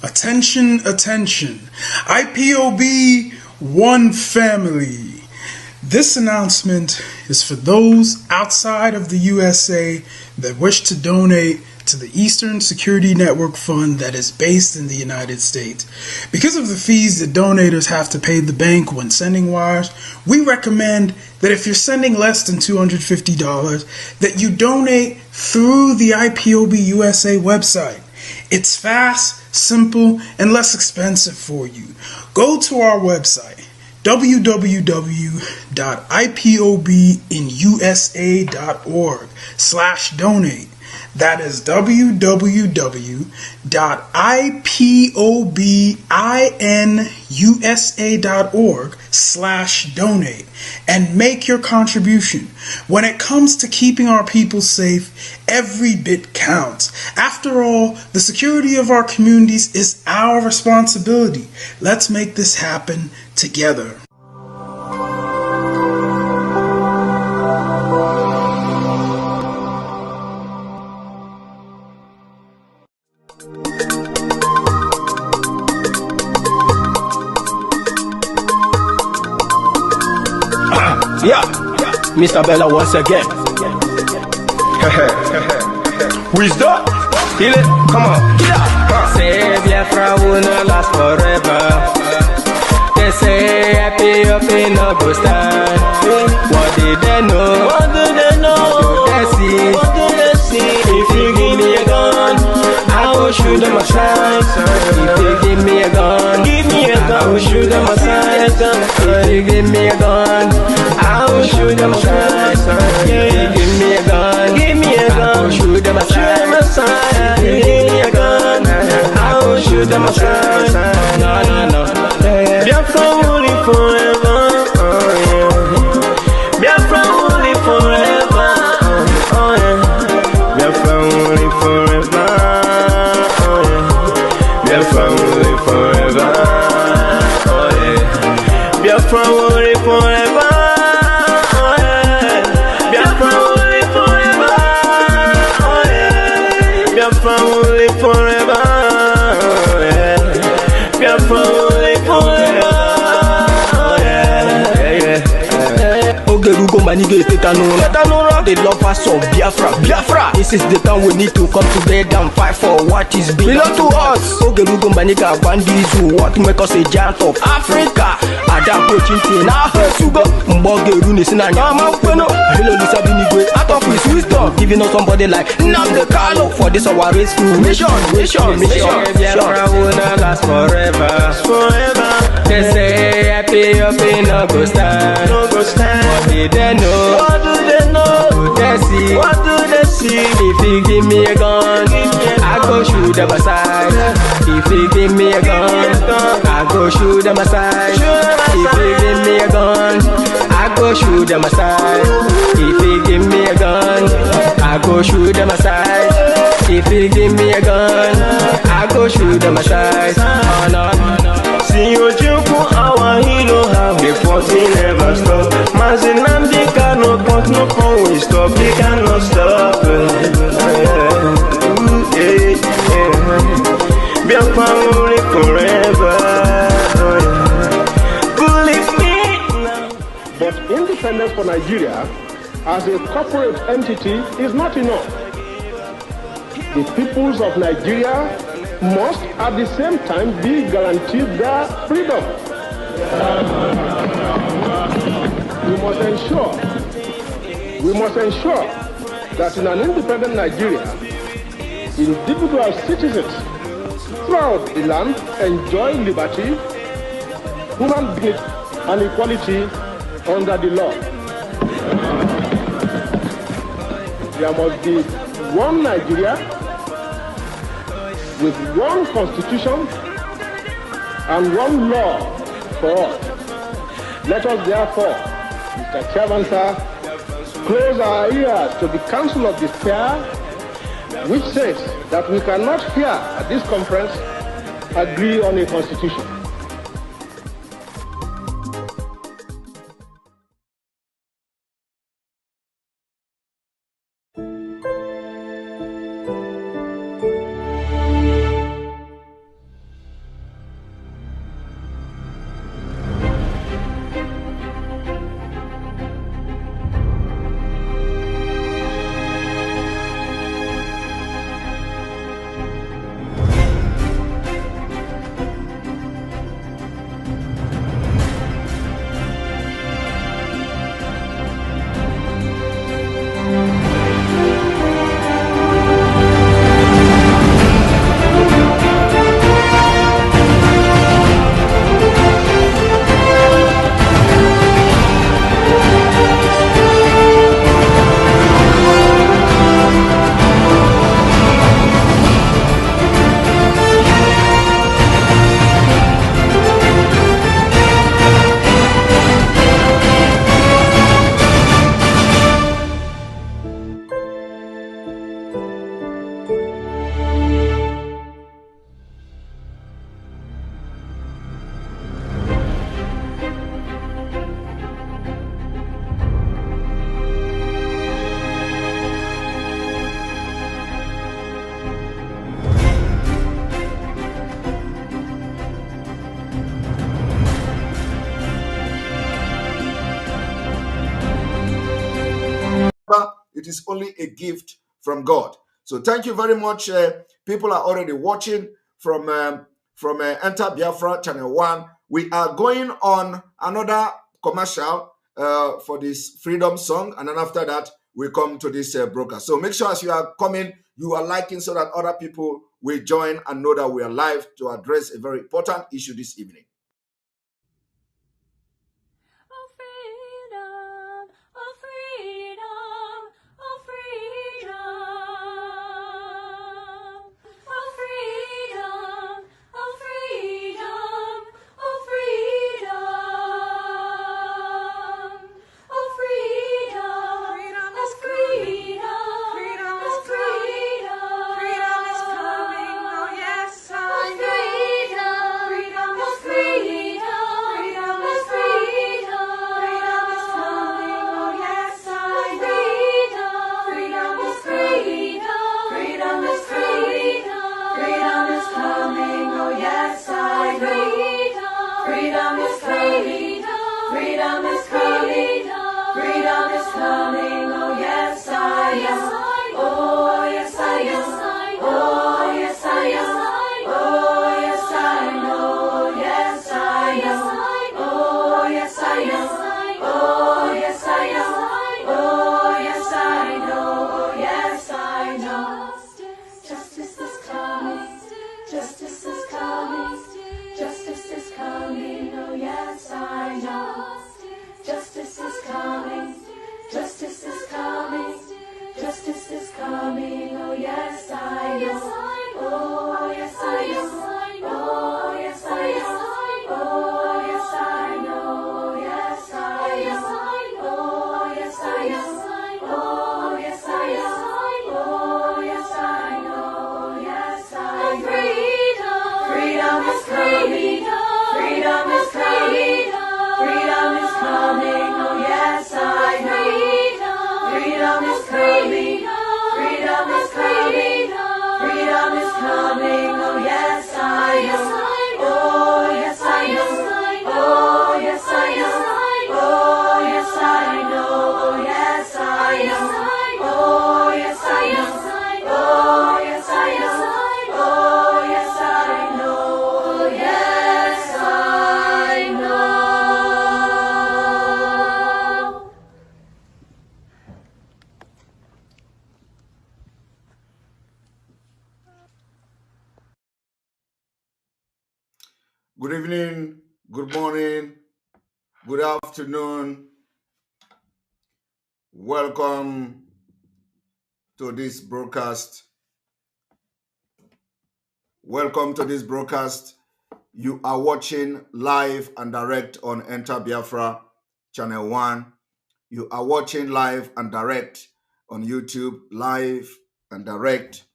Attention, attention. IPOB One Family. This announcement is for those outside of the USA that wish to donate to the Eastern Security Network Fund that is based in the United States. Because of the fees that donators have to pay the bank when sending wires, we recommend that if you're sending less than $250, that you donate through the IPOB USA website. It's fast, simple, and less expensive for you. Go to our website, www.ipobinusa.org/donate. That is www.ipobinusa.org/donate and make your contribution. When it comes to keeping our people safe, every bit counts. After all, the security of our communities is our responsibility. Let's make this happen together. Yeah, Mr. Bella once again. Wisdom, feel it, come on. Yeah. Say Biafra will not last forever. They say happy up in no go stand. What did they know? What do they know? What do they see? What do they see? If you give me a gun, I will shoot them aside. If you give me a gun, Give me a gun. I will shoot them aside. If you give me a gun, I will shoot them aside. If you give me a gun, Give me a I will gun. shoot them Shoot them aside. aside. If you give me a gun, I will shoot them aside. No, no, no. Biafra will live forever. Oh yeah. Biafra will live forever. Oh yeah. Biafra will live forever. Oh yeah. Biafra will live forever. Oh yeah. Biafra will live forever. Oh yeah. Biafra will live forever. Oh yeah. Biafra will live forever. Oh yeah. Biafra will live forever. Oh yeah. Ogerugo manige tetanura. The lovers of Biafra. This is the time we need to come together and fight for what is belong to us. Ogerugo maniga bandizu, what make us a giant of Africa. Adapro chinti na sugo. Mbogeru ni sinanya makweno. Hello Lisa Binigwe, out of his wisdom, giving us somebody like Nnamdi Kanu for this our rescue mission. Biafra will not last forever. They say happy up in no go stand. No go stand. What did they know? What do they know? What do they see? What do they see? If you give me a gun, I go shoot them aside. If you give me a gun, I go shoot them aside. If you give me a gun, I go shoot them aside. If you give me a gun, I go shoot them aside. If you give me a gun, I go shoot them aside. Oh no, no. See you joke, our hero have the force never stop. Nnamdi Kanu but no can we stop. He cannot stop. Biafra will live forever. Believe me now. But independence for Nigeria as a corporate entity is not enough. The peoples of Nigeria must at the same time be guaranteed their freedom. We must ensure that in an independent Nigeria, individual citizens throughout the land enjoy liberty, human dignity, and equality under the law. There must be one Nigeria with one constitution and one law for all. Let us therefore, Mr. Chairman, sir, close our ears to the counsel of despair, which says that we cannot here at this conference agree on a constitution. It is only a gift from God. So thank you very much. People are already watching from Enter Biafra Channel 1. We are going on another commercial for this freedom song, and then after that we come to this broadcast. So make sure as you are coming, you are liking so that other people will join and know that we are live to address a very important issue this evening. Oh freedom, oh freedom, oh freedom, oh freedom, oh freedom, oh freedom, oh freedom, freedom is freedom, freedom is freedom, freedom is coming, oh yes, I know. Freedom is freedom, freedom is freedom, freedom is coming, oh yes, I know. Freedom is freedom, freedom is freedom, freedom is coming, oh yes, I know. Freedom is coming, freedom is coming, freedom is coming, oh yes, I know. Oh yes, I know. Oh yes, I know. Oh yes, I know. Yes, I know. Oh yes, I know. Oh yes, I know. Oh yes, I know. Yes, I know. Justice is coming. Justice is coming. Justice is coming. Oh yes, I know. Justice is coming. Justice is coming. Justice is coming. Oh yes, I know. Oh yes, I know. Oh yes, I know. Oh yes, I know. Yes, I know. Oh yes, I know. Oh yes, I know. Oh yes, I know. Yes, I know. Freedom is coming. Freedom is coming. Freedom is coming. Oh yes, I know. Freedom is coming. Freedom is coming. Freedom is coming. Oh yes, I know. Oh yes, I know. Oh yes, I know. Oh yes, I know. Oh yes, I know. Oh yes, I know. Oh yes, I know. Oh yes, I know. Yes, I know. Good evening, good morning, good afternoon. Welcome to this broadcast. Welcome to this broadcast. You are watching live and direct on Enter Biafra Channel 1. You are watching live and direct on YouTube, live and direct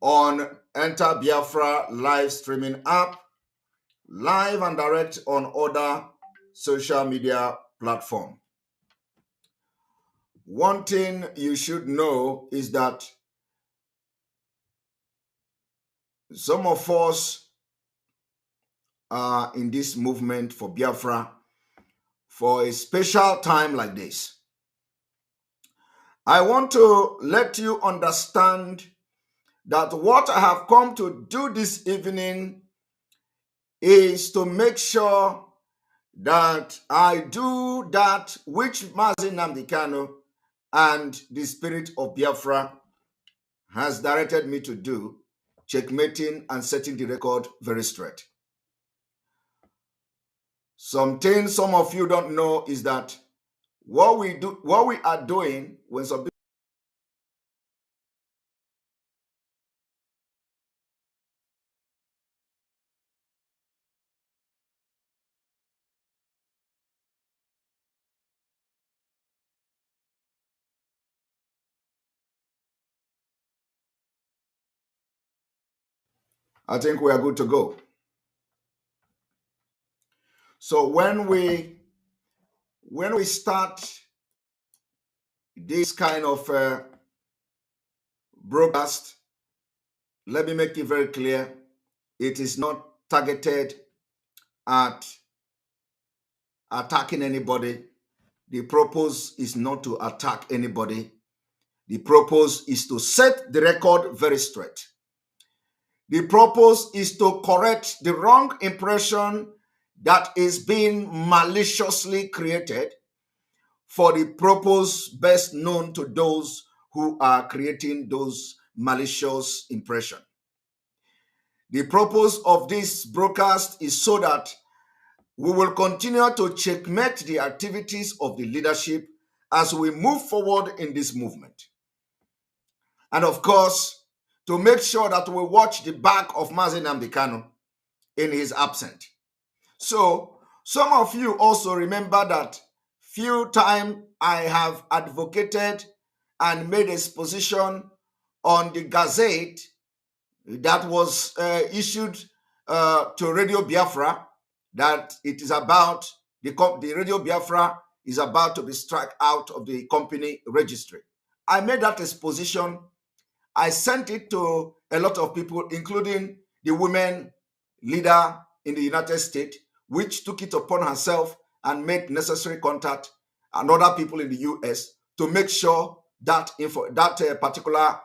on Enter Biafra live streaming app, live and direct on other social media platforms. One thing you should know is that some of us are in this movement for Biafra for a special time like this. I want to let you understand that what I have come to do this evening is to make sure that I do that which Mazi Nnamdi Kanu and the spirit of Biafra has directed me to do, checkmating and setting the record very straight. Something some of you don't know is that what we are doing when some people, I think we are good to go. So when we start this kind of broadcast, let me make it very clear, it is not targeted at attacking anybody. the purpose is not to attack anybody. The purpose is to set the record very straight. The purpose is to correct the wrong impression that is being maliciously created for the purpose best known to those who are creating those malicious impression. The purpose of this broadcast is so that we will continue to checkmate the activities of the leadership as we move forward in this movement. And of course, to make sure that we watch the back of Mazi Nnamdi Kanu in his absence. So, some of you also remember that few times I have advocated and made a position on the Gazette that was issued to Radio Biafra, that it is about, the Radio Biafra is about to be struck out of the company registry. I made that exposition. I sent it to a lot of people, including the women leader in the United States, which took it upon herself and made necessary contact, and other people in the US to make sure that particular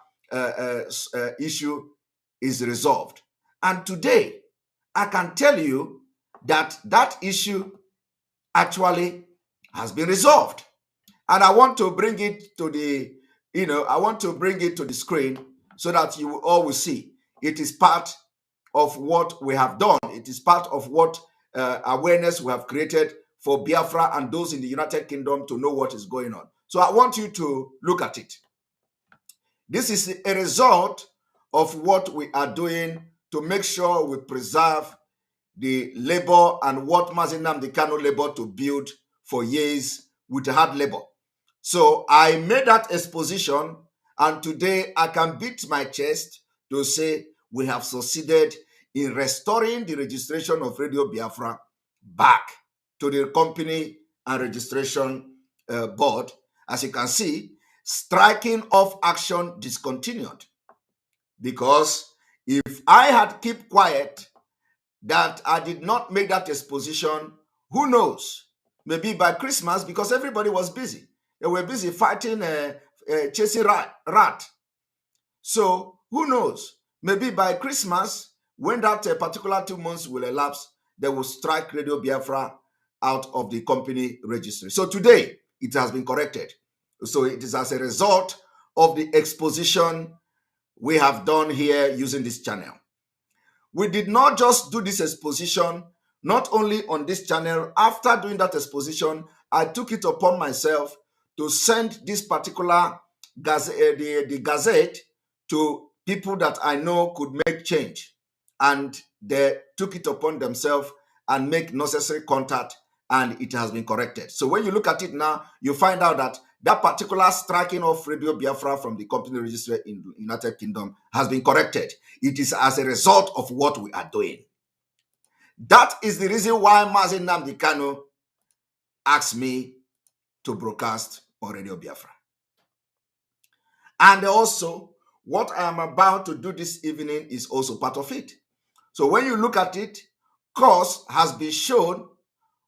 issue is resolved. And today, I can tell you that that issue actually has been resolved. And I want to bring it to the, I want to bring it to the screen so that you all will see. It is part of what we have done. It is part of what awareness we have created for Biafra and those in the United Kingdom to know what is going on. So I want you to look at it. This is a result of what we are doing to make sure we preserve the labor and what Mazi Nnamdi Kanu labor to build for years with hard labor. So I made that exposition, and today I can beat my chest to say we have succeeded in restoring the registration of Radio Biafra back to the company and registration board. As you can see, striking off action discontinued. Because if I had kept quiet, that I did not make that exposition, who knows? Maybe by Christmas, because everybody was busy. They were busy fighting chasing rat. So who knows? Maybe by Christmas, when that particular 2 months will elapse, they will strike Radio Biafra out of the company registry. So today, it has been corrected. So it is as a result of the exposition we have done here using this channel. We did not just do this exposition, not only on this channel. After doing that exposition, I took it upon myself to send this particular gazette, the Gazette, to people that I know could make change. And they took it upon themselves and make necessary contact, and it has been corrected. So when you look at it now, you find out that that particular striking of Radio Biafra from the company registry in the United Kingdom has been corrected. It is as a result of what we are doing. That is the reason why Mazi Nnamdi Kanu asked me to broadcast on Radio Biafra. And also, what I am about to do this evening is also part of it. So when you look at it, cause has been shown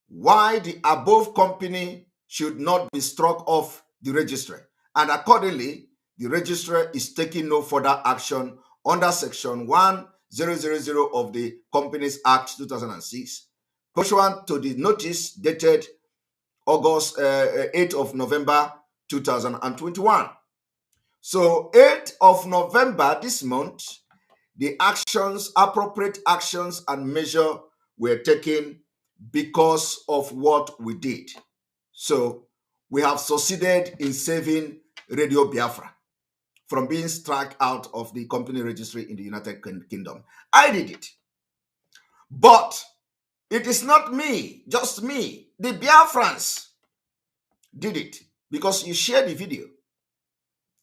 why the above company should not be struck off the registry. And accordingly, the registry is taking no further action under Section 1000 of the Companies Act 2006, pursuant to the notice dated August 8th of November 2021. So 8th of November this month, the actions, appropriate actions and measures were taken because of what we did. So we have succeeded in saving Radio Biafra from being struck out of the company registry in the United Kingdom. I did it. But it is not me, just me. The Biafrans did it because you shared the video.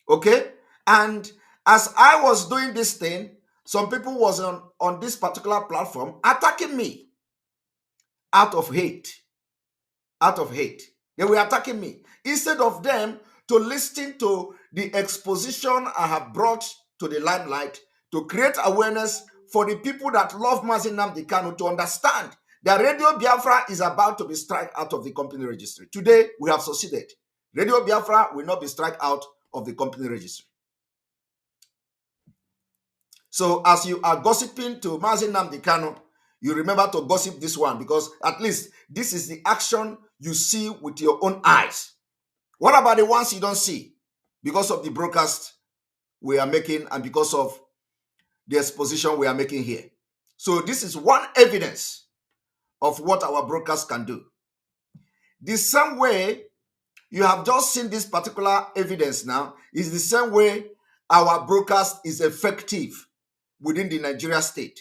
Okay? And as I was doing this thing, some people was on this particular platform attacking me out of hate. Out of hate. They were attacking me. Instead of them to listen to the exposition I have brought to the limelight to create awareness for the people that love Mazi Nnamdi Kanu to understand that Radio Biafra is about to be struck out of the company registry. Today, we have succeeded. Radio Biafra will not be struck out of the company registry. So as you are gossiping to Mazi Nnamdi Kanu, you remember to gossip this one, because at least this is the action you see with your own eyes. What about the ones you don't see? Because of the broadcast we are making and because of the exposition we are making here. So this is one evidence of what our broadcast can do. The same way you have just seen this particular evidence now is the same way our broadcast is effective within the Nigeria state.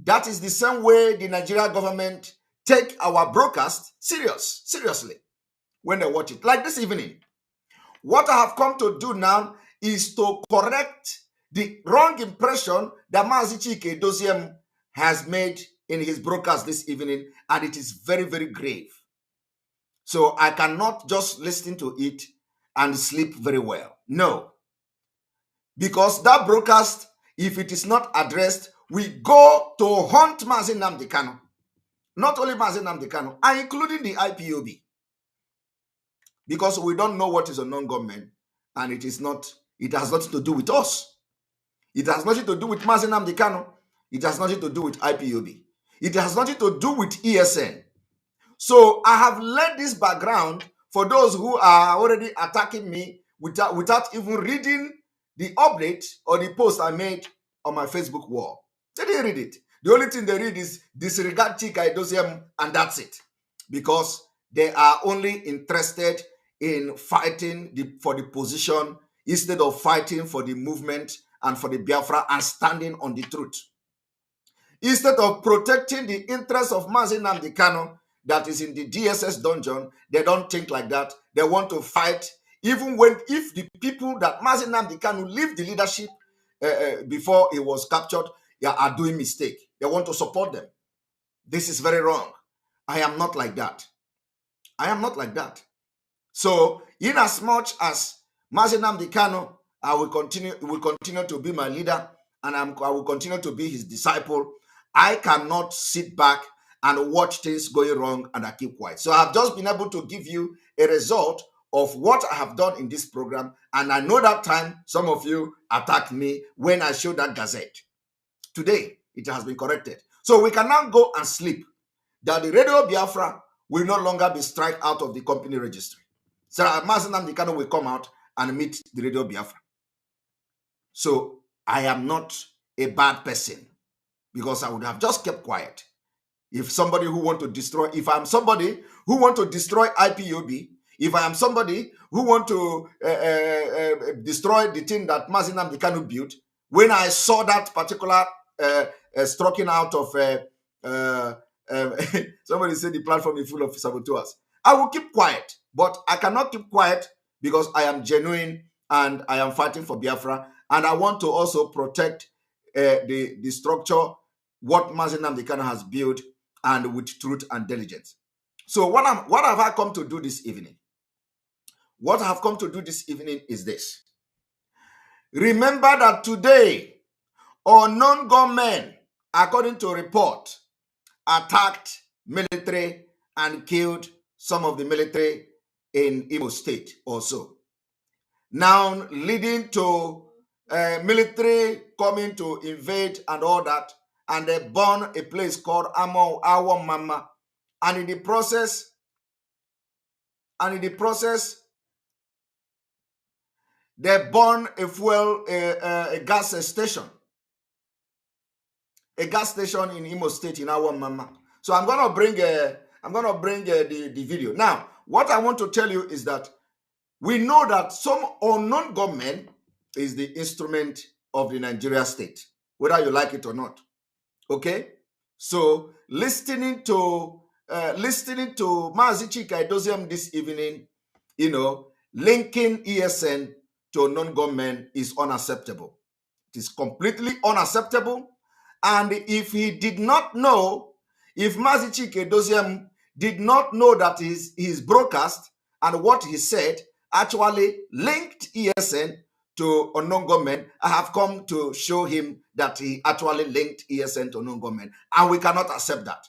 That is the same way the Nigeria government take our broadcast seriously when they watch it. Like this evening, what I have come to do now is to correct the wrong impression that Mazi Chike Doziem has made in his broadcast this evening, and it is very, very grave. So I cannot just listen to it and sleep very well. No. Because that broadcast, if it is not addressed, we go to hunt Mazi Nnamdi Kanu. Not only Mazi Nnamdi Kanu, and including the IPOB. Because we don't know what is a non-government, and it has nothing to do with us. It has nothing to do with Mazi Nnamdi Kanu. It has nothing to do with IPOB. It has nothing to do with ESN. So I have laid this background for those who are already attacking me without even reading the update or the post I made on my Facebook wall. They didn't read it. The only thing they read is disregard Chika Edoziem, and that's it. Because they are only interested in fighting for the position instead of fighting for the movement and for the Biafra and standing on the truth. Instead of protecting the interests of Mazi Nnamdi Kanu that is in the DSS dungeon, they don't think like that. They want to fight, even if the people that Mazi Nnamdi Kanu leave the leadership before he was captured are doing mistake. They want to support them. This is very wrong. I am not like that. I am not like that. So, in as much as Mazi Nnamdi Kanu, will continue to be my leader, and I will continue to be his disciple, I cannot sit back and watch things going wrong and I keep quiet. So I've just been able to give you a result of what I have done in this program. And I know that time some of you attacked me when I showed that gazette. Today, it has been corrected. So we can now go and sleep that the Radio Biafra will no longer be struck out of the company registry. So Mazi Nnamdi Kanu will come out and meet the Radio Biafra. So I am not a bad person, because I would have just kept quiet. If somebody who want to destroy, if I'm somebody who want to destroy IPOB, if I am somebody who want to destroy the thing that Mazi Nnamdi Kanu built, when I saw that particular stroking out of somebody said the platform is full of saboteurs, I will keep quiet. But I cannot keep quiet because I am genuine and I am fighting for Biafra, and I want to also protect the structure, what Mazi Nnamdi Kanu has built, and with truth and diligence. So what have I come to do this evening? What I have come to do this evening is this. Remember that today, unknown gunmen, according to report, attacked military and killed some of the military in Imo State also. Now leading to military coming to invade and all that, and they burn a place called Awa Mama, and in the process, they burn a gas station in Imo State in Awa Mama. So I'm gonna bring the video. Now, what I want to tell you is that we know that some unknown government is the instrument of the Nigeria state, whether you like it or not. Okay, so listening to Mazi Chika Edoziem this evening, linking ESN to non-government is unacceptable. It is completely unacceptable. And if he did not know, if Mazi Chika Edoziem did not know that his broadcast and what he said actually linked ESN to a non-government, I have come to show him that he actually linked ESN to non-government, and we cannot accept that.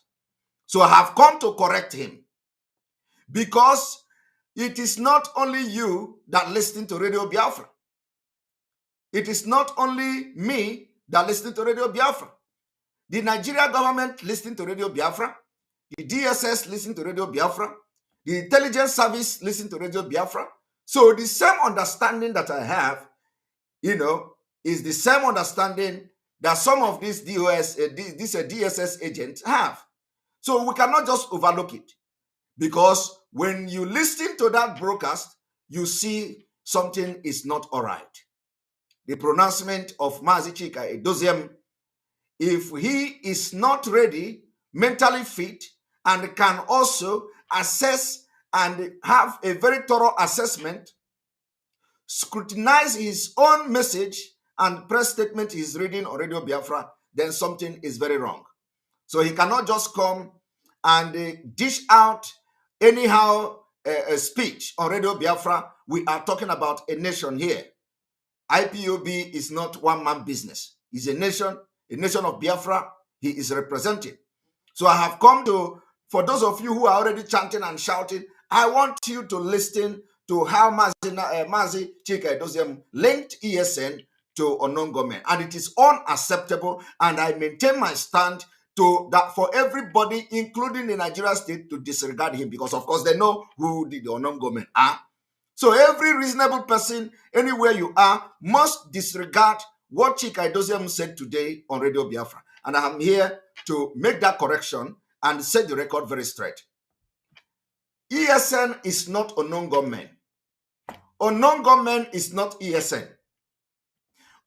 So I have come to correct him, because it is not only you that listen to Radio Biafra. It is not only me that listen to Radio Biafra. The Nigeria government listen to Radio Biafra. The DSS listen to Radio Biafra. The intelligence service listen to Radio Biafra. So the same understanding that I have, is the same understanding that some of these DSS agents have. So we cannot just overlook it, because when you listen to that broadcast, you see something is not all right. The pronouncement of Mazi Chika Edoziem, if he is not ready, mentally fit, and can also assess and have a very thorough assessment, scrutinize his own message and press statement he's reading on Radio Biafra, then something is very wrong. So he cannot just come and dish out anyhow a speech on Radio Biafra. We are talking about a nation here. IPOB is not one-man business. It's a nation of Biafra he is representing. So I have come to, for those of you who are already chanting and shouting, I want you to listen to how Mazi Chika Edoziem linked ESN to unknown government. And it is unacceptable, and I maintain my stand to that for everybody, including the Nigeria state, to disregard him, because of course they know who the unknown government are. So every reasonable person, anywhere you are, must disregard what Chika Edoziem said today on Radio Biafra. And I am here to make that correction and set the record very straight. ESN is not unknown government. Unknown government is not ESN.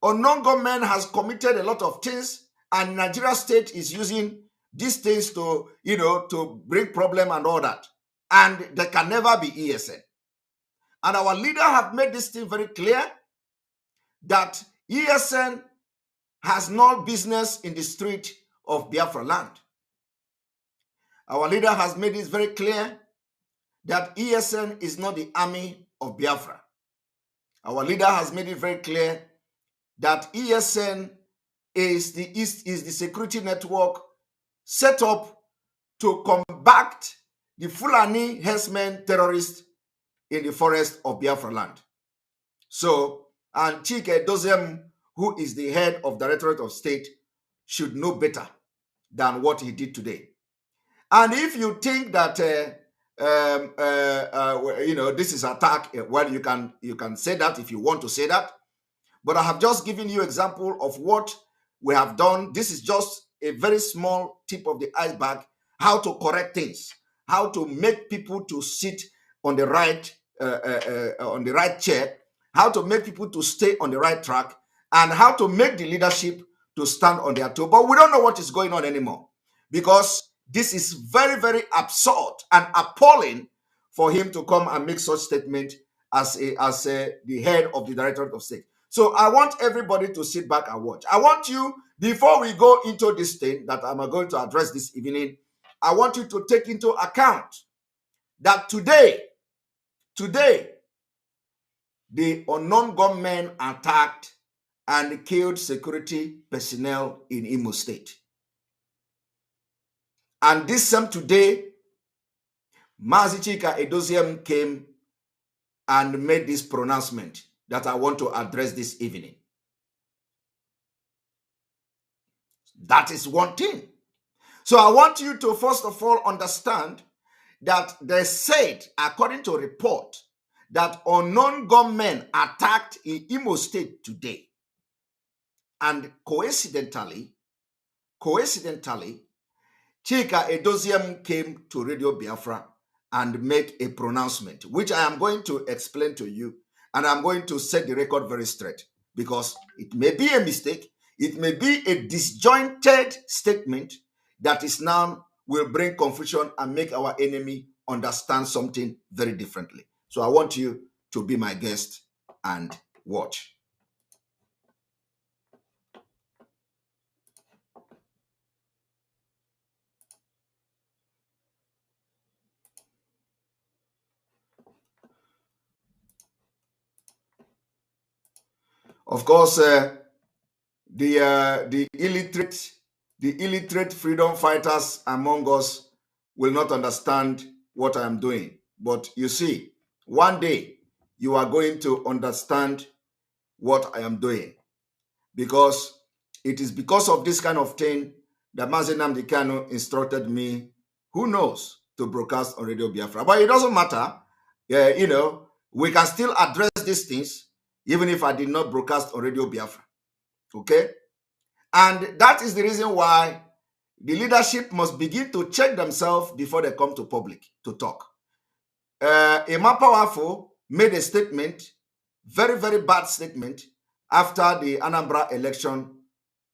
Unknown government has committed a lot of things, and Nigeria state is using these things to, to bring problem and all that. And they can never be ESN. And our leader have made this thing very clear that ESN has no business in the street of Biafra land. Our leader has made it very clear that ESN is not the army of Biafra. Our leader has made it very clear that ESN is the security network set up to combat the Fulani herdsmen terrorists in the forest of Biafra land. So, and Chika Edoziem, who is the head of Directorate of State, should know better than what he did today. And if you think that this is attack, well, you can say that if you want to say that. But I have just given you example of what we have done. This is just a very small tip of the iceberg, how to correct things, how to make people to sit on the right chair, how to make people to stay on the right track, and how to make the leadership to stand on their toe. But we don't know what is going on anymore, because this is very, very absurd and appalling for him to come and make such statement as the head of the Directorate of State. So I want everybody to sit back and watch. I want you, before we go into this thing that I'm going to address this evening, I want you to take into account that today, the unknown gunmen attacked and killed security personnel in Imo State. And this same today, Mazi Chika Edoziem came and made this pronouncement that I want to address this evening. That is one thing. So I want you to first of all understand that they said, according to a report, that unknown gunmen attacked in Imo State today. And coincidentally, Chika Edoziem came to Radio Biafra and make a pronouncement, which I am going to explain to you, and I'm going to set the record very straight, because it may be a mistake, it may be a disjointed statement that is now will bring confusion and make our enemy understand something very differently. So I want you to be my guest and watch. Of course, the illiterate freedom fighters among us will not understand what I am doing. But you see, one day you are going to understand what I am doing, because it is because of this kind of thing that Mazi Nnamdi Kanu instructed me, who knows, to broadcast on Radio Biafra. But it doesn't matter. We can still address these things even if I did not broadcast on Radio Biafra. Okay? And that is the reason why the leadership must begin to check themselves before they come to public to talk. Emma Powerful made a statement, very, very bad statement, after the Anambra election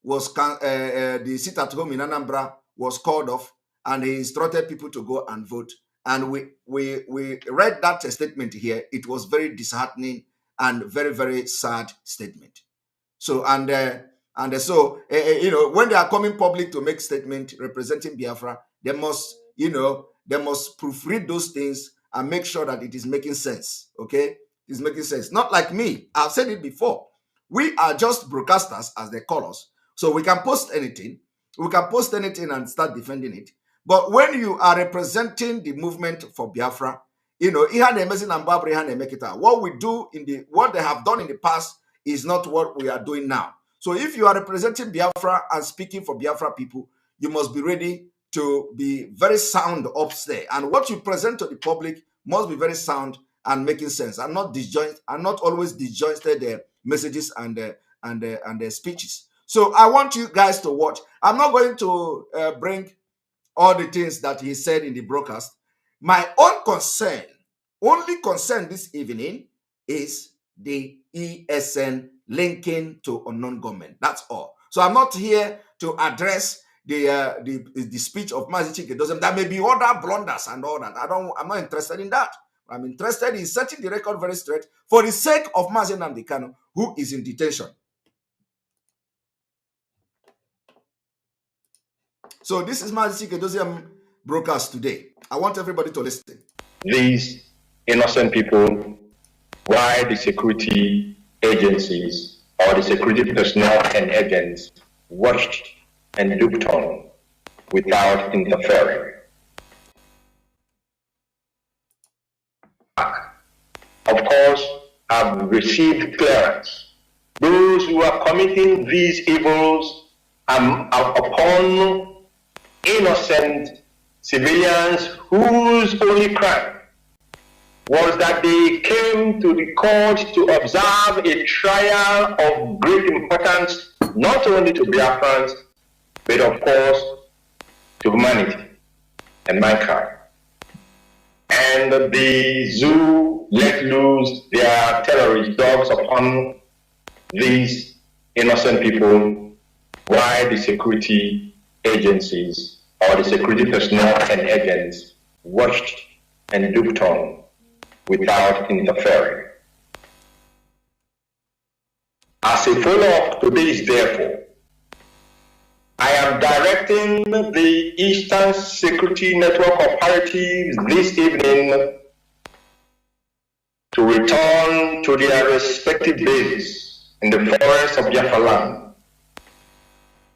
was, the sit at home in Anambra was called off, and he instructed people to go and vote. And we read that statement here. It was very disheartening and very, very sad statement. So, when they are coming public to make statement representing Biafra, they must proofread those things and make sure that it is making sense. Okay, it's making sense. Not like me. I've said it before. We are just broadcasters, as they call us. So we can post anything. We can post anything and start defending it. But when you are representing the movement for Biafra, what we do what they have done in the past is not what we are doing now. So if you are representing Biafra and speaking for Biafra people, you must be ready to be very sound upstairs. And what you present to the public must be very sound and making sense, and not always disjointed messages and speeches. So I want you guys to watch. I'm not going to bring all the things that he said in the broadcast. My only concern this evening is the ESN linking to unknown government. That's all. So I'm not here to address the speech of Mazi Chike. There may be other blunders and all that. I'm not interested in that. I'm interested in setting the record very straight for the sake of Mazi Nnamdi Kanu, who is in detention. So this is Mazi Chike broadcast today. I want everybody to listen. These innocent people, why the security agencies or the security personnel and agents watched and looked on without interfering. Of course, have received clearance. Those who are committing these evils upon innocent civilians whose only crime was that they came to the court to observe a trial of great importance, not only to Biafrans, but of course to humanity and mankind. And the zoo let loose their terrorist dogs upon these innocent people, while the security agencies or the security personnel and agents watched and looked on without interfering. As a follow-up to this, therefore, I am directing the Eastern Security Network operatives this evening to return to their respective bases in the forests of Biafra land,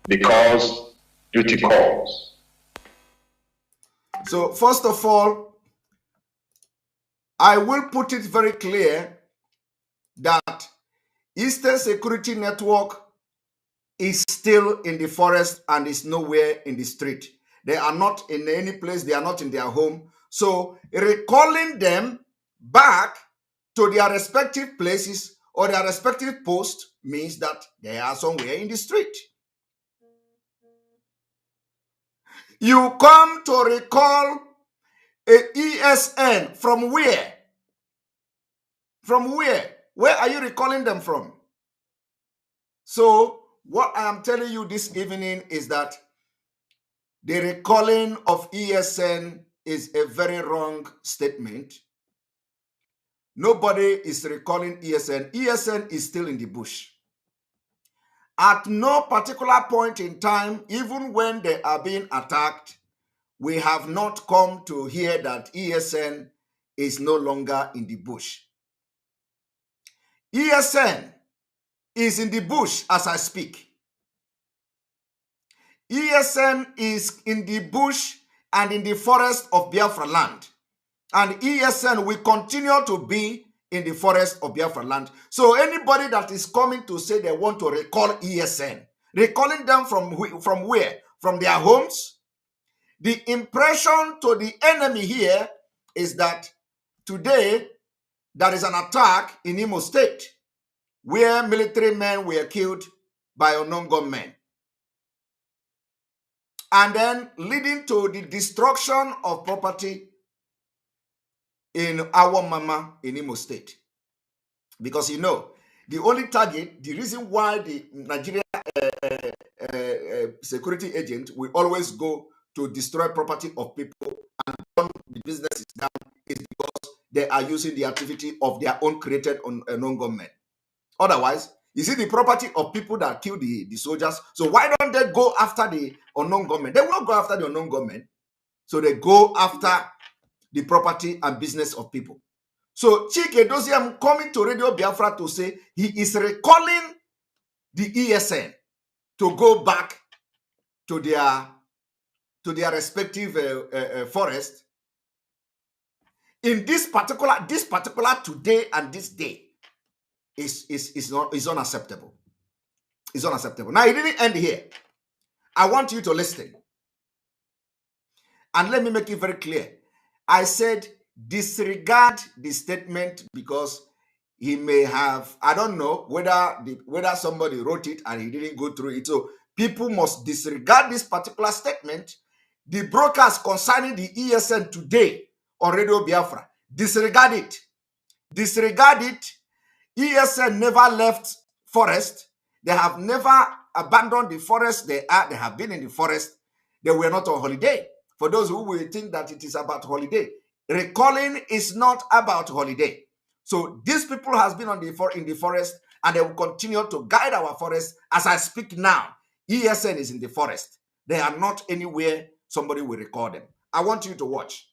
because duty calls. So first of all, I will put it very clear that Eastern Security Network is still in the forest and is nowhere in the street. They are not in any place. They are not in their home. So recalling them back to their respective places or their respective posts means that they are somewhere in the street. You come to recall a ESN from where? From where? Where are you recalling them from? So what I am telling you this evening is that the recalling of ESN is a very wrong statement. Nobody is recalling ESN. ESN is still in the bush. At no particular point in time, even when they are being attacked, we have not come to hear that ESN is no longer in the bush. ESN is in the bush as I speak. ESN is in the bush and in the forest of Biafra land. And ESN will continue to be in the forest of Biafra land. So anybody that is coming to say they want to recall ESN, recalling them from where? From their homes? The impression to the enemy here is that today there is an attack in Imo State where military men were killed by unknown gunmen, and then leading to the destruction of property in our mama in Imo State. Because you know, the only target, the reason why the Nigerian security agent will always go to destroy property of people and burn the businesses down is because they are using the activity of their own created unknown government. Otherwise, you see the property of people that kill the soldiers. So why don't they go after the unknown government? They will not go after the unknown government. So they go after the property and business of people. So Chike Doziem coming to Radio Biafra to say he is recalling the ESN to go back to their respective forest. In this particular today and this day is unacceptable. It's unacceptable. Now it didn't end here. I want you to listen. And let me make it very clear. I said disregard the statement because he may have, I don't know whether somebody wrote it and he didn't go through it. So people must disregard this particular statement. The broadcast concerning the ESN today on Radio Biafra, disregard it. Disregard it. ESN never left forest. They have never abandoned the forest. They have been in the forest. They were not on holiday. For those who will think that it is about holiday, recalling is not about holiday. So these people has been in the forest, and they will continue to guide our forest. As I speak now, ESN is in the forest. They are not anywhere somebody will record them. I want you to watch.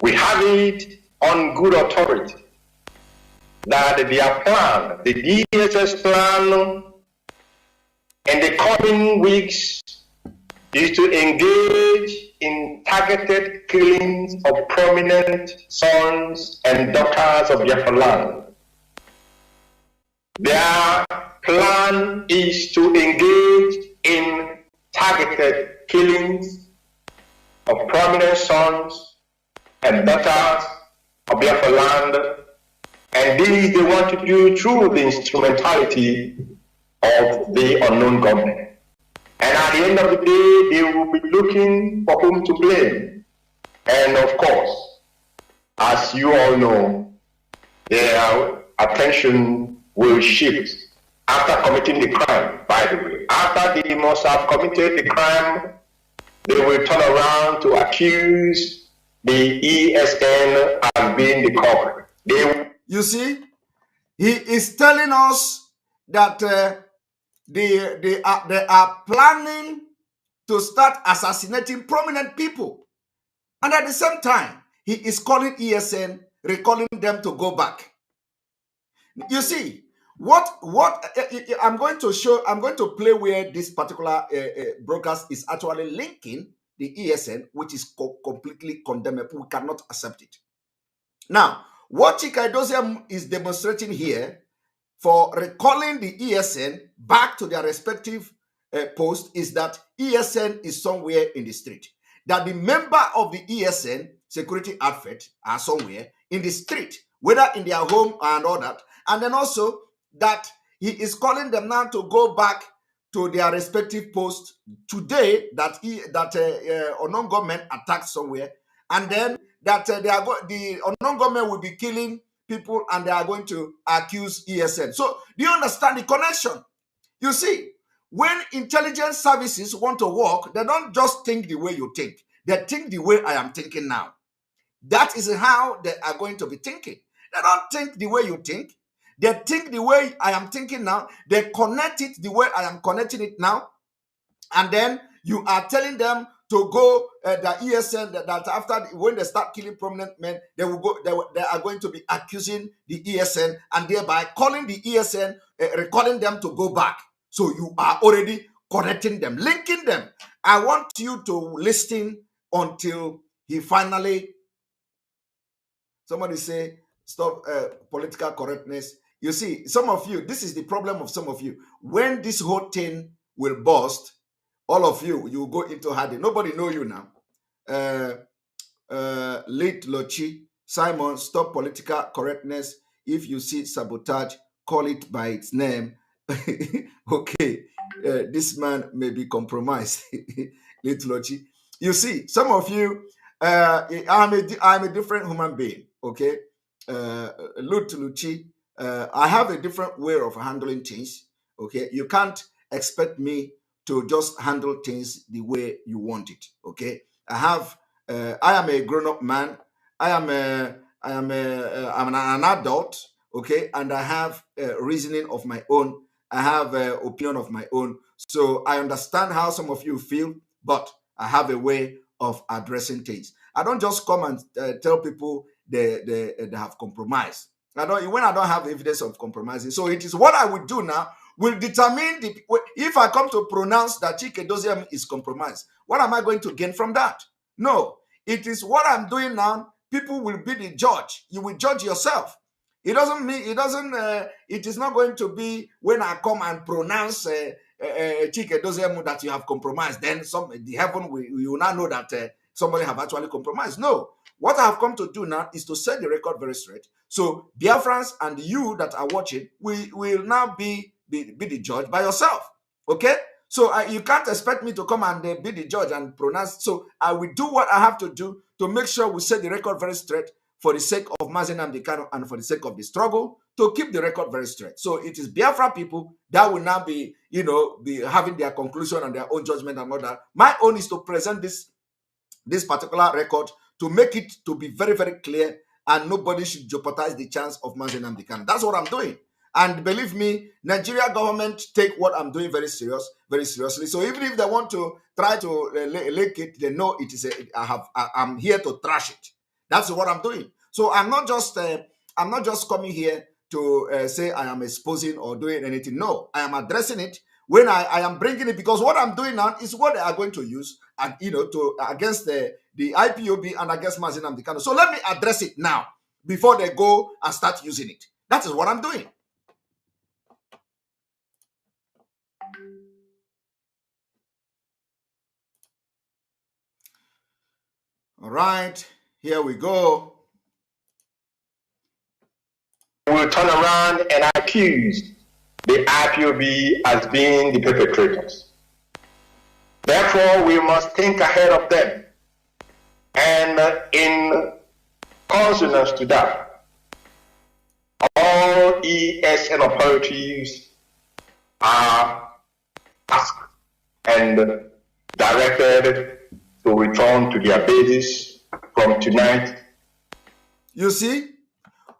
We have it on good authority that their plan, the DSS plan, in the coming weeks is to engage in targeted killings of prominent sons and daughters of Biafra land. Their plan is to engage in targeted killings of prominent sons and daughters of Biafra land, and this they want to do through the instrumentality of the unknown government. And at the end of the day, they will be looking for whom to blame. And of course, as you all know, their attention will shift after committing the crime, by the way. After they must have committed the crime, they will turn around to accuse the ESN as being the culprit. You see, he is telling us that they are planning to start assassinating prominent people. And at the same time, he is calling ESN, recalling them to go back. You see, what I'm going to play where this particular broadcast is actually linking the ESN, which is completely condemnable. We cannot accept it. Now, what Chika Doziem is demonstrating here for recalling the ESN back to their respective post is that ESN is somewhere in the street. That the member of the ESN security outfit are somewhere in the street, whether in their home and all that. And then also that he is calling them now to go back to their respective posts today that unknown government attacked somewhere, and then that the unknown government will be killing people and they are going to accuse ESN. So do you understand the connection? You see, when intelligence services want to work, they don't just think the way you think. They think the way I am thinking now. That is how they are going to be thinking. They don't think the way you think. They think the way I am thinking now. They connect it the way I am connecting it now. And then you are telling them to go the ESN that after when they start killing prominent men, they will go. They are going to be accusing the ESN and thereby calling the ESN, recalling them to go back. So you are already connecting them, linking them. I want you to listen until he finally. Somebody say, stop political correctness. You see, some of you, this is the problem of some of you. When this whole thing will burst, all of you, you go into hiding. Nobody know you now. Late Lochi, Simon, stop political correctness. If you see sabotage, call it by its name. Okay, this man may be compromised. Late Lochi. You see, some of you, I'm a different human being. Okay, Luchi, I have a different way of handling things. Okay, you can't expect me to just handle things the way you want it. Okay, I am a grown-up man. I'm an adult. Okay, and I have reasoning of my own. I have an opinion of my own. So I understand how some of you feel, but I have a way of addressing things. I don't just come and tell people they have compromised. When I don't have evidence of compromising. So it is what I will do now will determine if I come to pronounce that Chike Doziem is compromised. What am I going to gain from that? No, it is what I'm doing now. People will be the judge. You will judge yourself. It is not going to be when I come and pronounce Chike Doziem that you have compromised. Then the heaven will now know that somebody have actually compromised. No. What I have come to do now is to set the record very straight. So Biafrans and you that are watching will now be the judge by yourself. Okay? So you can't expect me to come and be the judge and pronounce. So I will do what I have to do to make sure we set the record very straight for the sake of Mazi Nnamdi Kanu and for the sake of the struggle to keep the record very straight. So it is Biafra people that will now be having their conclusion and their own judgment and all that. My own is to present this particular record to make it to be very, very clear, and nobody should jeopardize the chance of Mazi Nnamdi Kanu. That's what I'm doing. And believe me, Nigeria government take what I'm doing very seriously. So even if they want to try to lake it, they know it is I'm here to trash it. That's what I'm doing. So I'm not just coming here to say I am exposing or doing anything. No, I am addressing it when I am bringing it, because what I'm doing now is what they are going to use and to against the IPOB and against Mazi Nnamdi Kanu. So let me address it now before they go and start using it. That is what I'm doing. All right, here we go. Will turn around and accuse the IPOB as being the perpetrators. Therefore, we must think ahead of them. And in consonance to that, all ESN authorities are asked and directed to return to their bases from tonight. You see,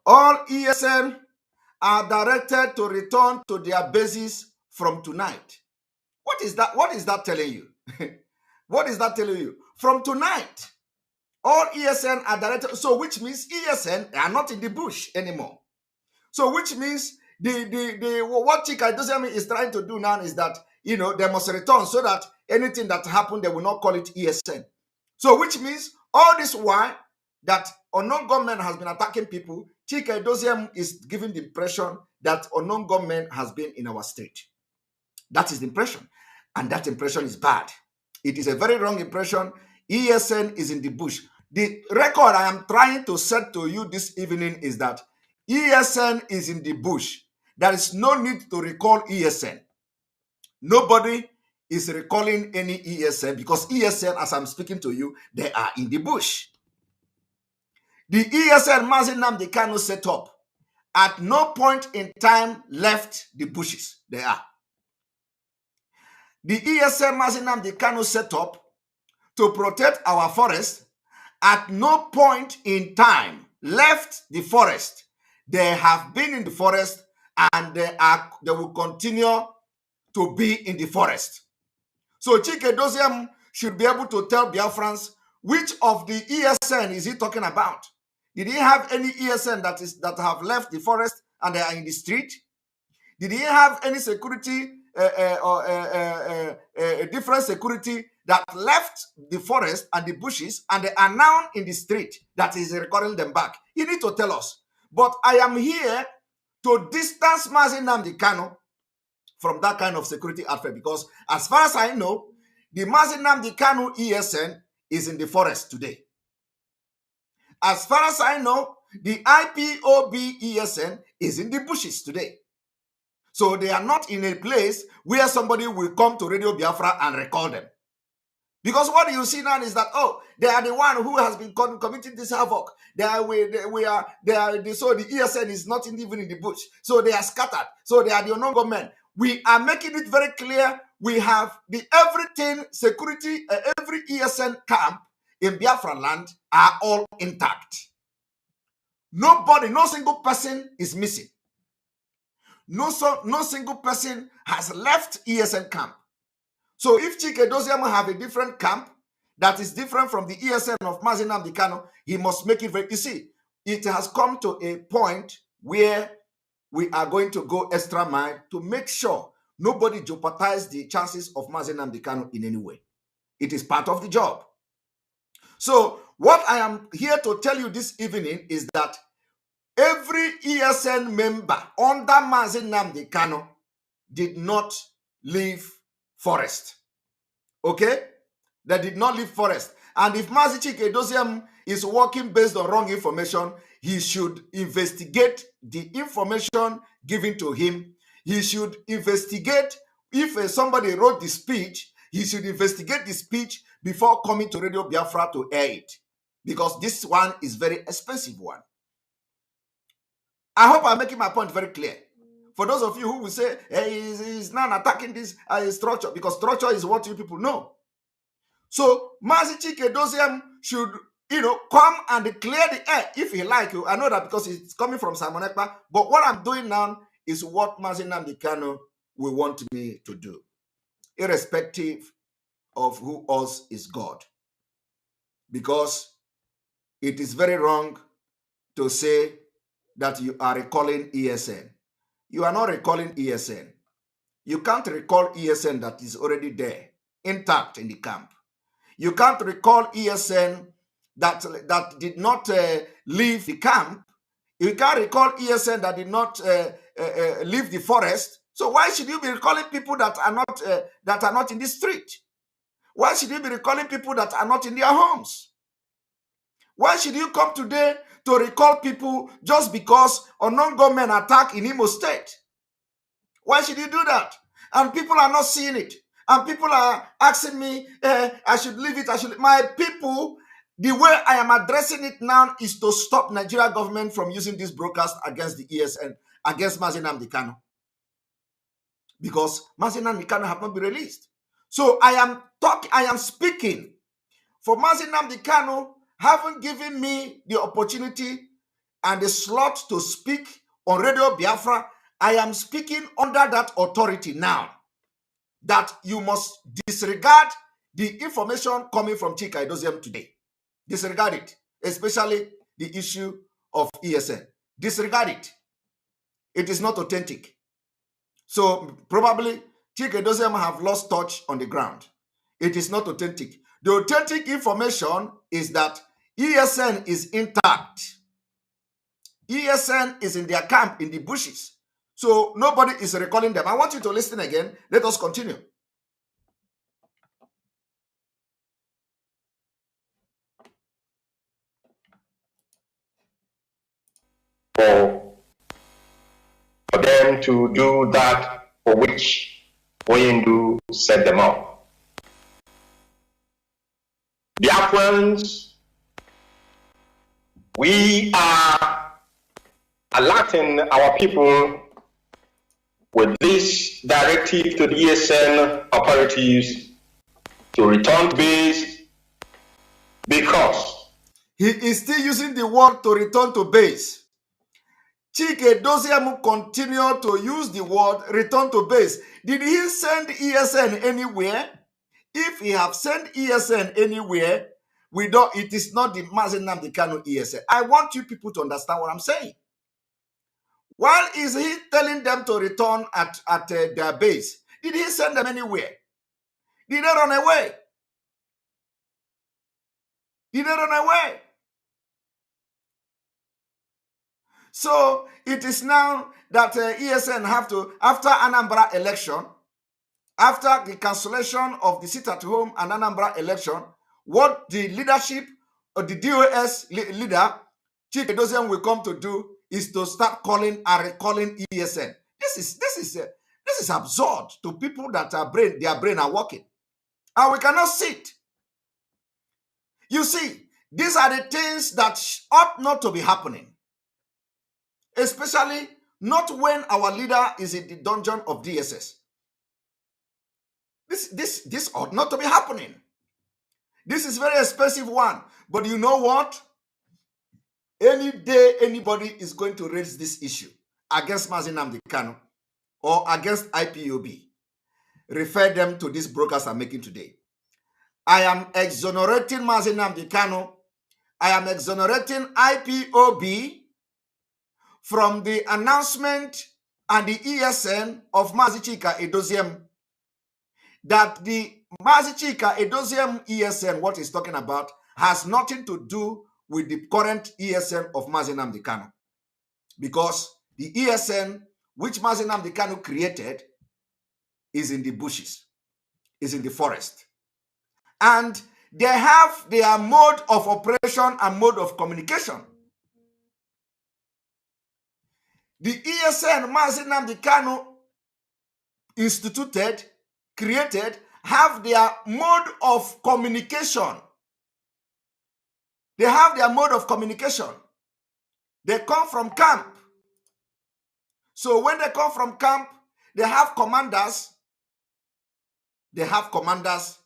all ESN are directed to return to their bases from tonight. What is that? What is that telling you? What is that telling you? From tonight, all ESN are directed. So which means ESN are not in the bush anymore. So which means what Chike Doziem is trying to do now is that they must return so that anything that happened, they will not call it ESN. So which means all this while that unknown government has been attacking people, Chike Doziem is giving the impression that unknown government has been in our state. That is the impression. And that impression is bad. It is a very wrong impression. ESN is in the bush. The record I am trying to set to you this evening is that ESN is in the bush. There is no need to recall ESN. Nobody is recalling any ESN because ESN, as I'm speaking to you, they are in the bush. The ESN Mazi Nnamdi Kanu set up at no point in time left the bushes. They are. The ESN Mazi Nnamdi Kanu set up to protect our forest at no point in time left the forest. They have been in the forest and they will continue to be in the forest. So Chike Doziem should be able to tell Biafrans which of the ESN is he talking about. Did he have any ESN that have left the forest and they are in the street? Did he have any security a different security that left the forest and the bushes, and they are now in the street that is recalling them back. You need to tell us. But I am here to distance Mazi Nnamdi Kanu from that kind of security outfit, because as far as I know, the Mazi Nnamdi Kanu ESN is in the forest today. As far as I know, the IPOB ESN is in the bushes today. So they are not in a place where somebody will come to Radio Biafra and recall them. Because what you see now is that, oh, they are the one who has been committing this havoc. So the ESN is not even in the bush. So they are scattered. So they are the Onongo men. We are making it very clear. We have the everything security, every ESN camp in Biafra land are all intact. Nobody, no single person is missing. No single person has left ESN camp. So if Chike Doziem have a different camp that is different from the ESN of Mazi Nnamdi Kanu, he must make it very, you see, it has come to a point where we are going to go extra mile to make sure nobody jeopardize the chances of Mazi Nnamdi Kanu in any way. It is part of the job. So what I am here to tell you this evening is that every ESN member under Mazi Nnamdi Kanu did not leave forest. Okay? They did not leave forest. And if Mazi Chike Doziem is working based on wrong information, he should investigate the information given to him. He should investigate if somebody wrote the speech, he should investigate the speech before coming to Radio Biafra to air it. Because this one is very expensive one. I hope I'm making my point very clear. For those of you who will say, hey, he's not attacking this structure, because structure is what you people know. So Mazi Chike Doziem should, come and clear the air if he like you. I know that because it's coming from Simon Ekpa. But what I'm doing now is what Mazi Nnamdi Kanu will want me to do, irrespective of who else is God. Because it is very wrong to say that you are recalling ESN. You are not recalling ESN. You can't recall ESN that is already there, intact in the camp. You can't recall ESN that did not leave the camp. You can't recall ESN that did not leave the forest. So why should you be recalling people that are not in the street? Why should you be recalling people that are not in their homes? Why should you come today to recall people just because Onongo men attack in Imo State? Why should you do that? And people are not seeing it. And people are asking me, I should leave it. My people, the way I am addressing it now is to stop Nigeria government from using this broadcast against the ESN, against Mazi Nnamdi Kanu. Because Mazi Nnamdi Kanu have not been released. So I am speaking for Mazi Nnamdi Kanu having given me the opportunity and the slot to speak on Radio Biafra. I am speaking under that authority now, that you must disregard the information coming from Chike Doziem today. Disregard it, especially the issue of ESN. Disregard it. It is not authentic. So probably Chike Doziem have lost touch on the ground. It is not authentic. The authentic information is that ESN is intact. ESN is in their camp in the bushes. So nobody is recalling them. I want you to listen again. Let us continue. For them to do that for which Oyendu set them up. Biafrans, we are alerting our people with this directive to the ESN authorities to return to base, because he is still using the word to return to base. Chike Doziem continue to use the word return to base. Did he send ESN anywhere? If he have sent ESN anywhere, it is not the Mazi Nnamdi Kanu ESN. I want you people to understand what I'm saying. Why is he telling them to return at their base? Did he send them anywhere? Did they run away? Did they run away? So it is now that ESN have to, after Anambra election, after the cancellation of the sit at home and Anambra election, what the leadership of the DOS leader, Chief Edozian, will come to do is to start calling and recalling ESN. This is absurd to people that their brain are working, and we cannot sit. You see, these are the things that ought not to be happening, especially not when our leader is in the dungeon of DSS. This ought not to be happening. This is very expensive one. But you know what? Any day anybody is going to raise this issue against Mazi Nnamdi Kanu or against IPOB, refer them to these brokers I'm making today. I am exonerating Mazi Nnamdi Kanu. I am exonerating IPOB from the announcement and the ESN of Mazi Chika Edoziem, that the Mazi Chika Edoziem ESN, what he's talking about, has nothing to do with the current ESN of Mazi Nnamdi Kanu. Because the ESN which Mazi Nnamdi Kanu created is in the bushes, is in the forest. And they have their mode of operation and mode of communication. The ESN Mazi Nnamdi Kanu instituted, created, have their mode of communication. They have their mode of communication. They come from camp. So when they come from camp, they have commanders. They have commanders.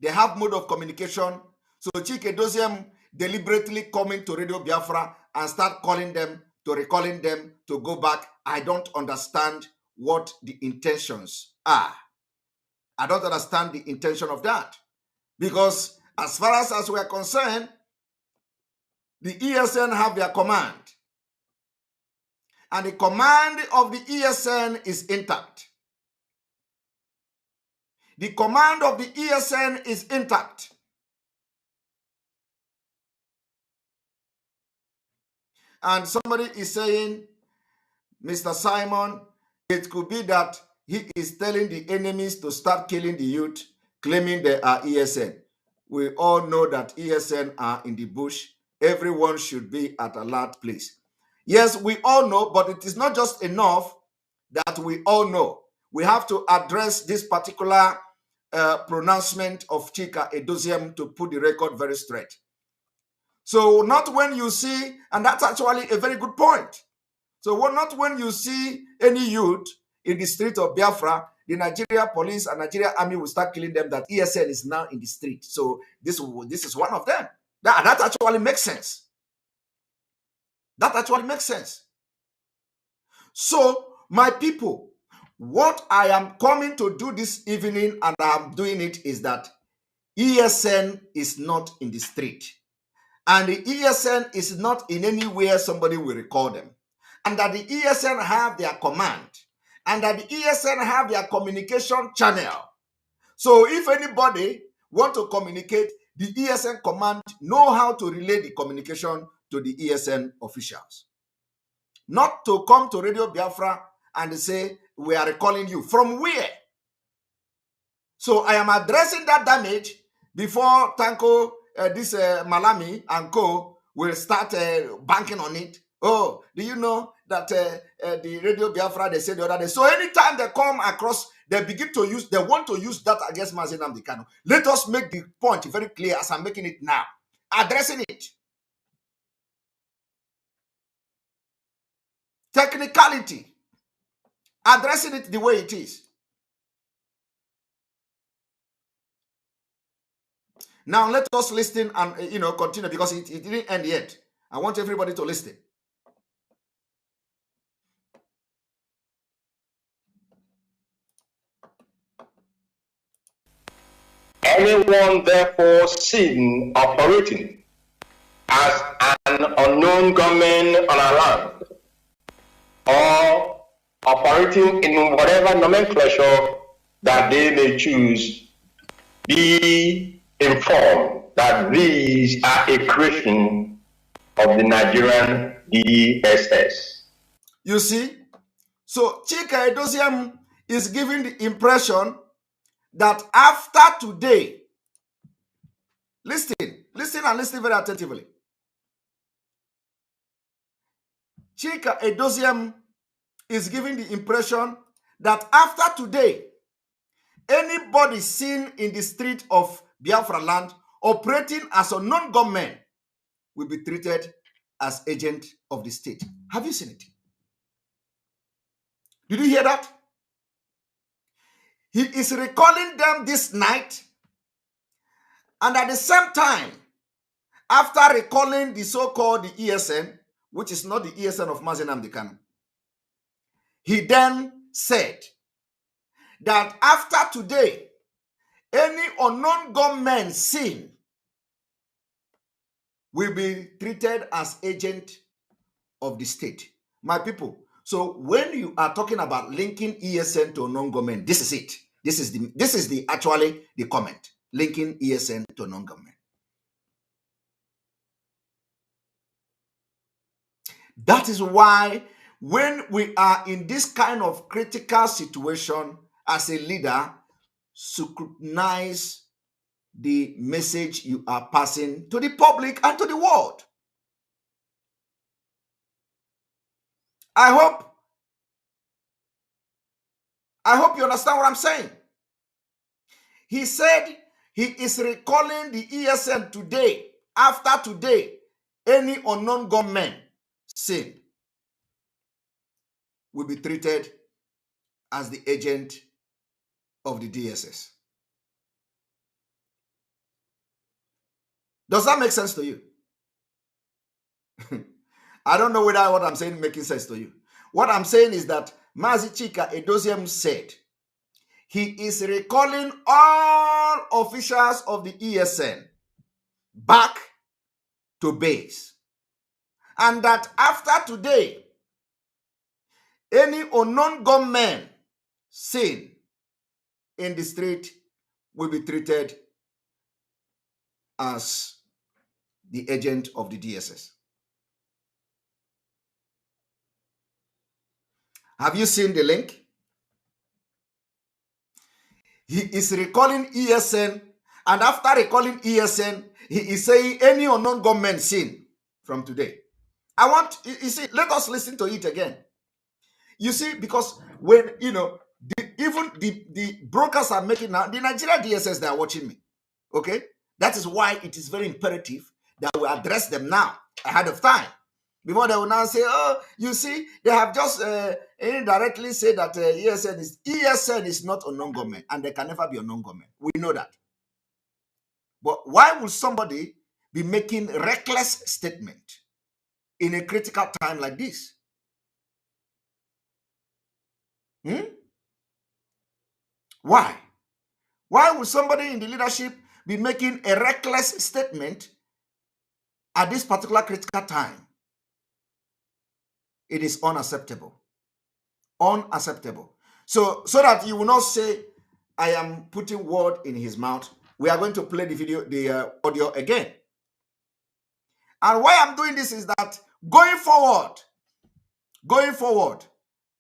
They have mode of communication. So Chike Edoziem deliberately coming to Radio Biafra and start calling them, to recalling them, to go back. I don't understand what the intentions are. I don't understand the intention of that. Because as far as we are concerned, the ESN have their command. And the command of the ESN is intact. The command of the ESN is intact. And somebody is saying, Mr. Simon, it could be that he is telling the enemies to start killing the youth, claiming they are ESN. We all know that ESN are in the bush. Everyone should be at a alert place. Yes, we all know, but it is not just enough that we all know. We have to address this particular pronouncement of Chika Edoziem to put the record very straight. So not when you see, and that's actually a very good point. So not when you see any youth in the street of Biafra, the Nigeria police and Nigeria army will start killing them, that ESN is now in the street. So this is one of them. That actually makes sense. That actually makes sense. So, my people, what I am coming to do this evening, and I'm doing it, is that ESN is not in the street. And the ESN is not in anywhere somebody will record them. And that the ESN have their command. And that the ESN have their communication channel. So if anybody want to communicate, the ESN command know how to relay the communication to the ESN officials. Not to come to Radio Biafra and say, we are recalling you. From where? So I am addressing that damage before Tanko, Malami and co will start banking on it. Oh, do you know that the Radio Biafra, they said the other day. So anytime they come across, they begin to use, they want to use that against Mazi Nnamdi Kanu. Let us make the point very clear as I'm making it now. Addressing it. Technicality. Addressing it the way it is. Now let us listen and continue, because it didn't end yet. I want everybody to listen. Anyone therefore seen operating as an unknown government on our land, or operating in whatever nomenclature that they may choose, be informed that these are a creation of the Nigerian DSS. You see? So Chika Edosiam is giving the impression that after today, listen and listen very attentively. Chika Edosiam is giving the impression that after today, anybody seen in the street of Biafra land operating as a non-government will be treated as agent of the state. Have you seen it? Did you hear that? He is recalling them this night, and at the same time, after recalling the so-called the ESN, which is not the ESN of Mazi Nnamdi Kanu, he then said that after today, any unknown gunmen seen will be treated as agent of the state. My people, so when you are talking about linking ESN to non-government, this is it. This is the actually the comment. Linking ESN to non-government. That is why when we are in this kind of critical situation as a leader, scrutinize the message you are passing to the public and to the world. I hope you understand what I'm saying. He said he is recalling the ESN today. After today, any unknown gunmen seen will be treated as the agent of the DSS. Does that make sense to you? I don't know whether what I'm saying is making sense to you. What I'm saying is that Mazi Chika Edosiam said he is recalling all officials of the ESN back to base. And that after today, any unknown gunmen seen in the street will be treated as the agent of the DSS. Have you seen the link? He is recalling ESN, and after recalling ESN, he is saying any unknown gunmen seen from today. I want, you see, let us listen to it again. You see, because when, you know, even the brokers are making now, the Nigeria DSS, they are watching me. Okay? That is why it is very imperative that we address them now, ahead of time. Before they will now say, oh, you see, they have just indirectly said that ESN is not a non-government, and they can never be a non-government. We know that. But why would somebody be making reckless statement in a critical time like this? Why? Why would somebody in the leadership be making a reckless statement at this particular critical time? It is unacceptable. Unacceptable. So that you will not say, I am putting word in his mouth. We are going to play the video, the audio again. And why I'm doing this is that going forward,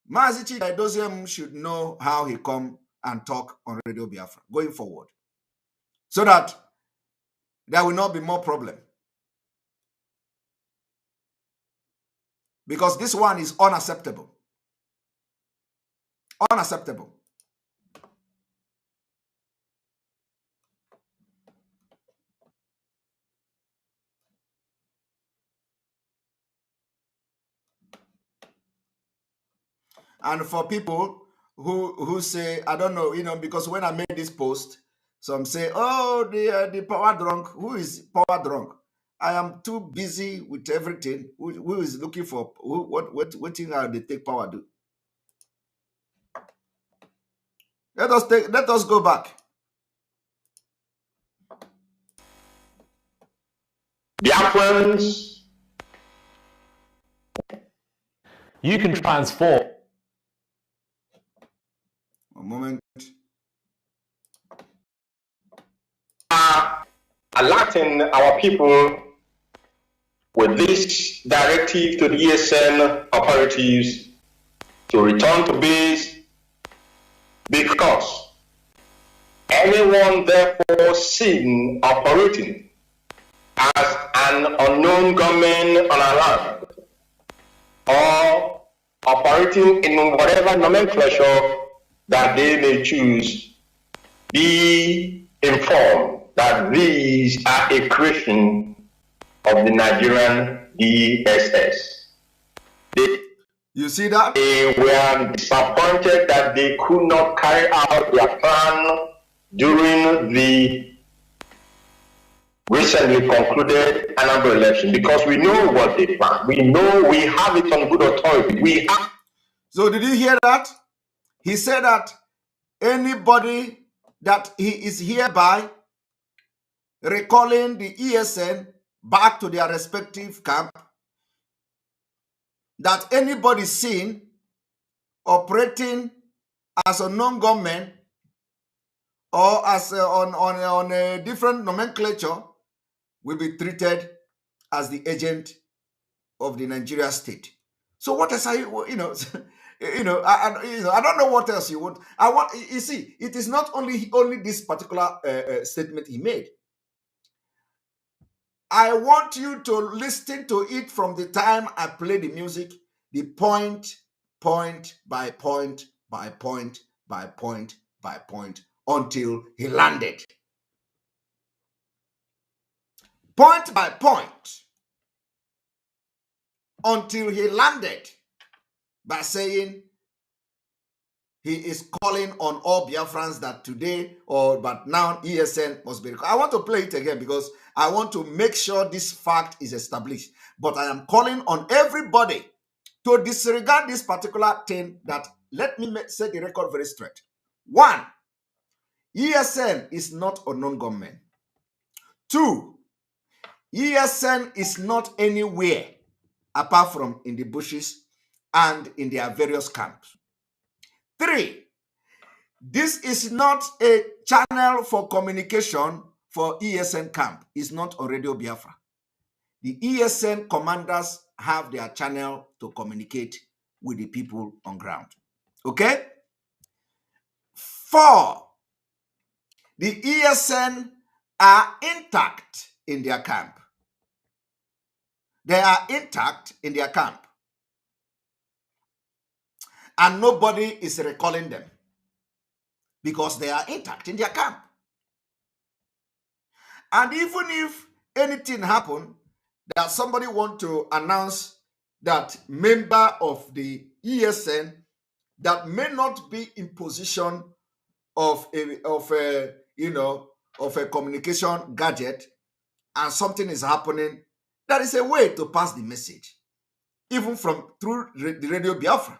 Mazi Chika Edosiam should know how he come and talk on Radio Biafra going forward, so that there will not be more problem. Because this one is unacceptable. Unacceptable. And for people who say, I don't know, you know, because when I made this post, some say, oh, the power drunk. Who is power drunk? I am too busy with everything. Who is looking for what thing are they take power do? Let us go back. Biafrans, you can transform. A moment. alerting our people with this directive to the ESN operatives to return to base, because anyone therefore seen operating as an unknown gunman on our land or operating in whatever nomenclature that they may choose, be informed that these are a creation of the Nigerian DSS. You see that? They were disappointed that they could not carry out their plan during the recently concluded annual election, because we know what they planned. We know, we have it on good authority. We have. So did you hear that? He said that anybody that he is hereby recalling the ESN back to their respective camp, that anybody seen operating as a non-government or as on a different nomenclature will be treated as the agent of the Nigeria state. So what else are you, I don't know what else you want. You see, it is not only this particular statement he made. I want you to listen to it from the time I play the music, the point by point by point by point by point until he landed. Point by point until he landed by saying he is calling on all Biafrans that today but now ESN must be recalled. I want to play it again because I want to make sure this fact is established. But I am calling on everybody to disregard this particular thing, that let me set the record very straight. One, ESN is not a non-government. Two, ESN is not anywhere apart from in the bushes and in their various camps. Three, this is not a channel for communication for ESN camp. It's not on Radio Biafra. The ESN commanders have their channel to communicate with the people on ground. Okay? Four, the ESN are intact in their camp. They are intact in their camp. And nobody is recalling them because they are intact in their camp. And even if anything happened, that somebody want to announce that member of the ESN that may not be in position of a communication gadget, and something is happening, there is a way to pass the message, even through the Radio Biafra.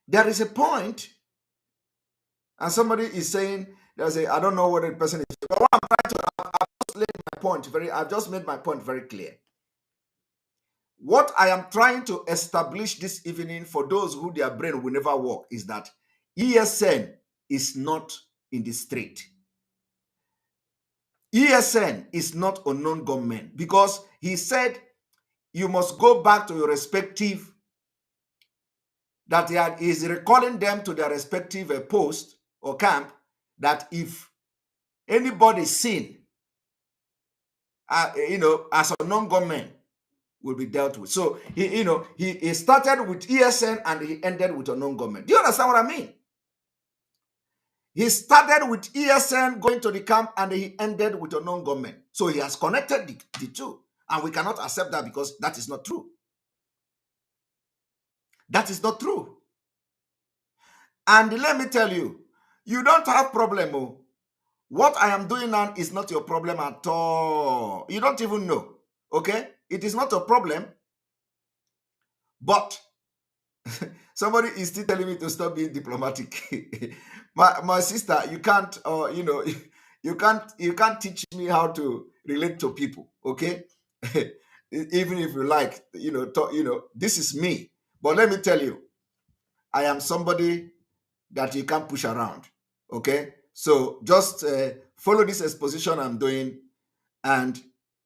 There is a point, and somebody is saying, I don't know what the person is. But what I'm trying to, I've just made my point very clear. What I am trying to establish this evening for those who their brain will never work is that ESN is not in the street. ESN is not a non-government, because he said you must go back to your respective, that he is recalling them to their respective post or camp, that if anybody seen, as a non-government, will be dealt with. So he started with ESN and he ended with a non-government. Do you understand what I mean? He started with ESN going to the camp and he ended with a non-government. So he has connected the two, and we cannot accept that because that is not true. That is not true. And let me tell you, you don't have problem. Oh. What I am doing now is not your problem at all. You don't even know. Okay? It is not a problem. But somebody is still telling me to stop being diplomatic. my sister, you can't you can't teach me how to relate to people, okay? Even if you like, this is me. But let me tell you, I am somebody that you can't push around. Okay? So just follow this exposition I'm doing and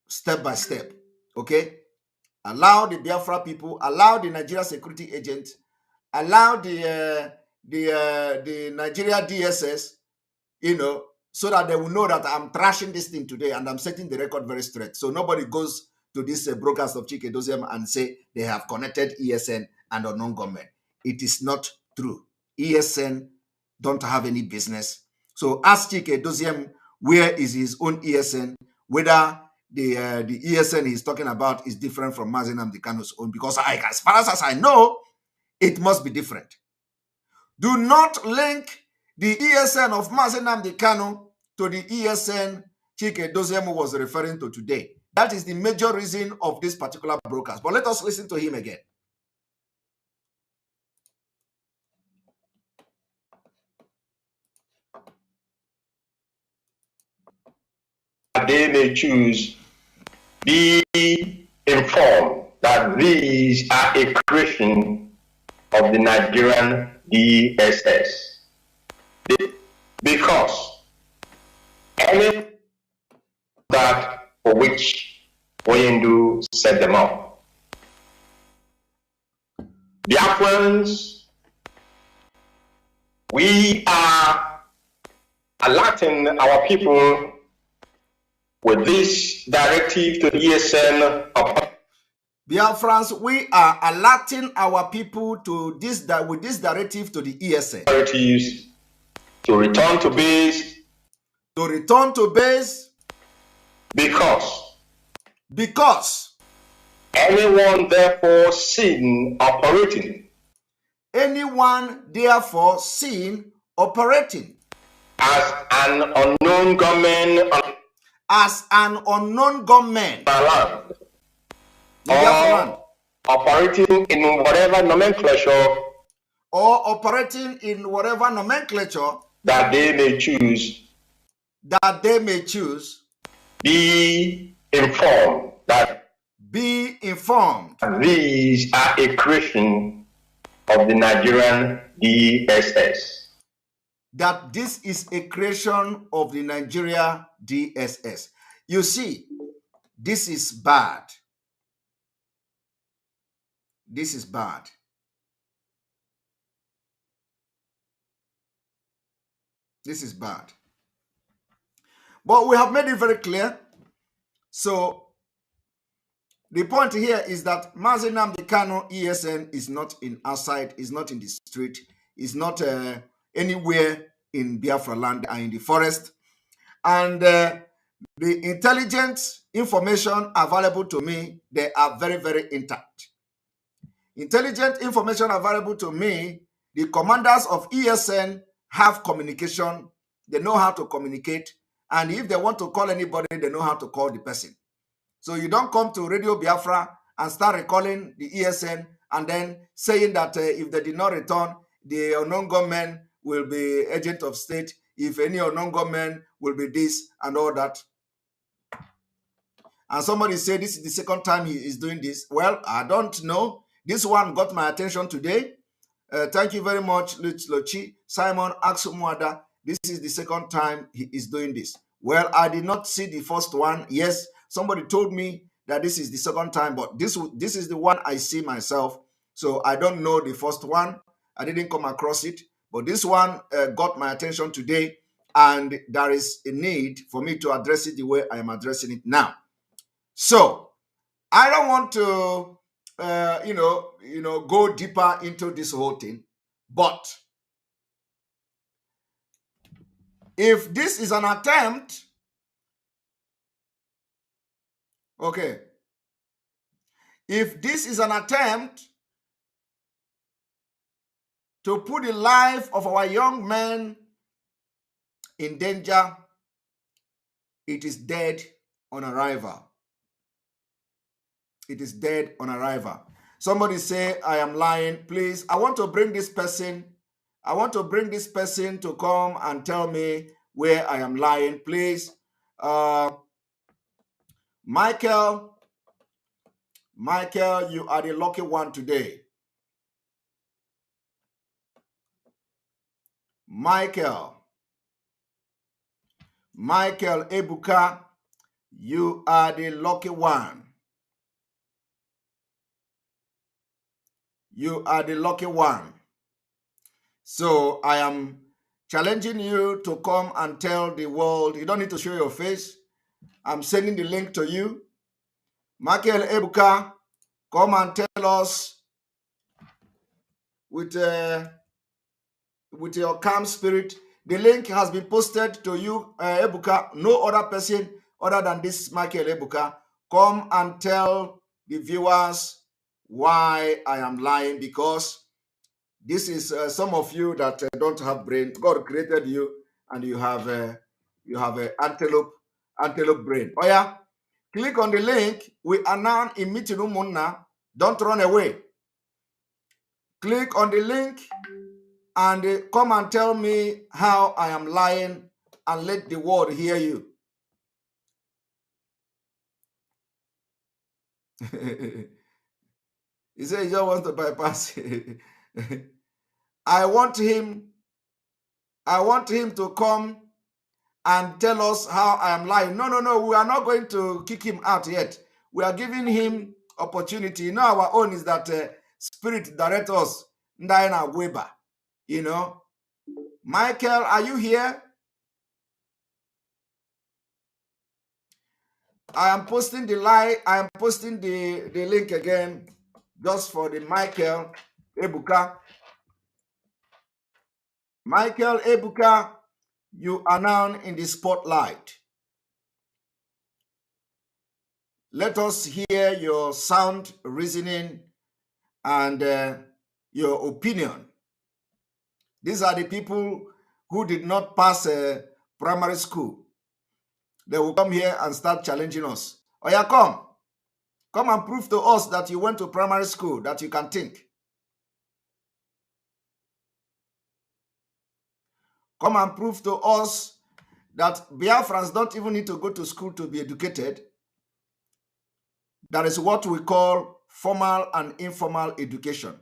step by step. Okay? Allow the Biafra people, allow the Nigeria security agents, allow the Nigeria DSS, so that they will know that I'm trashing this thing today and I'm setting the record very straight. So nobody goes to this broadcast of Chike Doziem and say they have connected ESN and unknown government. It is not true. ESN don't have any business. So ask Chike Doziem where is his own ESN, whether the ESN he's talking about is different from Mazi Nnamdi Kanu's own, because as far as I know, it must be different. Do not link the ESN of Mazi Nnamdi Kanu to the ESN Chike Doziem was referring to today. That is the major reason of this particular broadcast. But let us listen to him again. They may choose, be informed that these are a creation of the Nigerian DSS. Because any that for which Oyendu set them up. Biafrans, we are alerting our people with this directive to the ESN. Biafrans, we are alerting our people to this with this directive to the ESN. Authorities to return to base. To return to base. Because anyone therefore seen operating. Anyone therefore seen operating as an unknown government land, or operating in whatever nomenclature that they may choose, be informed that these are a creation of the Nigerian DSS. That this is a creation of the Nigeria DSS. You see, this is bad. This is bad. This is bad. But we have made it very clear. So the point here is that Mazi Nnamdi Kanu ESN is not in outside, is not in the street, is not anywhere in Biafra land and in the forest. And the intelligence information available to me, they are very, very intact. Intelligent information available to me, the commanders of ESN have communication. They know how to communicate. And if they want to call anybody, they know how to call the person. So you don't come to Radio Biafra and start recalling the ESN and then saying that if they did not return, the unknown government will be agent of state. If any unknown government will be this and all that. And somebody said this is the second time he is doing this. Well, I don't know. This one got my attention today. Thank you very much, Lochi. Simon Aksumwada. This is the second time he is doing this. Well, I did not see the first one. Yes, somebody told me that this is the second time, but this is the one I see myself. So I don't know the first one. I didn't come across it. But this one got my attention today, and there is a need for me to address it the way I am addressing it now. So I don't want to, go deeper into this whole thing. But if this is an attempt, okay, if this is an attempt to put the life of our young men in danger, it is dead on arrival. It is dead on arrival. Somebody say, I am lying. Please, I want to bring this person. I want to bring this person to come and tell me where I am lying. Please. Michael, you are the lucky one today. Michael Ebuka, you are the lucky one. You are the lucky one. So I am challenging you to come and tell the world. You don't need to show your face. I'm sending the link to you. Michael Ebuka, come and tell us with your calm spirit. The link has been posted to you, Ebuka. No other person other than this Michael Ebuka. Come and tell the viewers why I am lying, because this is some of you that don't have brain. God created you, and you have a antelope brain. Oh yeah, click on the link. We are now in meeting Umunna. Don't run away. Click on the link and come and tell me how I am lying, and let the world hear you. He said he just wants to bypass. I want him to come and tell us how I am lying. No, we are not going to kick him out yet. We are giving him opportunity. Our own is that spirit direct us. Ndaina Weber, Michael, are you here? I am posting the link again, just for the Michael Ebuka. Michael Ebuka, you are now in the spotlight. Let us hear your sound reasoning and your opinion. These are the people who did not pass primary school. They will come here and start challenging us. Oh yeah, come and prove to us that you went to primary school, that you can think. Come and prove to us that Biafrans don't even need to go to school to be educated. That is what we call formal and informal education.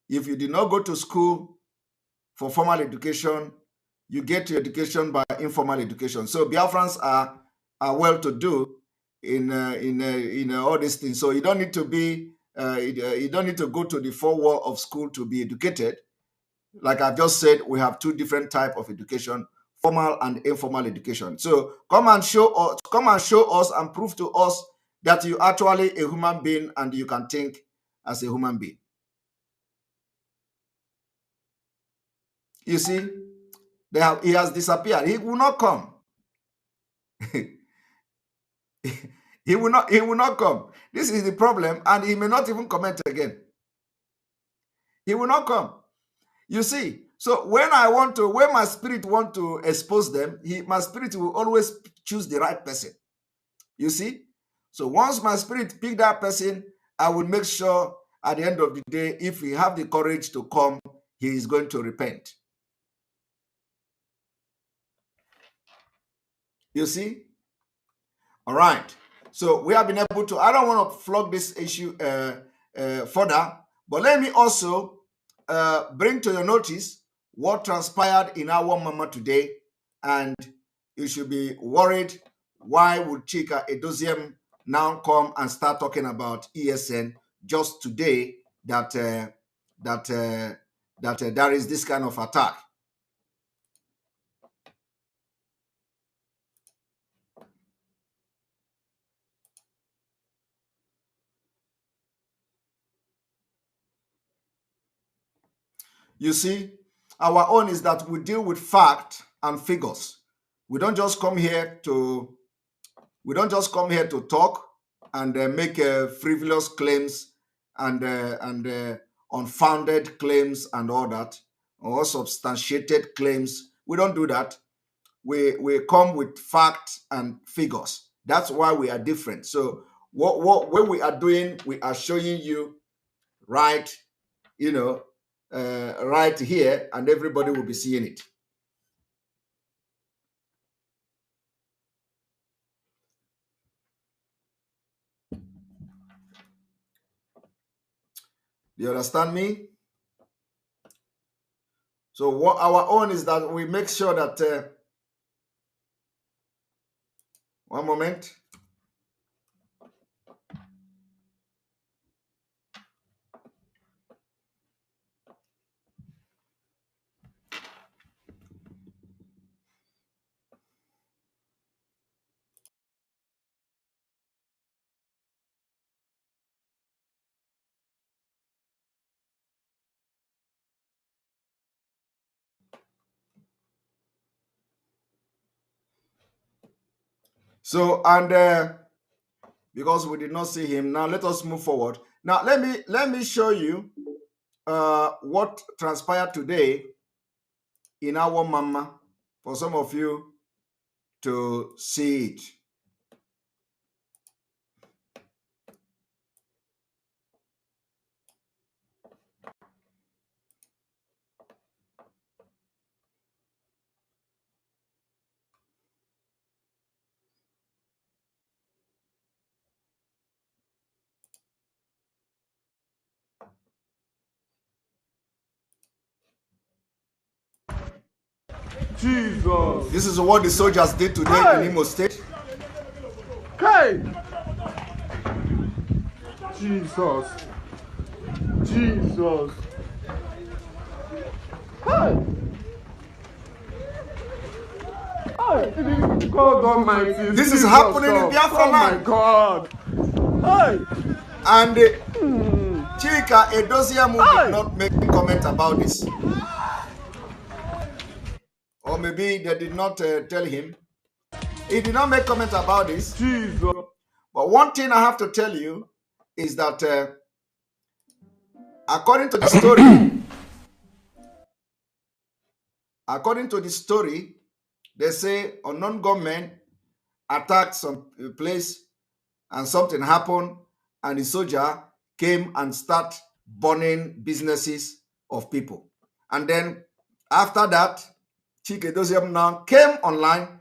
If you did not go to school for formal education, you get your education by informal education. So Biafrans are well to do in all these things. So you don't need to be you don't need to go to the four walls of school to be educated. Like I've just said, we have two different types of education: formal and informal education. So come and show us and prove to us that you actually a human being and you can think as a human being. You see, he has disappeared. He will not come. He will not come. This is the problem, and he may not even comment again. He will not come. You see, so when my spirit want to expose them, my spirit will always choose the right person. You see? So once my spirit pick that person, I will make sure at the end of the day, if he have the courage to come, he is going to repent. You see? All right. So we have been able to, I don't want to flog this issue further, but let me also bring to your notice what transpired in our mama today, and you should be worried. Why would Chika Edoziem now come and start talking about ESN just today that there is this kind of attack? You see, our own is that we deal with fact and figures. We don't just come here to talk and make frivolous claims and unfounded claims and all that, or substantiated claims. We don't do that. We come with facts and figures. That's why we are different. So what we are doing, we are showing you right, right here, and everybody will be seeing it. Do you understand me? So what our own is that we make sure that one moment. So and because we did not see him, now let us move forward. Now let me show you what transpired today in our mama for some of you to see it. Jesus. This is what the soldiers did today in Imo State. Hey! Jesus. Jesus. Hey! Hey! God Almighty. This is Jesus, happening in oh. Biafra Oh my land. God. Hey! And Chika Edosiamu did not make a comment about this. Or maybe they did not tell him. He did not make comment about this. Jesus. But one thing I have to tell you is that according to the story, they say unknown gunmen attacked some place and something happened and the soldier came and start burning businesses of people. And then after that, Chike Doziem now came online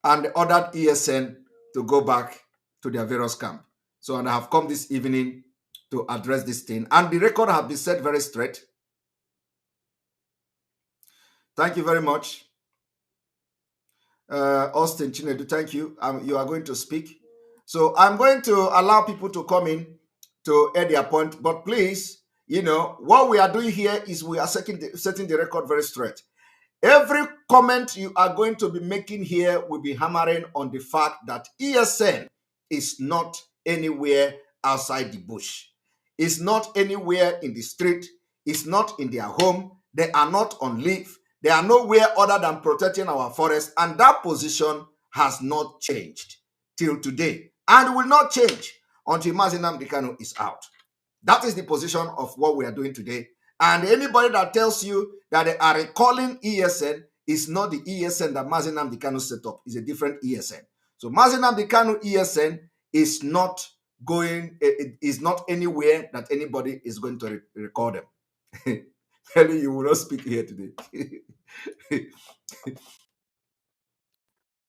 and ordered ESN to go back to their various camp. So, and I have come this evening to address this thing. And the record has been set very straight. Thank you very much. Austin Chinedu, thank you. You are going to speak. So I'm going to allow people to come in to add their point. But please, what we are doing here is we are setting the record very straight. Every comment you are going to be making here will be hammering on the fact that ESN is not anywhere outside the bush. It's not anywhere in the street. It's not in their home. They are not on leave. They are nowhere other than protecting our forest. And that position has not changed till today. And will not change until Mazi Nnamdi Kanu is out. That is the position of what we are doing today. And anybody that tells you that they are recalling ESN is not the ESN that Mazi Nnamdi Kanu set up. It's a different ESN. So Mazi Nnamdi Kanu ESN is not anywhere that anybody is going to record them. Telling you will not speak here today.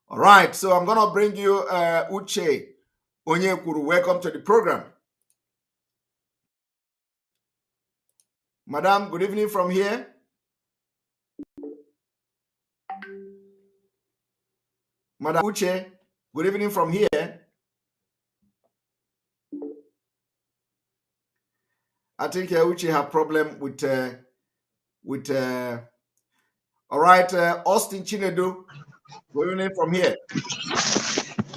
All right, so I'm going to bring you Uche Onyekuru. Welcome to the program. Madam, good evening from here. Madam Uche, good evening from here. I think Uche have problem with all right, Austin Chinedu, good evening from here.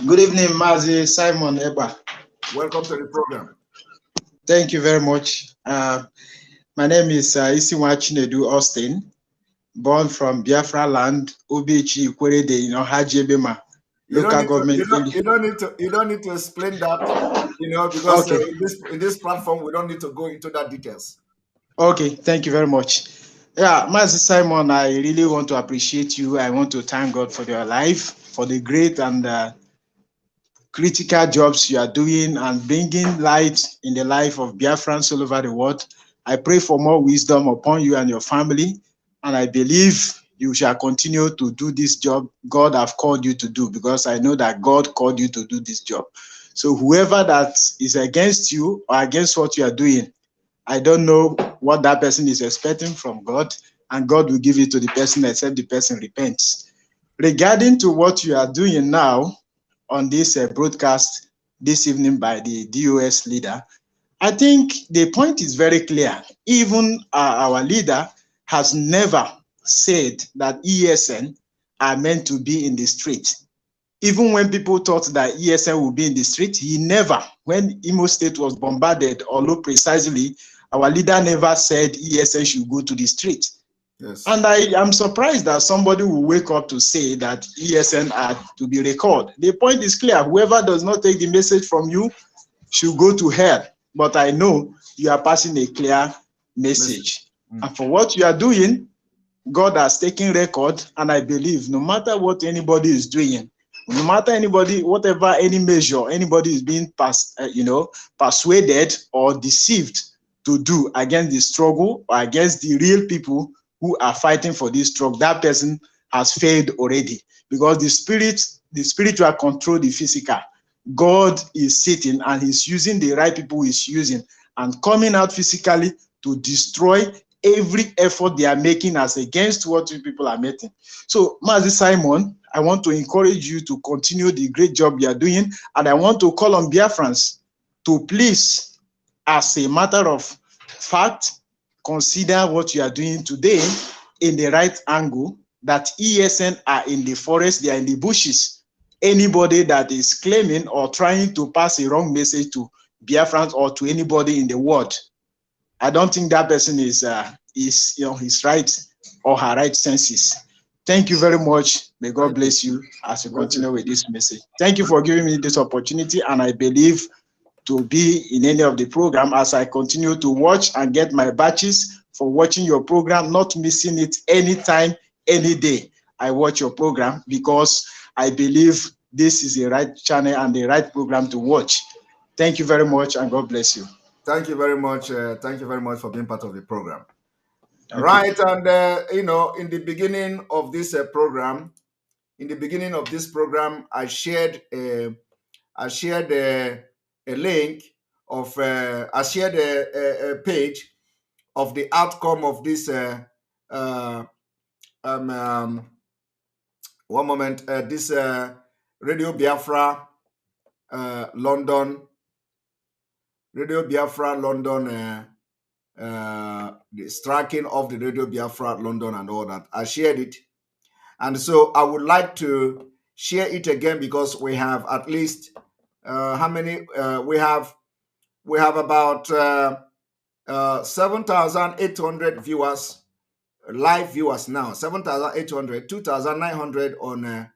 Good evening, Mazi Simon Ekpa. Welcome to the program. Thank you very much. My name is Isiwa Chinedu Austin, born from Biafra land, Obichi Ikwerede, Hajibema, local government. You don't need to explain that, because okay. In this platform we don't need to go into that details. Okay, thank you very much. Yeah, Mazi Simon, I really want to appreciate you. I want to thank God for your life, for the great and critical jobs you are doing and bringing light in the life of Biafrans all over the world. I pray for more wisdom upon you and your family, and I believe you shall continue to do this job God have called you to do, because I know that God called you to do this job. So whoever that is against you or against what you are doing, I don't know what that person is expecting from God, and God will give it to the person except the person repents. Regarding to what you are doing now on this broadcast this evening by the DOS leader, I think the point is very clear. Even our leader has never said that ESN are meant to be in the street. Even when people thought that ESN would be in the street, he never, when Imo State was bombarded, although precisely, our leader never said ESN should go to the street. Yes. And I am surprised that somebody will wake up to say that ESN are to be recalled. The point is clear. Whoever does not take the message from you should go to hell. But I know you are passing a clear message. And for what you are doing, God has taken record, and I believe no matter what anybody is doing, no matter anybody, whatever any measure anybody is being persuaded or deceived to do against the struggle or against the real people who are fighting for this struggle, that person has failed already, because the spiritual control the physical. God is sitting and he's using the right people he's using and coming out physically to destroy every effort they are making as against what you people are making. So, Mazi Simon, I want to encourage you to continue the great job you are doing, and I want to call on Biafrans to please, as a matter of fact, consider what you are doing today in the right angle, that ESN are in the forest, they are in the bushes. Anybody that is claiming or trying to pass a wrong message to Biafrans or to anybody in the world, I don't think that person is his right or her right senses. Thank you very much. May God bless you as you continue with this message. Thank you for giving me this opportunity, and I believe to be in any of the program as I continue to watch and get my batches for watching your program, not missing it anytime, any day. I watch your program because I believe this is the right channel and the right program to watch. Thank you very much, and God bless you. Thank you very much. Thank you very much for being part of the program. Thank Right, and in the beginning of this program, I shared a link of I shared a page of the outcome of this. One moment, this Radio Biafra London. Radio Biafra London, the striking of the Radio Biafra London and all that. I shared it. And so I would like to share it again, because we have at least, how many? We have about 7,800 viewers, live viewers now, 7,800, 2,900 on,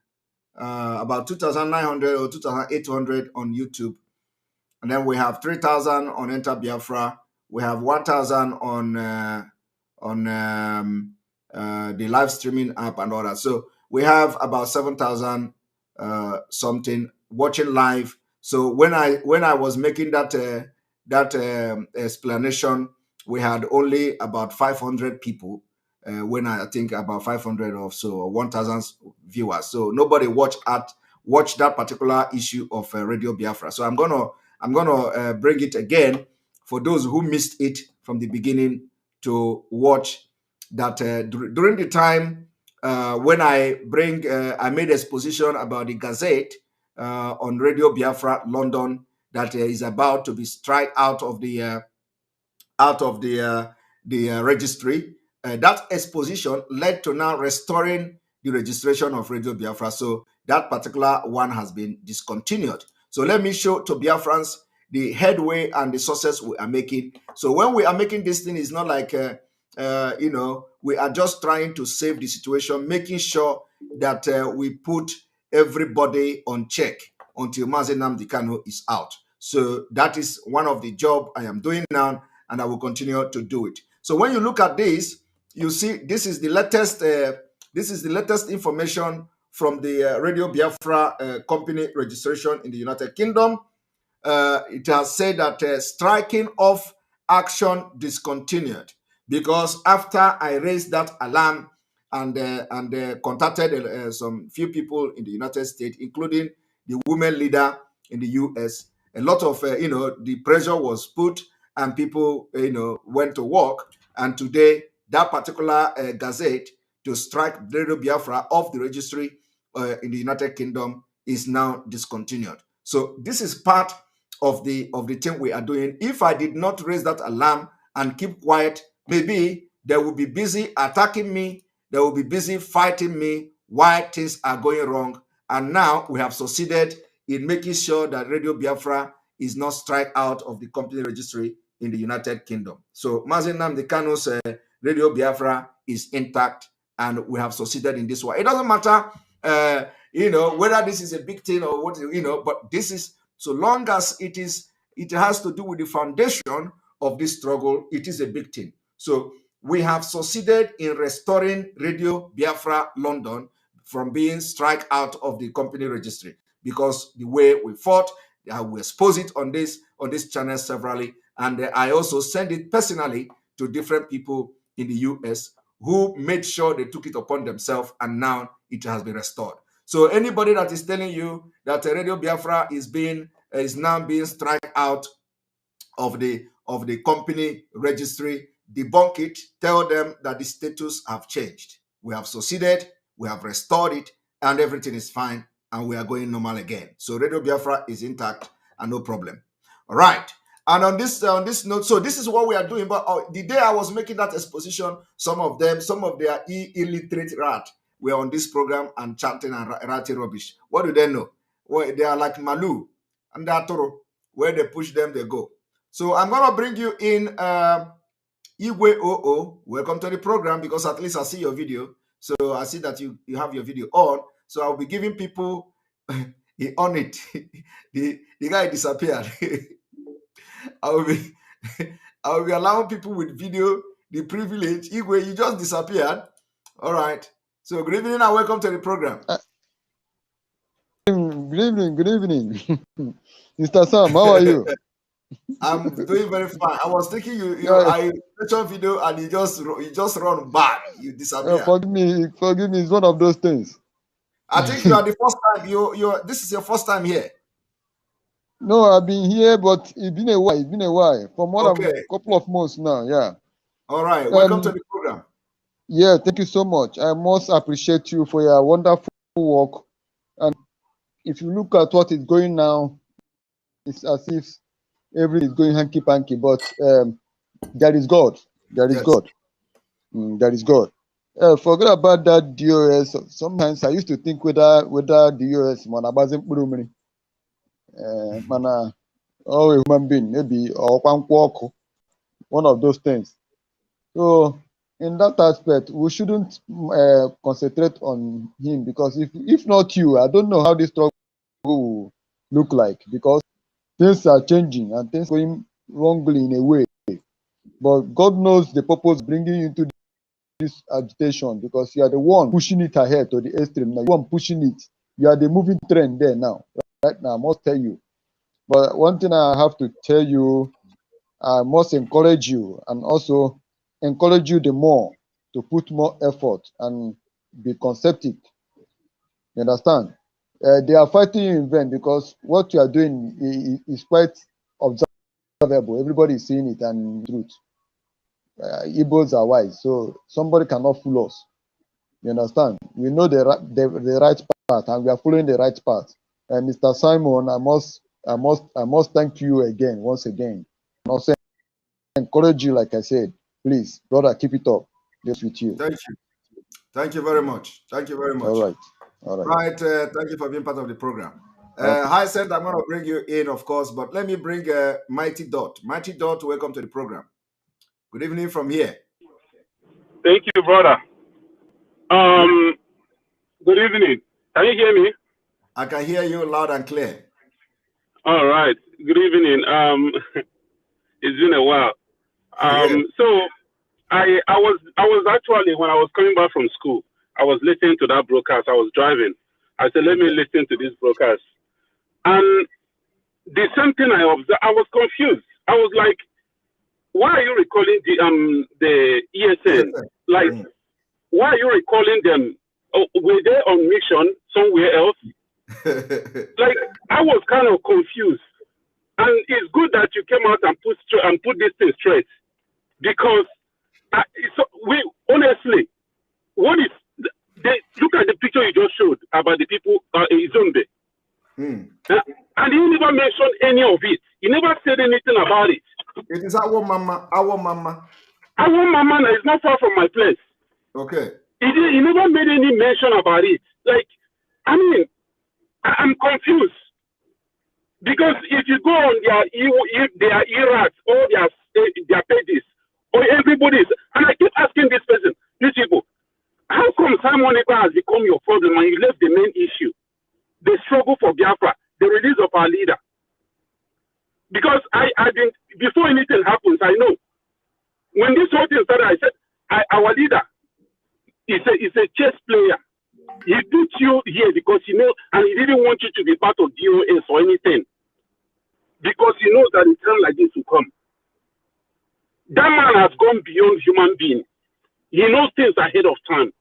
about 2,900 or 2,800 on YouTube. And then we have 3,000 on Enter Biafra. We have 1,000 on the live streaming app and all that. So we have about 7,000 something watching live. So when I was making that explanation, we had only about 500 people. When I think about 500 or so, or 1,000 viewers. So nobody watched that particular issue of Radio Biafra. So I'm gonna bring it again for those who missed it from the beginning to watch that during the time when I made exposition about the Gazette on Radio Biafra London that is about to be strike out of the registry. That exposition led to now restoring the registration of Radio Biafra. So that particular one has been discontinued. So let me show to Biafrans the headway and the success we are making. So when we are making this thing, it's not like, we are just trying to save the situation, making sure that we put everybody on check until Mazi Nnamdi Kanu is out. So that is one of the job I am doing now, and I will continue to do it. So when you look at this, you see this is the latest information from the Radio Biafra company registration in the United Kingdom. It has said that striking off action discontinued, because after I raised that alarm and contacted some few people in the United States, including the women leader in the US, a lot of the pressure was put and people went to work, and today that particular gazette to strike Radio Biafra off the registry in the United Kingdom is now discontinued. So this is part of the thing we are doing. If I did not raise that alarm and keep quiet, maybe they will be busy attacking me. They will be busy fighting me while things are going wrong. And now we have succeeded in making sure that Radio Biafra is not strike out of the company registry in the United Kingdom. So Mazi Nnamdi Kanu's Radio Biafra is intact, and we have succeeded in this one. It doesn't matter, whether this is a big thing or what, but this is, so long as it has to do with the foundation of this struggle, it is a big thing. So we have succeeded in restoring Radio Biafra London from being strike out of the company registry, because the way we fought, we exposed it on this channel severally, and I also sent it personally to different people in the US who made sure they took it upon themselves, and now it has been restored. So anybody that is telling you that Radio Biafra is now being strike out of the company registry, debunk it. Tell them that the status have changed. We have succeeded, we have restored it, and everything is fine, and we are going normal again. So Radio Biafra is intact and no problem. All right. And on this note, so this is what we are doing. But the day I was making that exposition, some of their illiterate rat were on this program and chanting and writing rubbish. What do they know? Well, they are like Malu and Atoro. Where they push them, they go. So I'm going to bring you in Igwe OO. Welcome to the program, because at least I see your video. So I see that you have your video on. So I'll be giving people on it. the guy disappeared. I will be allowing people with video the privilege. Igwe, you just disappeared. All right. So good evening and welcome to the program. Good evening. Mr. Sam, how are you? I'm doing very fine. I was thinking I mentioned video and you just run back. You disappear. Forgive me. It's one of those things. I think you are the first time. This is your first time here. No, I've been here, but it's been a while. For more than a couple of months now. Yeah. All right. Welcome to the program. Yeah, thank you so much. I must appreciate you for your wonderful work. And if you look at what is going now, it's as if everything is going hanky-panky, but there is God. There is God. There is God. Forget about that DOS. Sometimes I used to think whether DOS wasn't mana a human being, maybe, or one of those things. So in that aspect, we shouldn't concentrate on him, because if not you, I don't know how this struggle will look like, because things are changing and things going wrongly in a way. But God knows the purpose bringing you into this agitation, because you are the one pushing it ahead to the extreme. Now, you are pushing it. You are the moving trend there now. Right now, I must tell you. But one thing I have to tell you, I must encourage you, and also encourage you the more to put more effort and be conceptive. You understand? They are fighting you in vain, because what you are doing is quite observable. Everybody is seeing it, and truth. Igbos are wise, so somebody cannot fool us. You understand? We know the right path, and we are following the right path. And Mr. Simon, I must thank you once again. And also encourage you, like I said. Please, brother, keep it up. Just with you. Thank you. Thank you very much. Thank you very much. All right. Right. Thank you for being part of the program. Hi, said I'm going to bring you in, of course, but let me bring Mighty Dot. Mighty Dot, welcome to the program. Good evening from here. Thank you, brother. Good evening. Can you hear me? I can hear you loud and clear. All right. Good evening. It's been a while. So I was actually, when I was coming back from school, I was listening to that broadcast. I was driving. I said, let me listen to this broadcast. And the same thing I observed, I was confused. I was like, why are you recalling the ESN? Like, why are you recalling them? Oh, were they on mission somewhere else? Like, I was kind of confused. And it's good that you came out and put this thing straight, because So we honestly, what is they look at the picture you just showed about the people in Zombe, and he never mentioned any of it. He never said anything about it. It is our mama, our mama. Our mama is not far from my place. Okay. He never made any mention about it. Like, I mean, I'm confused. Because if you go on their eras or their pages or everybody's, and I keep asking this person, these people, how come Simon Ekpa has become your problem and you left the main issue, the struggle for Biafra, the release of our leader? Because I've been, before anything happens, I know when this whole thing started, I said our leader is a chess player. He put you here because he knows, and he didn't want you to be part of DOS or anything. Because he knows that a time like this will come. That man has gone beyond human being. He knows things ahead of time.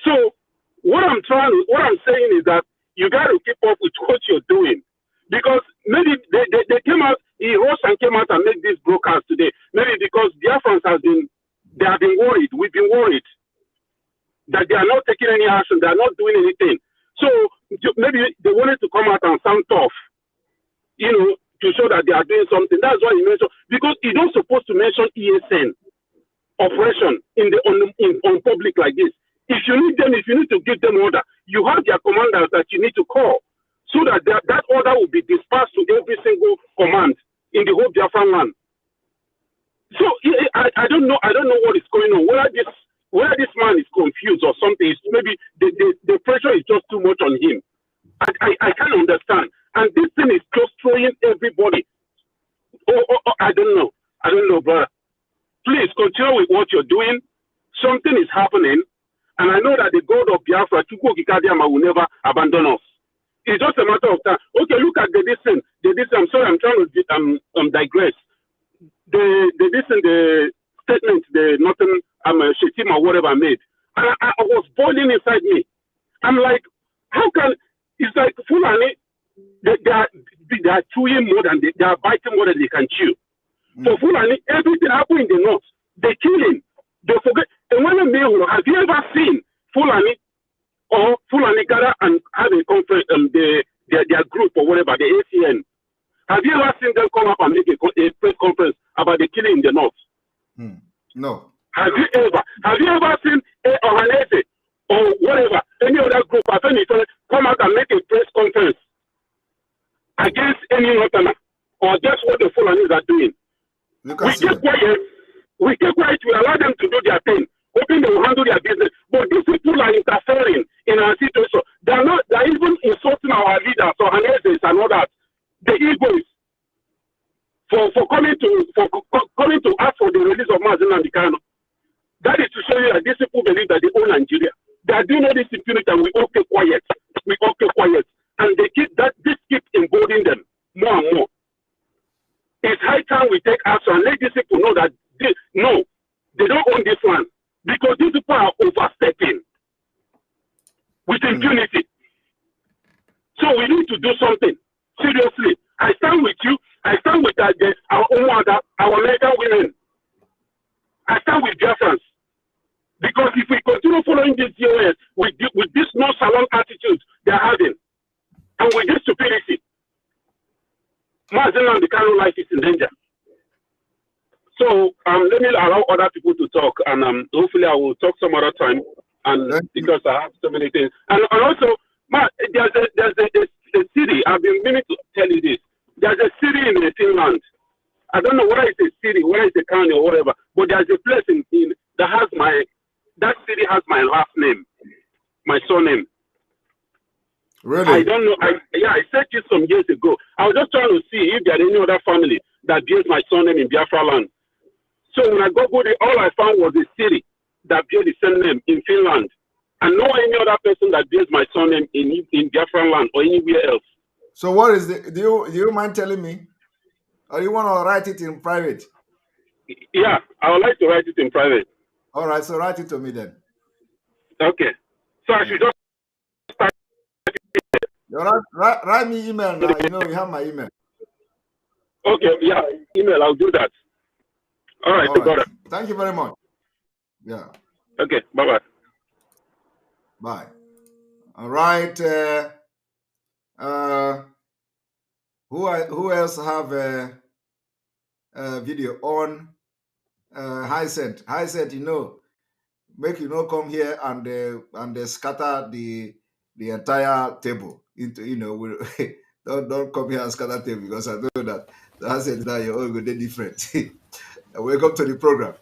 So what I'm saying is that you got to keep up with what you're doing. Because maybe they came out, he rose and came out and made this broadcast today. Maybe because Biafrans have been worried. We've been worried that they are not taking any action. They are not doing anything. So maybe they wanted to come out and sound tough, you know, to show that they are doing something. That's why he mentioned, because you're not supposed to mention ESN operation on public like this. If you need them, if you need to give them order, you have their commanders that you need to call so that that order will be dispatched to every single command in the whole Biafran land. So I don't know what is going on. Whether this man is confused or something, it's maybe the pressure is just too much on him. I can't understand. And this thing is just throwing everybody. I don't know, brother. Please continue with what you're doing. Something is happening. And I know that the God of Biafra, Chukwu Kikadiama, will never abandon us. It's just a matter of time. Okay, look at the distance. I'm sorry, I'm trying to digress. The statement, the nothing, Shetima, whatever I made. And I was boiling inside me. I'm like, how can, it's like Fulani, they are chewing more than they are biting more than they can chew. For Fulani, everything happened in the north. They killing, they forget. And when have you ever seen Fulani or Fulani gather and have a conference, their group or whatever, the ACN? Have you ever seen them come up and make a press conference about the killing in the north? No. Have you ever seen Ohanese or whatever, any other group, come out and make a press conference against any northerner or just what the Fulanis are doing? We keep quiet. We keep quiet. We allow them to do their thing. Hoping they will handle their business. But these people are interfering in our situation. They're even insulting our leaders, so Haneses and all that. The Igbos for coming to ask for the release of Mazen and Kano. That is to show you that these people believe that they own Nigeria. They are doing all this impunity and we all keep quiet. We all keep quiet. And this keeps emboldening them more and more. It's high time we take action and let these people know that they don't own this land. Because these people are overstepping with impunity. So we need to do something. Seriously. I stand with you. I stand with our own mother, our American women. I stand with Biafrans. Because if we continue following this DOS with this nonchalant attitude they're having, and with this stupidity, Mazen and the Kano life is in danger. So let me allow other people to talk, and hopefully I will talk some other time. And because I have so many things, and also, there's a city. I've been meaning to tell you this. There's a city in Finland. I don't know whether it's a city, whether it's a county or whatever, but there's a place in that city has my last name, my surname. Really? I don't know. I said this some years ago. I was just trying to see if there are any other family that bears my surname in Biafra land. So when I Googled it, all I found was a city that bears the same name in Finland. And no any other person that bears my surname in Biafra land or anywhere else. So what is do you mind telling me? Or you want to write it in private? Yeah, I would like to write it in private. All right, so write it to me then. Okay. So I should just start. Write me email now. You know, you have my email. Okay, yeah, email. I'll do that. All right, All right. got it. Thank you very much. Yeah. Okay, bye-bye. Bye. All right. Who else have a video on? High Scent. High Scent, make come here and scatter the entire table into don't come here and scatter table, because I know that the High Scent now you're all going to different. Welcome to the program.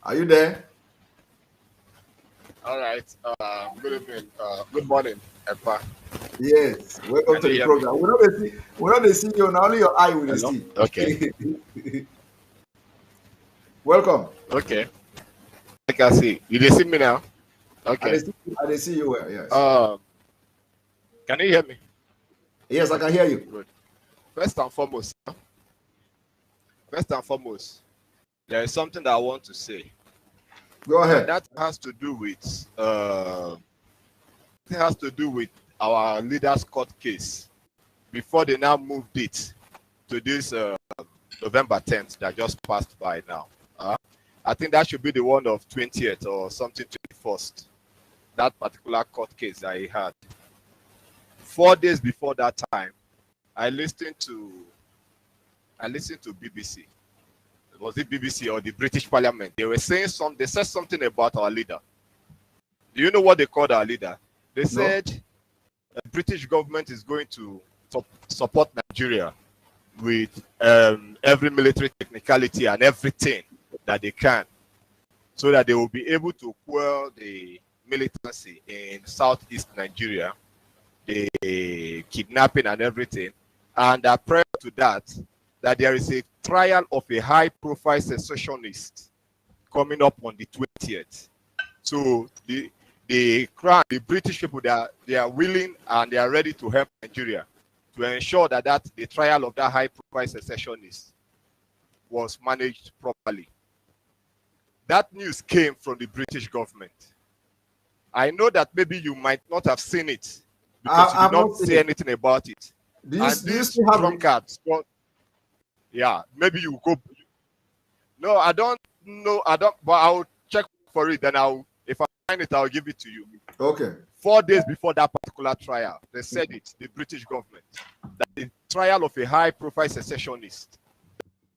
Are you there? All right. Good evening. Good morning, Ekpa. Yes. Welcome Can to you the hear me? program. We're not see you now, only your eye will Hello? see. Okay. Welcome. Okay. I can see. You can see me now? I Okay. see you well, yes. Can you hear me? Yes, I can hear you. Good. First and foremost, there is something that I want to say. Go ahead. And that has to do with our leaders' court case before they now moved it to this November 10th that just passed by now. I think that should be the one of 20th or something 21st. That particular court case that he had. 4 days before that time, I listened to BBC. Was it BBC or the British Parliament? They were saying they said something about our leader. Do you know what they called our leader? They said the British government is going to support Nigeria with every military technicality and everything that they can, so that they will be able to quell the militancy in southeast Nigeria, the kidnapping and everything. And prior to that there is a trial of a high-profile secessionist coming up on the 20th. So the British people, they are willing and they are ready to help Nigeria to ensure that the trial of that high-profile secessionist was managed properly. That news came from the British government. I know that maybe you might not have seen it because you did not say anything about it. These drunkards, yeah, maybe you go. No, I don't know. But I'll check for it. Then if I find it, I'll give it to you. Okay. 4 days before that particular trial, they said it, the British government, that the trial of a high-profile secessionist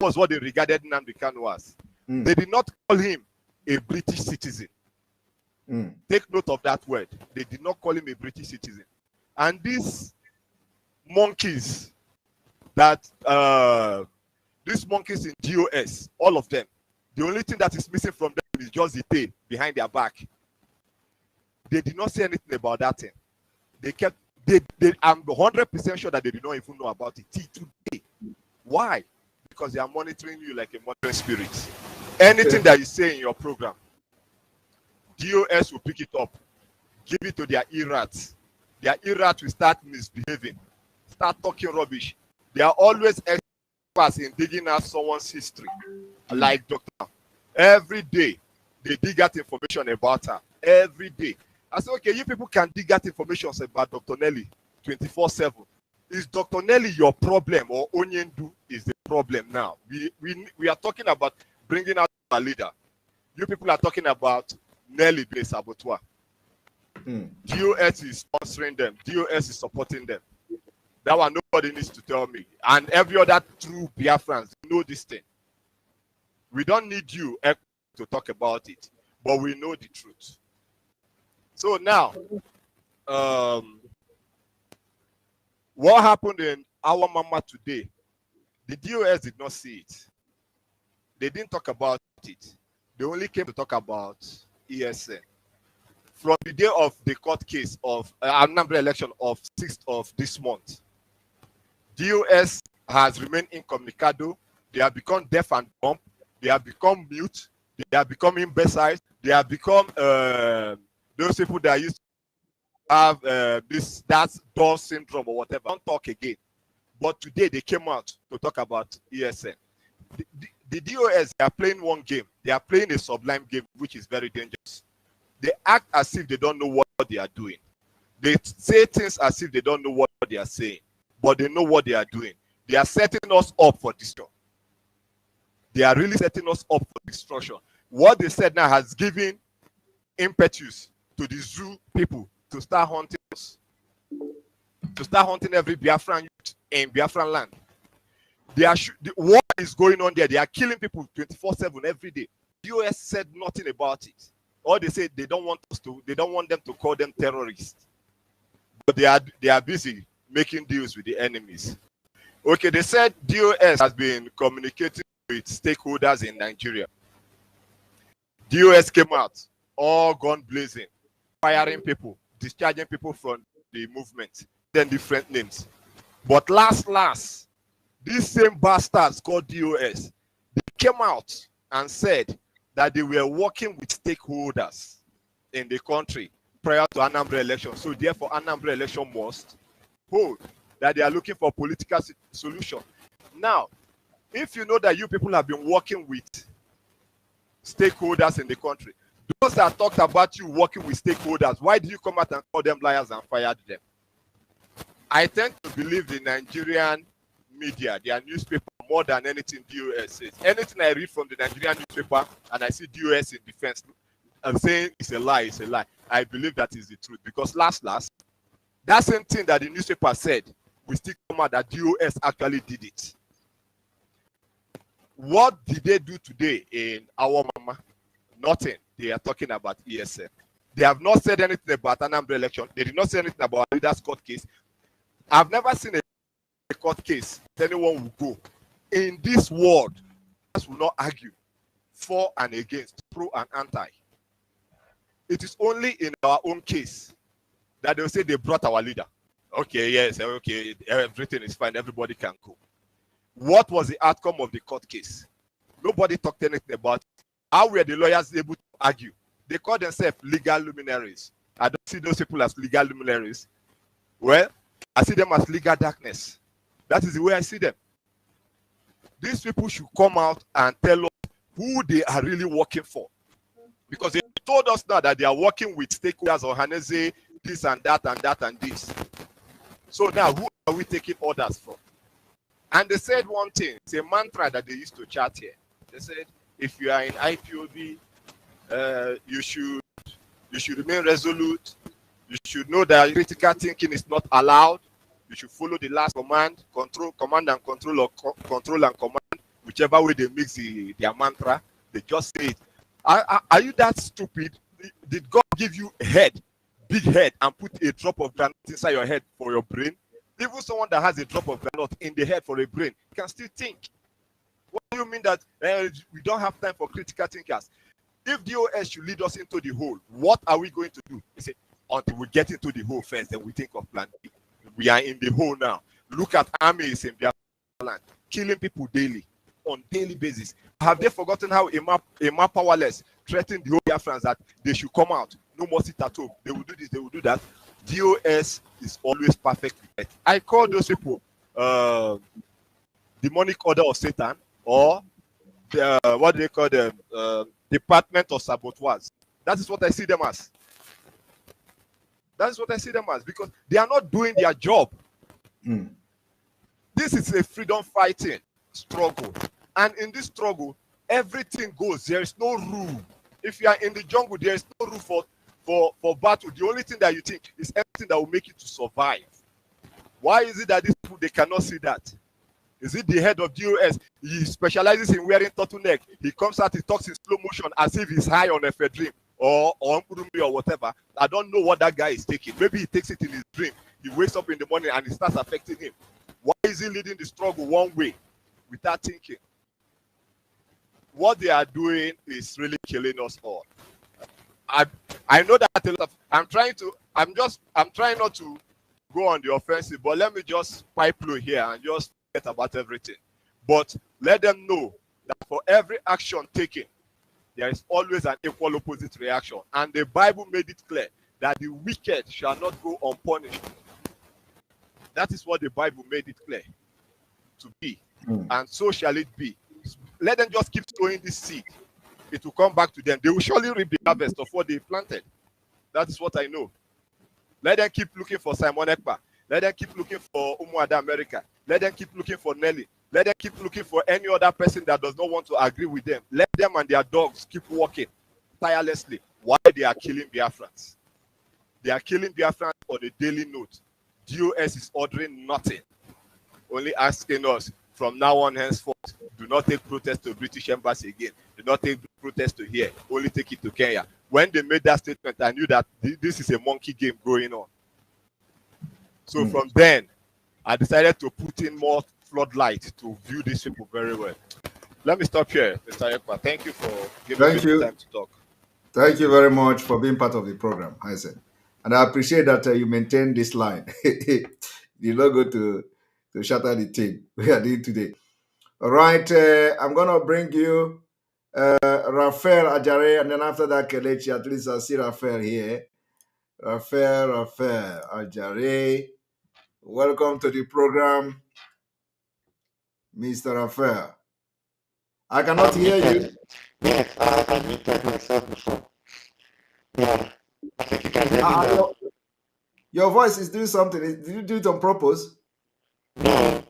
was what they regarded Nnamdi Kanu as. They did not call him a British citizen. Take note of that word. They did not call him a British citizen. And these monkeys these monkeys in GOS, all of them, the only thing that is missing from them is just the tail behind their back. They did not say anything about that thing. I'm 100% sure that they did not even know about it till today. Why? Because they are monitoring you like a monitoring spirit. Anything that you say in your program, DOS will pick it up, give it to their errats. Their errats will start misbehaving, start talking rubbish. They are always experts in digging out someone's history, like Doctor. Every day, they dig out information about her. Every day. I said, okay, you people can dig out information about Dr. Nelly 24/7. Is Dr. Nelly your problem, or Onyendu is the problem now? We are talking about bringing out a leader. You people are talking about Nelly being saboteur. DOS is sponsoring them. DOS is supporting them. That one nobody needs to tell me. And every other true Biafrans know this thing. We don't need you to talk about it, but we know the truth. So now, what happened in our mama today? The DOS did not see it. They didn't talk about it. They only came to talk about ESN. From the day of the court case of number election of 6th of this month, DOS has remained incommunicado. They have become deaf and dumb. They have become mute. They have become imbeciles. They have become those people that used to have that's Down syndrome or whatever. Don't talk again. But today they came out to talk about ESN. The DOS, they are playing one game. They are playing a sublime game, which is very dangerous. They act as if they don't know what they are doing. They say things as if they don't know what they are saying, but they know what they are doing. They are setting us up for destruction. They are really setting us up for destruction. What they said now has given impetus to the zoo people to start hunting us, to start hunting every Biafran youth in Biafran land. The war is going on there. They are killing people 24/7 every day. The US said nothing about it. Or they said they don't want them to call them terrorists. But they are busy making deals with the enemies. Okay, they said DOS has been communicating with stakeholders in Nigeria. DOS came out, all gun blazing, firing people, discharging people from the movement, then different names. But last, these same bastards called DOS, they came out and said that they were working with stakeholders in the country prior to Anambra election. So therefore, Anambra election must hold, that they are looking for political solution. Now, if you know that you people have been working with stakeholders in the country, those that talked about you working with stakeholders, why do you come out and call them liars and fired them? I tend to believe the Nigerian media, their newspaper, more than anything DOS says. Anything I read from the Nigerian newspaper and I see DOS in defense, I'm saying it's a lie, it's a lie. I believe that is the truth, because last, that same thing that the newspaper said, we still come out that DOS actually did it. What did they do today in our mama? Nothing. They are talking about ESM. They have not said anything about Anambra election. They did not say anything about a leader's court case. I've never seen a court case that anyone will go. In this world, us will not argue for and against, pro and anti. It is only in our own case that they'll say they brought our leader. Okay, yes, okay, everything is fine, everybody can go. What was the outcome of the court case? Nobody talked anything about it. How were the lawyers able to argue? They call themselves legal luminaries. I don't see those people as legal luminaries. Well, I see them as legal darkness. That is the way I see them. These people should come out and tell us who they are really working for. Because they told us now that they are working with stakeholders or Hanese, this and that and that and this. So now, who are we taking orders from? And they said one thing, it's a mantra that they used to chat here. They said, if you are in IPOB, you should remain resolute. You should know that critical thinking is not allowed. You should follow the last command, command and control, or control and command, whichever way they mix their mantra. They just say it. Are you that stupid? Did God give you a head, big head, and put a drop of granite inside your head for your brain? Even someone that has a drop of granite in the head for a brain can still think. What do you mean that we don't have time for critical thinkers? If DOS should lead us into the hole, what are we going to do? He said, until we get into the hole first, then we think of plan B. We are in the hole now. Look at armies in Biafra land, killing people daily, on daily basis. Have they forgotten how Emma Powerless threatened the whole Biafrans that they should come out? No more sit at home. They will do this, they will do that. DOS is always perfect. I call those people demonic order of Satan, or what do they call them? Department of saboteurs. That is what I see them as. That is what I see them as, because they are not doing their job. This is a freedom fighting struggle. And in this struggle, everything goes. There is no rule. If you are in the jungle, there is no rule for battle. The only thing that you think is everything that will make you to survive. Why is it that these people, they cannot see that? Is it the head of DOS? He specializes in wearing turtleneck. He comes out, he talks in slow motion as if he's high on a dream or whatever. I don't know what that guy is taking. Maybe he takes it in his dream. He wakes up in the morning and it starts affecting him. Why is he leading the struggle one way without thinking? What they are doing is really killing us all. I know that a lot of, I'm trying not to go on the offensive, but let me just pipe low here and just forget about everything. But let them know that for every action taken, there is always an equal opposite reaction. And the Bible made it clear that the wicked shall not go unpunished. That is what the Bible made it clear to be. And so shall it be. Let them just keep sowing this seed. It will come back to them. They will surely reap the harvest of what they planted. That is what I know. Let them keep looking for Simon Ekpa. Let them keep looking for Umuada America. Let them keep looking for Nelly. Let them keep looking for any other person that does not want to agree with them. Let them and their dogs keep working tirelessly while they are killing Biafrans. They are killing Biafrans on a daily note. DOS is ordering nothing, only asking us from now on henceforth, do not take protest to British Embassy again. Do not take protest to here. Only take it to Kenya. When they made that statement, I knew that this is a monkey game going on. So from then, I decided to put in more floodlight to view these people very well. Let me stop here, Mr. Ekpa. Thank you for giving me the time to talk. Thank you very much for being part of the program, I said. And I appreciate that you maintain this line. You not go to shatter the thing we are doing today. All right, I'm going to bring you Raphael Ajare, and then after that, Kelechi. At least I see Raphael here. Raphael Ajare. Welcome to the program, Mr. Raphael. I cannot hear you. Yes, I muted myself before. Yeah, I think you can hear me now. Your voice is doing something. Did you do it on purpose? No.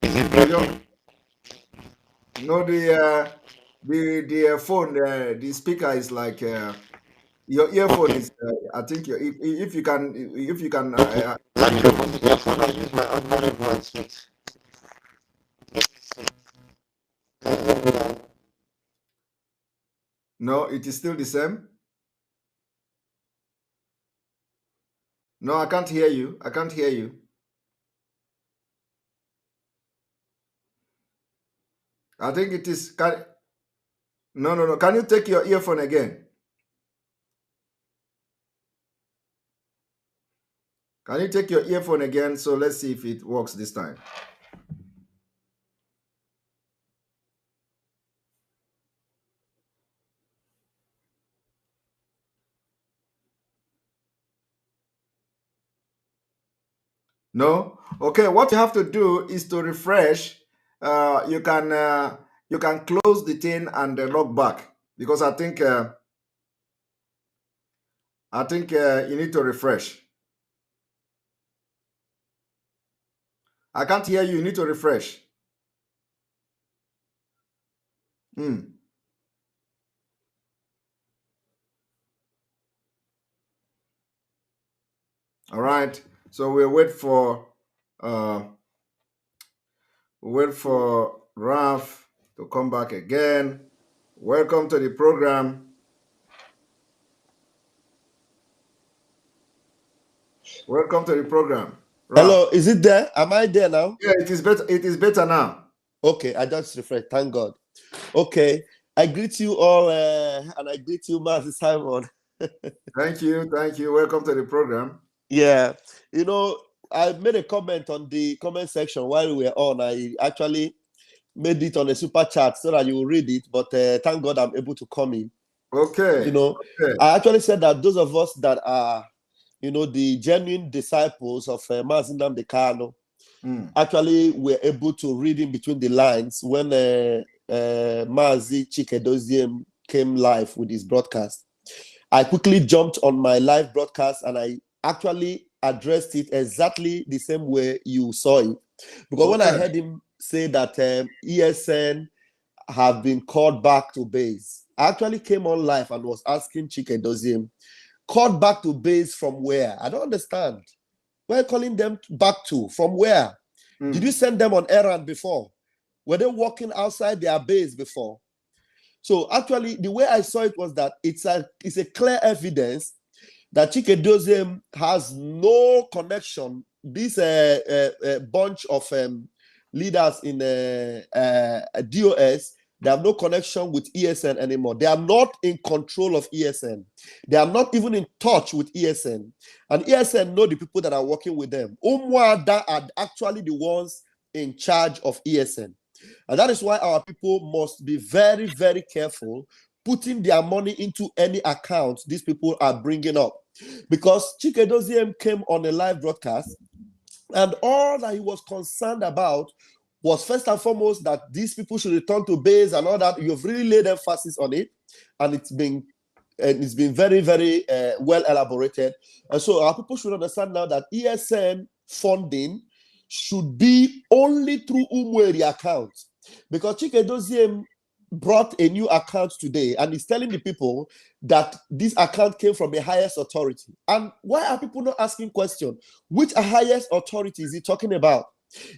Is it breaking? No, the phone, the speaker is like your earphone is. I think if you can. Let me remove the earphone. I use my ordinary voice. No, it is still the same. No, I can't hear you. I can't hear you. I think it is. No. Can you take your earphone again? Can you take your earphone again? So let's see if it works this time. No? Okay, what you have to do is to refresh. You can close the thing and log back, because I think you need to refresh. I can't hear you. You need to refresh. All right. So we'll wait for Ralph to come back again. Welcome to the program. Welcome to the program. Ralph. Hello, is it there? Am I there now? Yeah, it is better. It is better now. Okay, I just refreshed. Thank God. Okay, I greet you all, and I greet you, Master Simon. Thank you. Welcome to the program. Yeah, I made a comment on the comment section while we were on. I actually made it on a super chat so that you will read it, but thank God I'm able to come in. Okay. I actually said that those of us that are, the genuine disciples of Mazi Nnamdi Kanu, actually were able to read in between the lines when Mazi Chikedozie came live with his broadcast. I quickly jumped on my live broadcast and I actually addressed it exactly the same way you saw it. Because when I heard him say that ESN have been called back to base, I actually came on live and was asking Chikedozie, called back to base from where? I don't understand. Where are you calling them back to? From where? Did you send them on errand before? Were they walking outside their base before? So actually, the way I saw it was that it's a clear evidence that Chikedozie has no connection. This bunch of leaders in DOS, they have no connection with ESN anymore. They are not in control of ESN. They are not even in touch with ESN. And ESN know the people that are working with them. Umwada are actually the ones in charge of ESN. And that is why our people must be very, very careful putting their money into any account these people are bringing up. Because Chikedozie came on a live broadcast, and all that he was concerned about was first and foremost that these people should return to base and all that. You've really laid emphasis on it, and it's been very, very well elaborated. And so our people should understand now that ESN funding should be only through Umweri account, because Chike Doziem brought a new account today and is telling the people that this account came from the highest authority. And why are people not asking questions? Which highest authority is he talking about?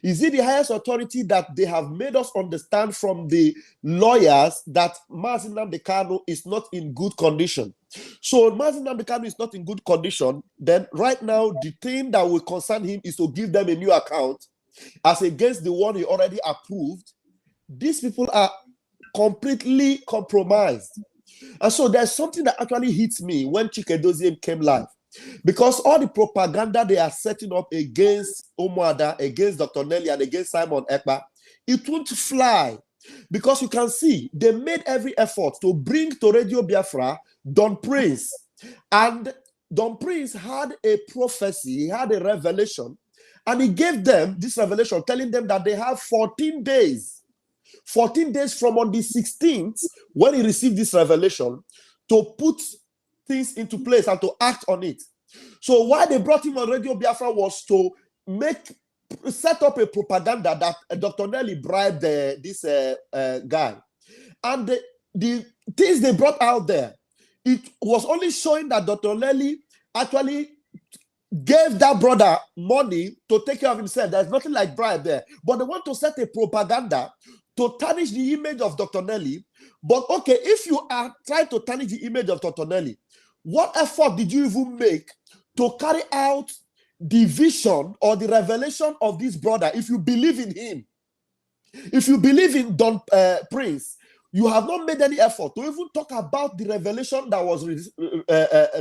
Is it the highest authority that they have made us understand from the lawyers that Mazi Nnamdi Kanu is not in good condition? So Mazi Nnamdi Kanu is not in good condition, then right now the thing that will concern him is to give them a new account as against the one he already approved. These people are completely compromised. And so there's something that actually hits me when Chike Doziem came live. Because all the propaganda they are setting up against Omoada, against Dr. Nelly, and against Simon Ekpa, it won't fly. Because you can see, they made every effort to bring to Radio Biafra Don Prince. And Don Prince had a prophecy, he had a revelation, and he gave them this revelation, telling them that they have 14 days. 14 days from on the 16th, when he received this revelation, to put things into place and to act on it. So why they brought him on Radio Biafra was to set up a propaganda that Dr. Nelly bribed this guy. And the things they brought out there, it was only showing that Dr. Nelly actually gave that brother money to take care of himself. There's nothing like bribe there. But they want to set a propaganda to tarnish the image of Dr. Nelly. But okay, if you are trying to tarnish the image of Dr. Nelly, what effort did you even make to carry out the vision or the revelation of this brother? If you believe in him, if you believe in Don Prince, you have not made any effort to even talk about the revelation that was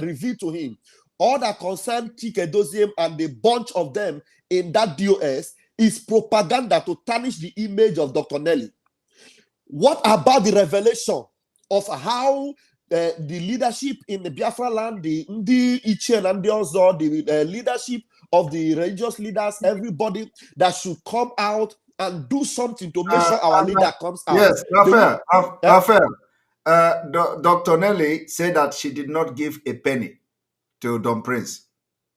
revealed to him. All that concerned Chike Doziem and the bunch of them in that DOS is propaganda to tarnish the image of Dr. Nelly. What about the revelation of how the leadership in the Biafra land, the Ichen and the Ozo, the leadership of the religious leaders, everybody that should come out and do something to make sure our leader comes out? Yes, Raphael. Dr. Nelly said that she did not give a penny to Don Prince.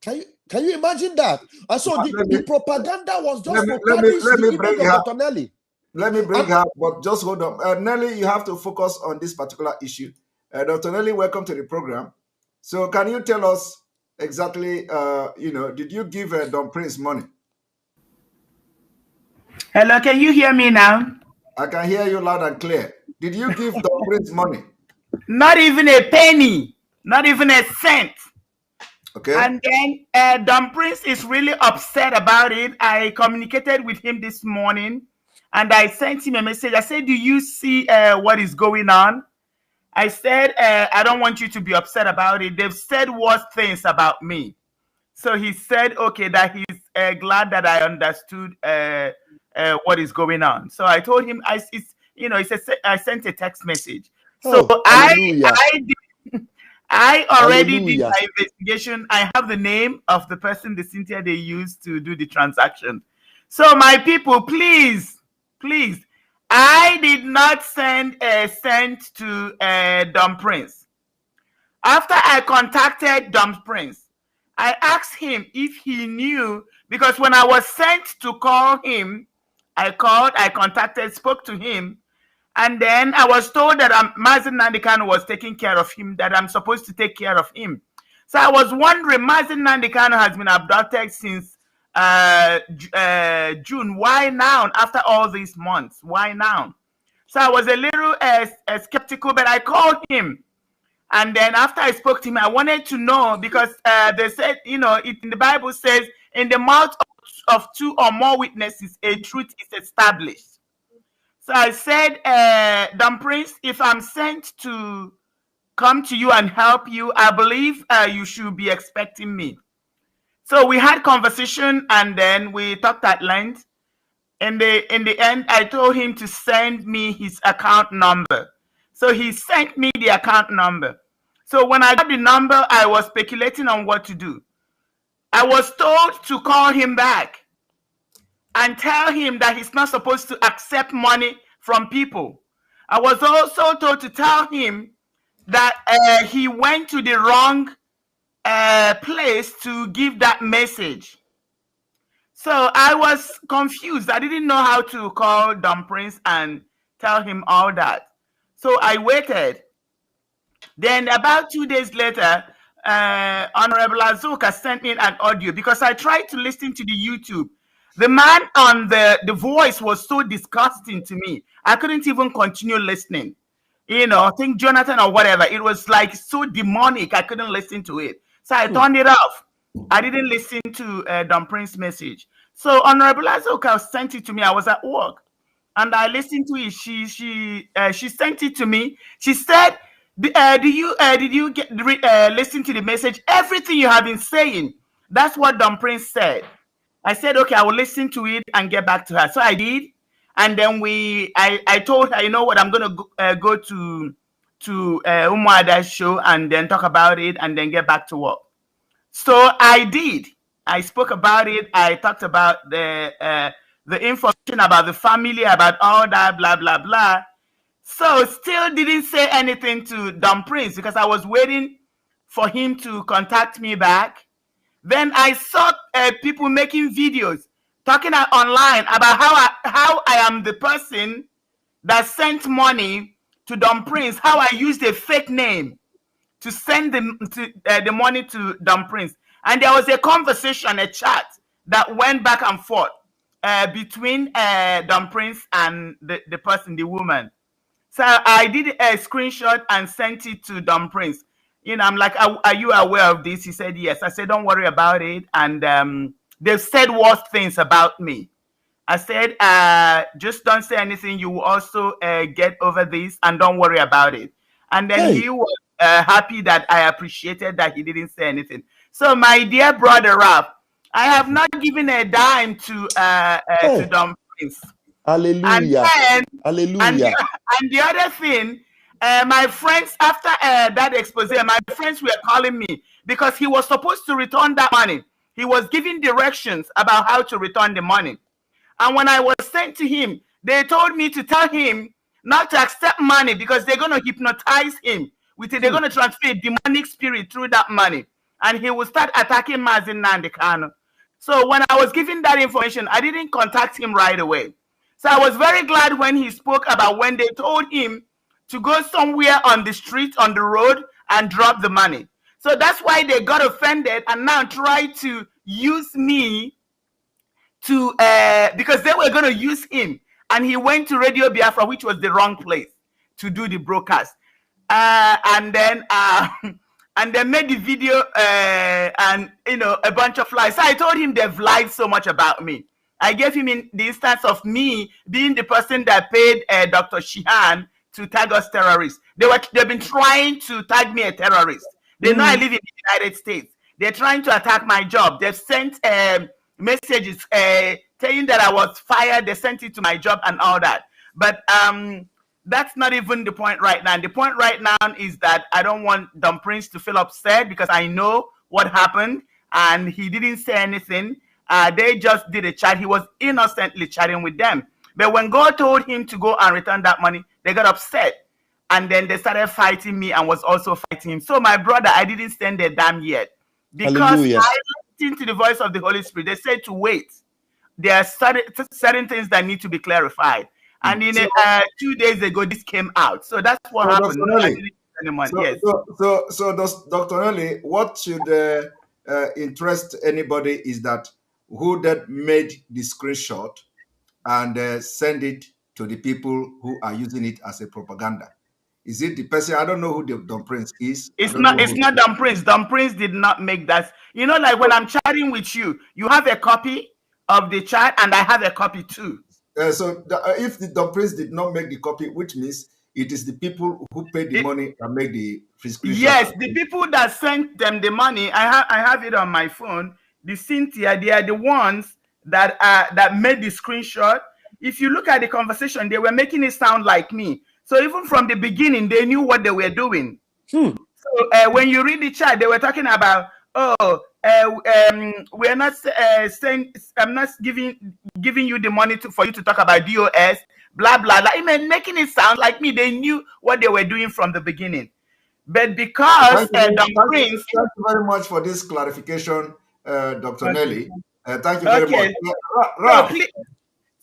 Can you imagine that? And so the propaganda was just to tarnish the image of Dr. Nelly. Let me bring her, but just hold on. Nelly, you have to focus on this particular issue. Dr. Nelly, welcome to the program. So can you tell us exactly, did you give Don Prince money? Hello, can you hear me now? I can hear you loud and clear. Did you give Don Prince money? Not even a penny, not even a cent. Okay. And then Don Prince is really upset about it. I communicated with him this morning and I sent him a message. I said, do you see what is going on? I said, I don't want you to be upset about it. They've said worse things about me. So he said, okay, that he's glad that I understood what is going on. So I told him, I sent a text message. So I already did my investigation. I have the name of the person, the Cynthia they used to do the transaction. So my people, please, I did not send a cent to Don Prince. After I contacted Don Prince, I asked him if he knew, because when I was sent to call him, I contacted, spoke to him, and then I was told that Mazi Nnamdi Kanu was taking care of him, that I'm supposed to take care of him. So I was wondering, Mazi Nnamdi Kanu has been abducted since June. Why now, after all these months? Why now? So I was a little skeptical, but I called him. And then after I spoke to him, I wanted to know, because they said, in the Bible says, in the mouth of two or more witnesses, a truth is established. So I said, Don Prince, if I'm sent to come to you and help you, I believe you should be expecting me. So we had conversation and then we talked at length. In the end, I told him to send me his account number. So he sent me the account number. So when I got the number, I was speculating on what to do. I was told to call him back and tell him that he's not supposed to accept money from people. I was also told to tell him that he went to the wrong place to give that message. So I was confused. I didn't know how to call Don Prince and tell him all that. So I waited. Then about 2 days later, Honorable Azuka sent me an audio because I tried to listen to the YouTube. The man on the voice was so disgusting to me. I couldn't even continue listening. You know, I think Jonathan or whatever. It was like so demonic. I couldn't listen to it. So I turned it off. I didn't listen to Don Prince's message. So Honorable Azuka sent it to me. I was at work, and I listened to it. She sent it to me. She said, did you get listen to the message? Everything you have been saying, that's what Don Prince said. I said, okay, I will listen to it and get back to her. So I did, and then I told her, you know what, I'm gonna go to Umuada's show and then talk about it and then get back to work. So I did. I spoke about it. I talked about the information about the family, about all that, blah blah blah. So still didn't say anything to Don Prince because I was waiting for him to contact me back. Then I saw people making videos talking online about how I am the person that sent money to Don Prince, how I used a fake name to send the money to Don Prince. And there was a conversation, a chat that went back and forth between Don Prince and the person, the woman. So I did a screenshot and sent it to Don Prince. You know, I'm like, are you aware of this? He said, yes. I said, don't worry about it. And they've said worse things about me. I said, just don't say anything. You will also get over this and don't worry about it. And then he was happy that I appreciated that he didn't say anything. So my dear brother Ralph, I have not given a dime to Don Prince. Hallelujah. And Hallelujah. And the other thing, my friends, after that expose, my friends were calling me because he was supposed to return that money. He was giving directions about how to return the money. And when I was sent to him, they told me to tell him not to accept money because they're going to hypnotize him with it. They're going to transfer a demonic spirit through that money. And he will start attacking Mazin Nandekano. So when I was given that information, I didn't contact him right away. So I was very glad when he spoke about when they told him to go somewhere on the street, on the road, and drop the money. So that's why they got offended and now try to use me to, because they were going to use him. And he went to Radio Biafra, which was the wrong place to do the broadcast. And then made the video and, you know, a bunch of lies. So I told him they've lied so much about me. I gave him in the instance of me being the person that paid Dr. Shihan to tag us terrorists. They've been trying to tag me a terrorist. They know I live in the United States. They're trying to attack my job. They've sent messages saying that I was fired. They sent it to my job and all that. But that's not even the point right now. The point right now is that I don't want Don Prince to feel upset because I know what happened and he didn't say anything. They just did a chat. He was innocently chatting with them. But when God told him to go and return that money, they got upset. And then they started fighting me and was also fighting him. So my brother, I didn't send a damn yet. Because Hallelujah. I listened to the voice of the Holy Spirit. They said to wait. There are certain things that need to be clarified. And in 2 days ago, this came out. So that's what happened. No, I didn't send the money. Yes. So Dr. Nelly, what should interest anybody is that who that made the screenshot and send it to the people who are using it as a propaganda. Is it the person? I don't know who the Don Prince is. It's not Don Prince. Don Prince did not make that. You know, like when I'm chatting with you, you have a copy of the chat and I have a copy too. If the Don Prince did not make the copy, which means it is the people who paid the money and make the screenshot. Yes, the people that sent them the money, I have it on my phone. The Cynthia, they are the ones that made the screenshot. If you look at the conversation, they were making it sound like me. So even from the beginning, they knew what they were doing. So when you read the chat, they were talking about, we're not saying, I'm not giving you the money for you to talk about DOS, blah, blah, blah. I mean, making it sound like me. They knew what they were doing from the beginning. But because thank you very much for this clarification, Dr. Nelly. Thank you very much.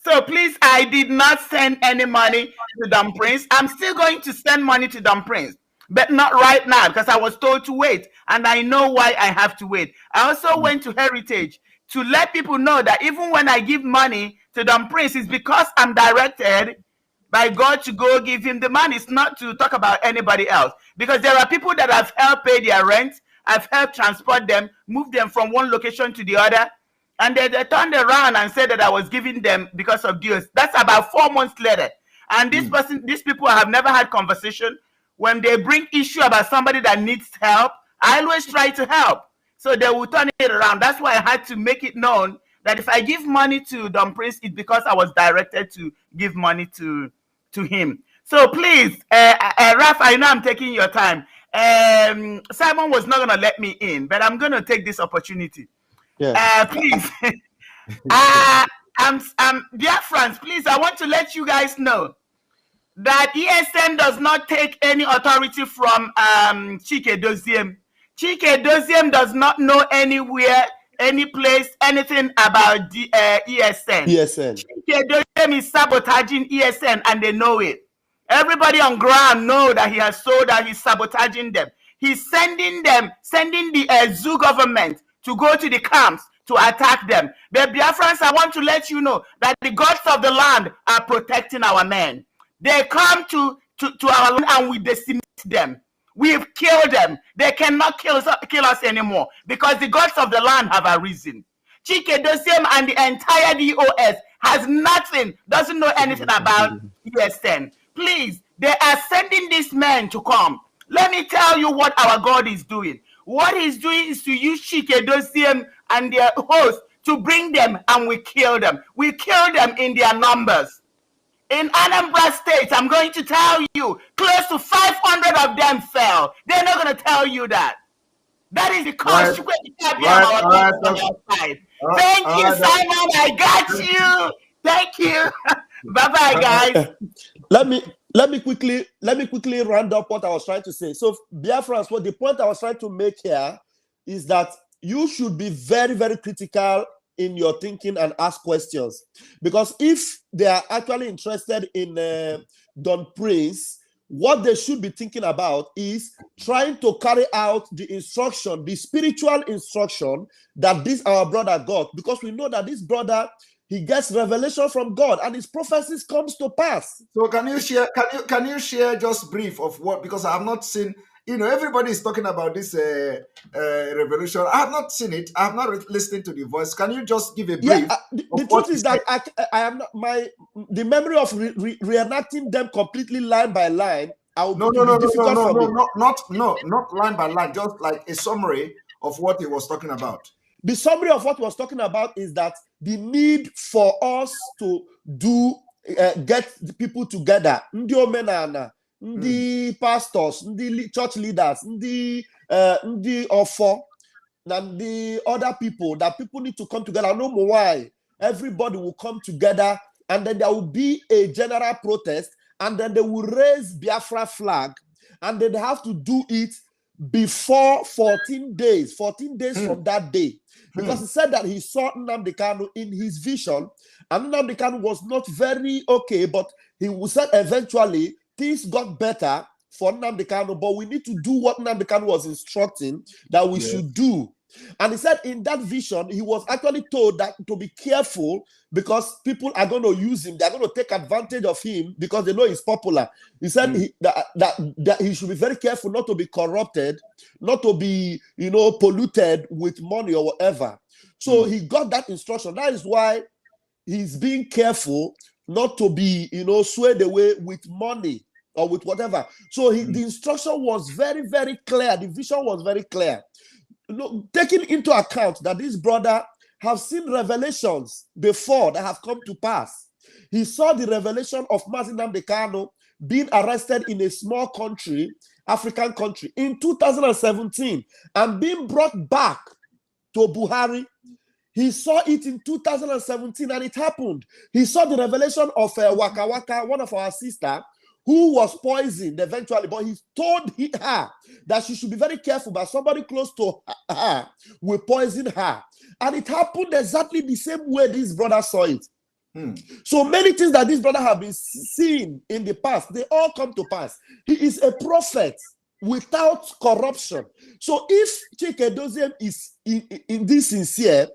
So please, I did not send any money to Dumb Prince. I'm still going to send money to Dumb Prince, but not right now because I was told to wait, and I know why I have to wait. I also went to Heritage to let people know that even when I give money to Dumb Prince, it's because I'm directed by God to go give him the money. It's not to talk about anybody else, because there are people that I've helped pay their rent, I've helped transport them, move them from one location to the other. And they turned around and said that I was giving them because of deals. That's about 4 months later. And these people have never had conversation. When they bring issue about somebody that needs help, I always try to help. So they will turn it around. That's why I had to make it known that if I give money to Dumb Prince, it's because I was directed to give money to him. So please, Raf, I know I'm taking your time. Simon was not going to let me in, but I'm going to take this opportunity. Yeah. Please, dear friends, please, I want to let you guys know that ESN does not take any authority from Chike Doziem. Chike Doziem does not know anywhere, any place, anything about the ESN. Chike Doziem is sabotaging ESN, and they know it. Everybody on ground know that he has sold out. He's sabotaging them. He's sending the zoo government to go to the camps to attack them. But Biafrans, I want to let you know that the gods of the land are protecting our men. They come to our land and we decimate them. We've killed them. They cannot kill us anymore because the gods of the land have arisen. Chike Dosiem and the entire DOS has nothing, doesn't know anything about ESN. Please, they are sending these men to come. Let me tell you what our God is doing. What he's doing is to use Chike Dosiem and their hosts to bring them, and we kill them. We kill them in their numbers. In Anambra State, I'm going to tell you, close to 500 of them fell. They're not going to tell you that. That is because you can't be on our side. Thank you, Simon. I got you. Thank you. Bye-bye, guys. Let me quickly round up what I was trying to say. So, Biafrans, what the point I was trying to make here is that you should be very, very critical in your thinking and ask questions. Because if they are actually interested in Don Prince, what they should be thinking about is trying to carry out the instruction, the spiritual instruction that this our brother got. Because we know that this brother, he gets revelation from God and his prophecies comes to pass. So can you share just brief of what, because I have not seen, everybody is talking about this revolution. I have not seen it. I have not listened to the voice. Can you just give a brief? Yeah, the truth is that I am not, the memory of reenacting them completely line by line. Not line by line, just like a summary of what he was talking about. The summary of what he was talking about is that the need for us to get the people together, ndi omenana, ndi pastors, ndi church leaders, ndi ofo, and the other people, that people need to come together. I don't know why. Everybody will come together, and then there will be a general protest, and then they will raise Biafra flag, and then they have to do it before 14 days from that day. Because he said that he saw Nnamdi Kanu in his vision, and Nnamdi Kanu was not very okay, but he said eventually things got better for Nnamdi Kanu, but we need to do what Nnamdi Kanu was instructing that we should do. And he said in that vision, he was actually told that to be careful because people are going to use him. They're going to take advantage of him because they know he's popular. He said that he should be very careful not to be corrupted, not to be, polluted with money or whatever. So he got that instruction. That is why he's being careful not to be, swayed away with money or with whatever. So the instruction was very, very clear. The vision was very clear. Taking into account that this brother have seen revelations before that have come to pass. He saw the revelation of Mazi Nnamdi Kanu being arrested in a small country, African country, in 2017 and being brought back to Buhari. He saw it in 2017 and it happened. He saw the revelation of Waka Waka, one of our sisters, who was poisoned eventually, but he told her that she should be very careful, but somebody close to her will poison her. And it happened exactly the same way this brother saw it. So many things that this brother have been seeing in the past, they all come to pass. He is a prophet without corruption. So if Chike Doziem is in this sincere,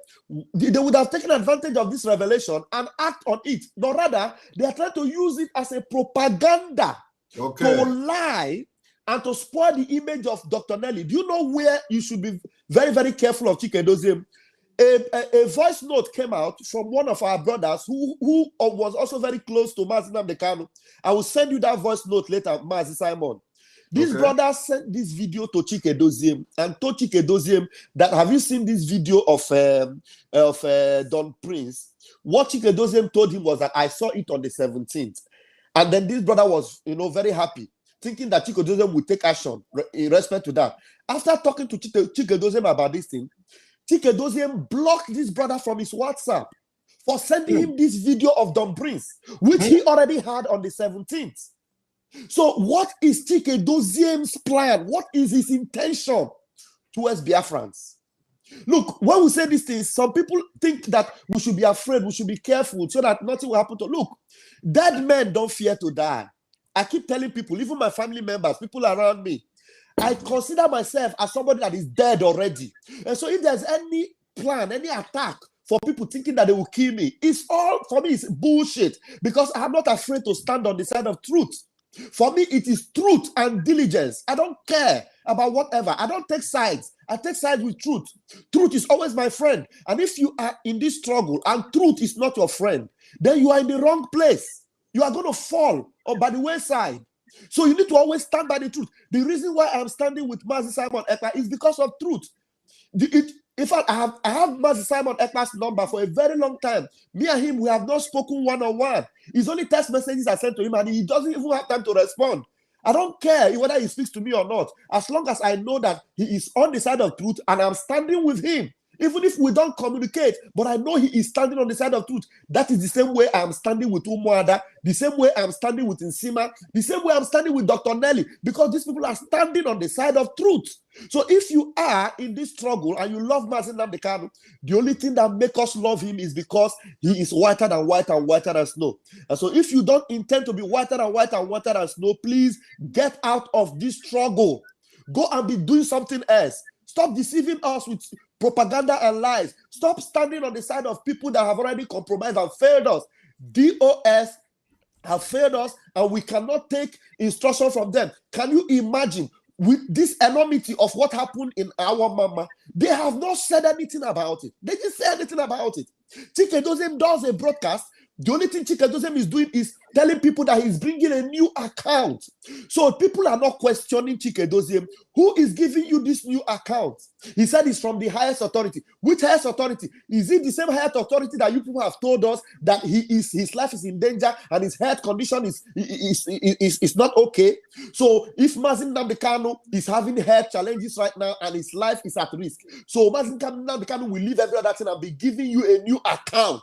they would have taken advantage of this revelation and act on it. But rather, they are trying to use it as a propaganda to lie and to spoil the image of Dr. Nelly. Do you know where you should be very, very careful of Chike Doziem? A voice note came out from one of our brothers who was also very close to Mazi Nnamdi Kanu. I will send you that voice note later, Mazi Simon. This brother sent this video to Chike Doziem and told Chike Doziem that, have you seen this video of Don Prince? What Chike Doziem told him was that I saw it on the 17th. And then this brother was, very happy, thinking that Chike Doziem would take action in respect to that. After talking to Chike Doziem about this thing, Chike Doziem blocked this brother from his WhatsApp for sending him this video of Don Prince, which he already had on the 17th. So what is Chike Doziem's plan? What is his intention towards Biafrans? Look, when we say these things, some people think that we should be afraid, we should be careful so that nothing will happen to. Look, dead men don't fear to die. I keep telling people, even my family members, people around me, I consider myself as somebody that is dead already. And so if there's any plan, any attack for people thinking that they will kill me, it's all, for me, it's bullshit, because I'm not afraid to stand on the side of truth. For me, it is truth and diligence. I don't care about whatever. I don't take sides. I take sides with truth. Truth is always my friend. And if you are in this struggle and truth is not your friend, then you are in the wrong place. You are going to fall by the wayside. So you need to always stand by the truth. The reason why I'm standing with Mazi Simon Ekpa is because of truth. In fact, I have Mazi Simon Ekpa's number for a very long time. Me and him, we have not spoken one-on-one. It's only text messages I sent to him, and he doesn't even have time to respond. I don't care whether he speaks to me or not, as long as I know that he is on the side of truth and I'm standing with him. Even if we don't communicate, but I know he is standing on the side of truth. That is the same way I'm standing with Umuada, the same way I'm standing with Nsima, the same way I'm standing with Dr. Nelly, because these people are standing on the side of truth. So if you are in this struggle and you love Mazi Nnamdi Kanu, the only thing that makes us love him is because he is whiter than white and whiter than snow. And so if you don't intend to be whiter than white and whiter than snow, please get out of this struggle. Go and be doing something else. Stop deceiving us with propaganda and lies. Stop standing on the side of people that have already compromised and failed us. DOS have failed us, and we cannot take instruction from them. Can you imagine, with this enormity of what happened in our mama, they have not said anything about it. They didn't say anything about it. Chike Doziem does a broadcast. The only thing Chike Doziem is doing is telling people that he's bringing a new account. So people are not questioning Chike Doziem. Who is giving you this new account? He said it's from the highest authority. Which highest authority? Is it the same highest authority that you people have told us that his life is in danger and his health condition is not okay? So if Mazi Nnamdi Kanu is having health challenges right now and his life is at risk, so Mazi Nnamdi Kanu will leave every other thing and be giving you a new account.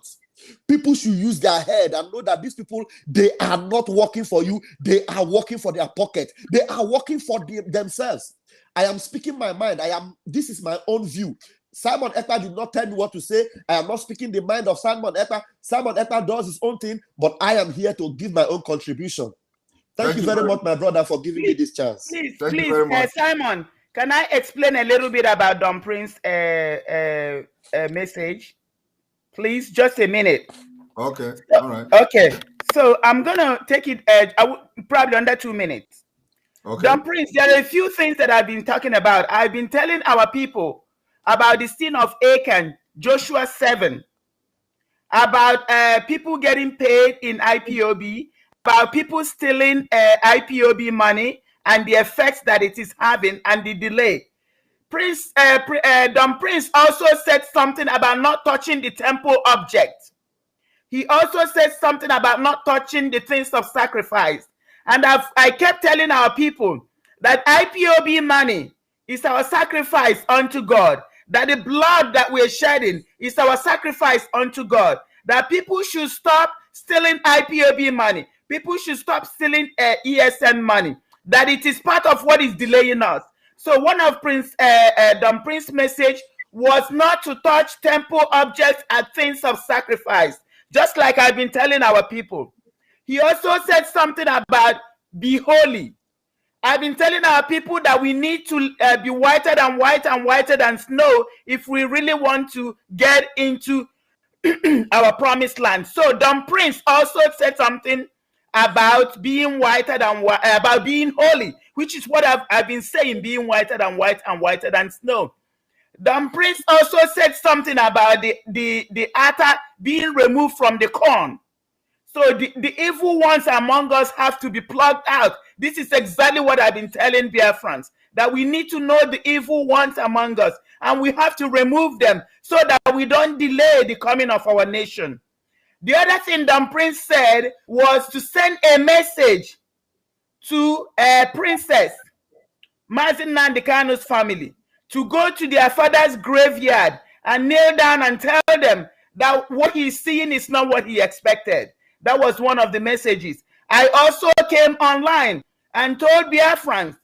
People should use their head and know that these people, they are not working for you. They are working for their pocket. They are working for themselves. I am speaking my mind. This is my own view. Simon Ekpa did not tell me what to say. I am not speaking the mind of Simon Ekpa. Simon Ekpa does his own thing, but I am here to give my own contribution. Thank you very much, my brother, for giving me this chance. Please, Simon, can I explain a little bit about Don Prince's message? Please, just a minute. Okay, all right. Okay, so I'm gonna take it probably under 2 minutes. Okay. Don Prince, there are a few things that I've been talking about. I've been telling our people about the sin of Achan, Joshua 7, about people getting paid in IPOB, about people stealing IPOB money and the effects that it is having and the delay. Don Prince also said something about not touching the temple object. He also said something about not touching the things of sacrifice. And I kept telling our people that IPOB money is our sacrifice unto God. That the blood that we're shedding is our sacrifice unto God. That people should stop stealing IPOB money. People should stop stealing ESN money. That it is part of what is delaying us. So one of Don Prince's message was not to touch temple objects and things of sacrifice, just like I've been telling our people. He also said something about be holy. I've been telling our people that we need to be whiter than white and whiter than snow if we really want to get into our promised land. So Don Prince also said something about being whiter than about being holy, which is what I've been saying, being whiter than white and whiter than snow. Don Prince also said something about the atta being removed from the corn. So the evil ones among us have to be plucked out. This is exactly what I've been telling Biafrans, that we need to know the evil ones among us, and we have to remove them so that we don't delay the coming of our nation. The other thing Don Prince said was to send a message to Princess Mazi Nnamdi Kanu's family to go to their father's graveyard and kneel down and tell them that what he's seeing is not what he expected. That was one of the messages. I also came online and told Biafrans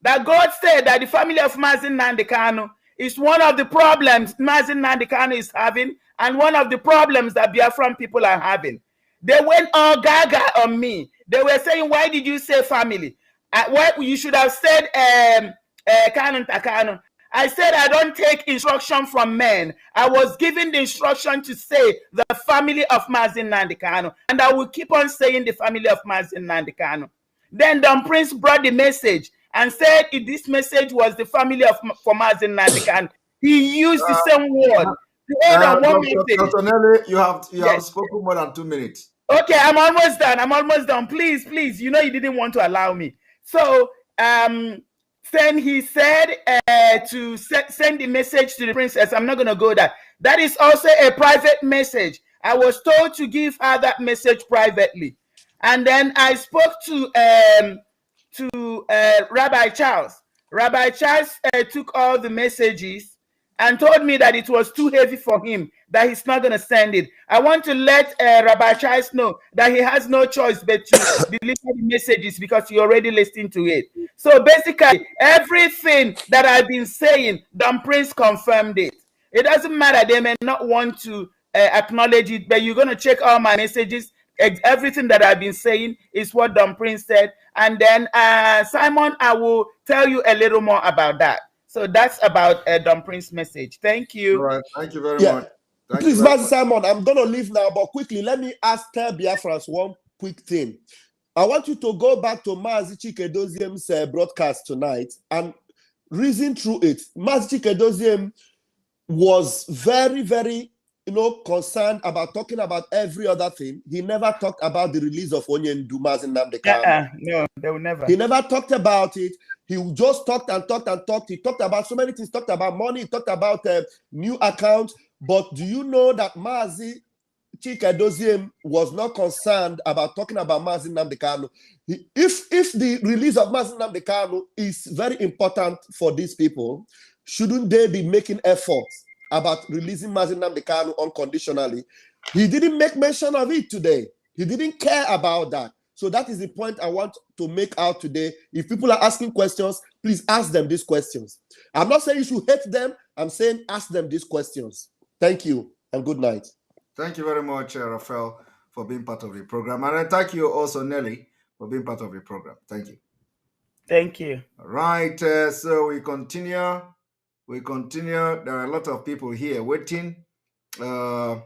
that God said that the family of Mazi Nnamdi Kanu is one of the problems Mazi Nnamdi Kanu is having, and one of the problems that Biafran people are having. They went all gaga on me. They were saying, why did you say family? What you should have said Kanu Takanu. I said I don't take instruction from men. I was given the instruction to say the family of Mazi Nnamdi Kanu, and I will keep on saying the family of Mazi Nnamdi Kanu. Then Don Prince brought the message and said if this message was the family of for Mazi Nnamdi Kanu. He used the same word. Dr. Nelly, you have spoken more than 2 minutes. Okay, I'm almost done. I'm almost done. Please, please. You know you didn't want to allow me. So then he said to send the message to the princess. I'm not going to go there. That is also a private message. I was told to give her that message privately. And then I spoke to Rabbi Charles. Rabbi Charles took all the messages and told me that it was too heavy for him, that he's not going to send it. I want to let Rabbi Charles know that he has no choice but to deliver the messages because he already listened to it. So basically, everything that I've been saying, Don Prince confirmed it. It doesn't matter. They may not want to acknowledge it, but you're going to check all my messages. Everything that I've been saying is what Don Prince said. And then, Simon, I will tell you a little more about that. So that's about Don Prince's message. Thank you. All right. Thank you very much. Please, Master Simon, I'm going to leave now, but quickly, let me tell Biafrans one quick thing. I want you to go back to Mazi Chikedoziem's broadcast tonight and reason through it. Mazi Chikedoziem was very, very, concerned about talking about every other thing. He never talked about the release of Onyendu Mazi Nnamdi Kanu. No, they will never. He never talked about it. He just talked and talked and talked. He talked about so many things. Talked about money. He talked about new accounts. But do you know that Mazi Chikedoziem was not concerned about talking about Mazi Nnamdi Kanu? If the release of Mazi Nnamdi Kanu is very important for these people, shouldn't they be making efforts about releasing Mazi Nnamdi Kanu unconditionally? He didn't make mention of it today. He didn't care about that. So that is the point I want to make out today. If people are asking questions, please ask them these questions. I'm not saying you should hate them. I'm saying ask them these questions. Thank you and good night. Thank you very much, Raphael, for being part of the program. And I thank you also, Nelly, for being part of the program. Thank you. Thank you. All right. So we continue. We continue. There are a lot of people here waiting. We have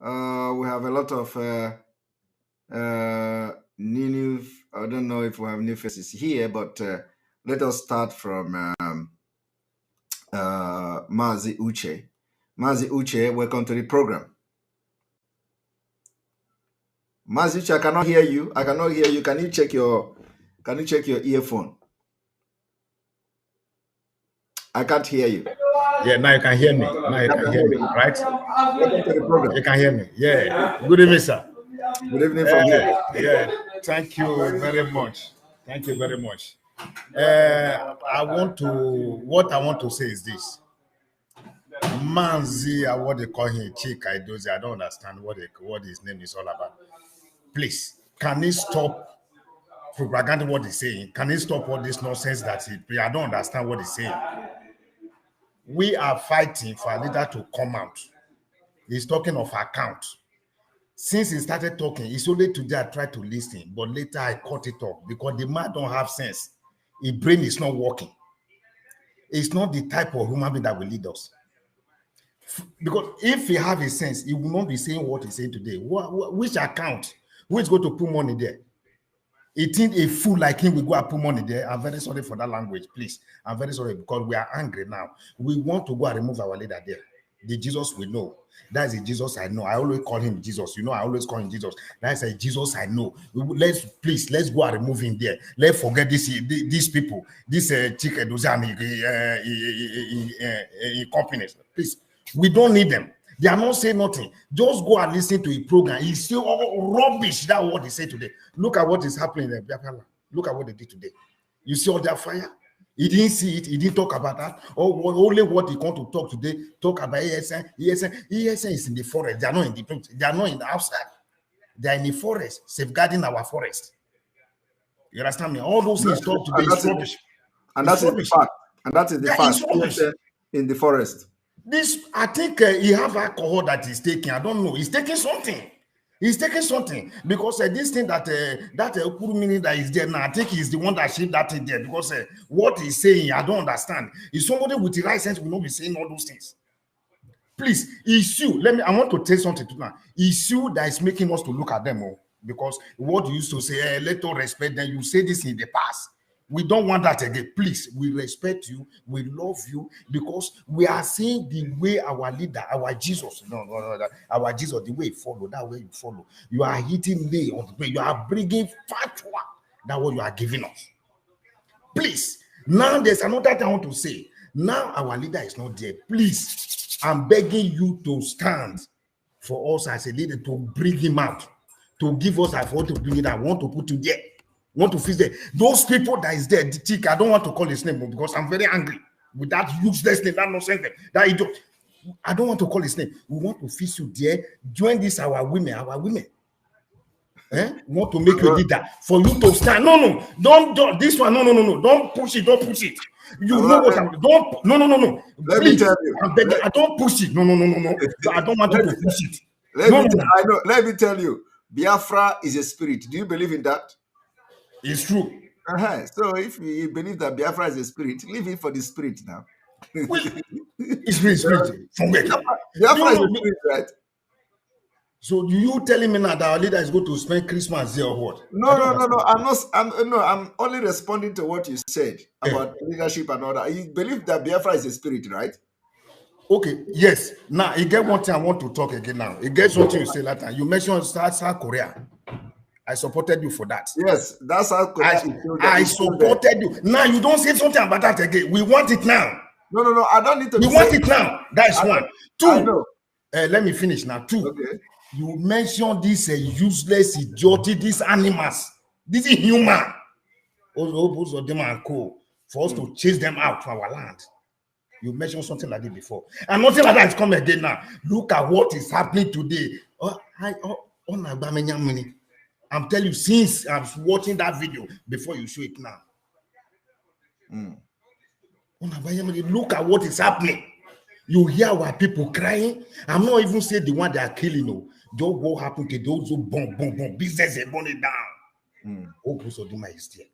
a lot of new. I don't know if we have new faces here, but let us start from Mazi Uche. Mazi Uche, welcome to the program. Mazi Uche, I cannot hear you. I cannot hear you. Can you check your earphone? I can't hear you. Yeah, now you can hear me. Now you can hear me, right? Welcome to the program. You can hear me. Yeah. Good evening, sir. Good evening from here. Yeah. Thank you very much. Thank you very much. What I want to say is this. Manzi, what they call him, Chika Idozi, I don't understand what his name is all about. Please, can he stop propaganda what he's saying? Can he stop all this nonsense that I don't understand what he's saying? We are fighting for a leader to come out. He's talking of account. Since he started talking, it's only today I tried to listen, but later I cut it off because the man don't have sense. His brain is not working. It's not the type of human being that will lead us. Because if he have a sense, he will not be saying what he's saying today. Which account? Who is going to put money there? He think a fool like him will go and put money there. I'm very sorry for that language, please. I'm very sorry because we are angry now. We want to go and remove our leader there. The Jesus we know. That is the Jesus I know. I always call him Jesus. You know, I always call him Jesus. That is a Jesus I know. Let's go and remove him there. Let's forget these people. This chicken companies. Please, we don't need them. They are not saying nothing. Just go and listen to a program. He's still all rubbish. That's what they say today. Look at what is happening in Biafra. Look at what they did today. You see all that fire? He didn't see it. He didn't talk about that. Only what he want to talk today. Talk about ESN. ESN is in the forest. They are not in the truth. They are not in the outside. They are in the forest, safeguarding our forest. You understand me? All those things talk today is rubbish. And that's the fact. And that is the fact. In the forest. This, I think he have alcohol that he's taking. I don't know. He's taking something. He's taking something because this thing that Kurumini that is there now, I think he's the one that shaped that thing there because what he's saying, I don't understand. If somebody with the right sense will not be saying all those things. Please, issue. I want to tell something to now. Issue that is making us to look at them all because what you used to say, let us respect them. You say this in the past. We don't want that again. Please, we respect you. We love you because we are seeing the way our leader, our Jesus, our Jesus, the way you follow, that way you follow. You are hitting me on the way. You are bringing fatwa. That's what you are giving us. Please, now there's another thing I want to say. Now our leader is not there. Please, I'm begging you to stand for us as a leader to bring him out, to give us. I want to bring it. I want to put you there. Want to fix there. Those people that is there, the chick, I don't want to call his name because I'm very angry with that useless name, that nonsense, that idiot. I don't want to call his name. We want to fix you there. Join this, our women. We want to make you leader for you to stand. No, don't this one. No. Don't push it. You know what I'm. Don't. No. Let me tell you. I'm begging. I don't push it. No. I don't want you to push it. Let me tell you. Biafra is a spirit. Do you believe in that? It's true. So if you believe that Biafra is a spirit, leave it for the spirit now. It's spirit. From where? Biafra is a spirit, right? So you telling me now that our leader is going to spend Christmas there or what? No. I'm only responding to what you said about leadership and all that. You believe that Biafra is a spirit, right? Okay, yes. Now, you get one thing I want to talk again now. You get something you say last time. You mentioned South Korea. I supported you for that. Yes, that's how I supported you. Now you don't say something about that again. We want it now. No. I don't need to. We want it now. That's one. Two. Let me finish now. Two. Okay. You mentioned this useless, idiotic, these animals. This is human. Also, them are cool for us to chase them out from our land. You mentioned something like that before, and nothing like that is coming again now. Look at what is happening today. I'm telling you, since I'm watching that video before you show it now. Look at what is happening. You hear our people crying. I'm not even saying the one they are killing. No, just what happened to those who bomb. Business is burning down. Opusodima is there.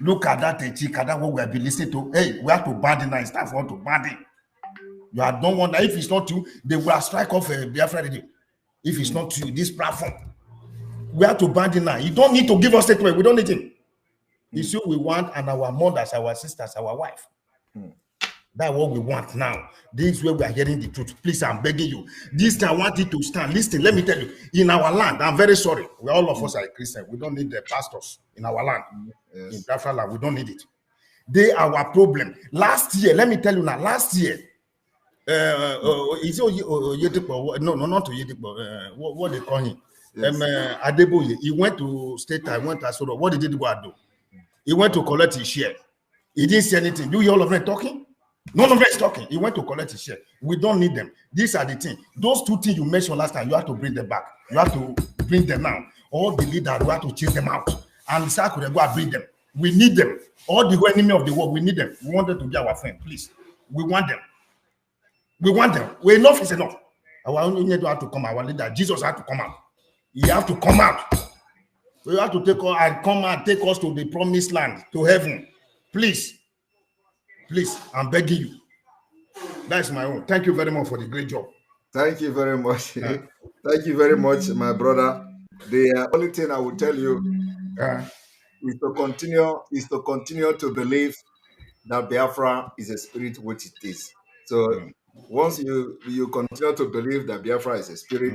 Look at that that what we have been listening to. Hey, we have to ban it now. It's time for us to ban it. You don't want that. If it's not you, they will strike off Biafra Radio. If it's not you, this platform. We have to ban it now. You don't need to give us statement. We don't need him. It's you we want, and our mothers, our sisters, our wife. That's what we want now. This is where we are hearing the truth. Please, I'm begging you. This time I want it to stand. Listen, let me tell you. In our land, I'm very sorry. All of us are Christians. We don't need the pastors in our land. Yes. In Biafra land, we don't need it. They are our problem. Last year, let me tell you now. Last year, is it no, not to Yedipo. What they call him? Yes. Adeboye, he went to State Time, went to Asoro. What did he go and do? He went to collect his share. He didn't say anything. You hear all of them talking? None of them is talking. He went to collect his share. We don't need them. These are the things. Those two things you mentioned last time, you have to bring them back. You have to bring them now. All the leaders, we have to chase them out. And Sakura, go and bring them. We need them. All the enemy of the world, we need them. We want them to be our friend. Please. We want them. We want them. Well, enough is enough. Our own need to have to come out. Our leader, Jesus, had to come out. He have to come out. We have to take us and come and take us to the promised land, to heaven. Please, please, I'm begging you. That's my own. Thank you very much for the great job. Thank you very much. Thank you very much, my brother. The only thing I will tell you is to continue to believe that Biafra is a spirit, which it is. So once you continue to believe that Biafra is a spirit,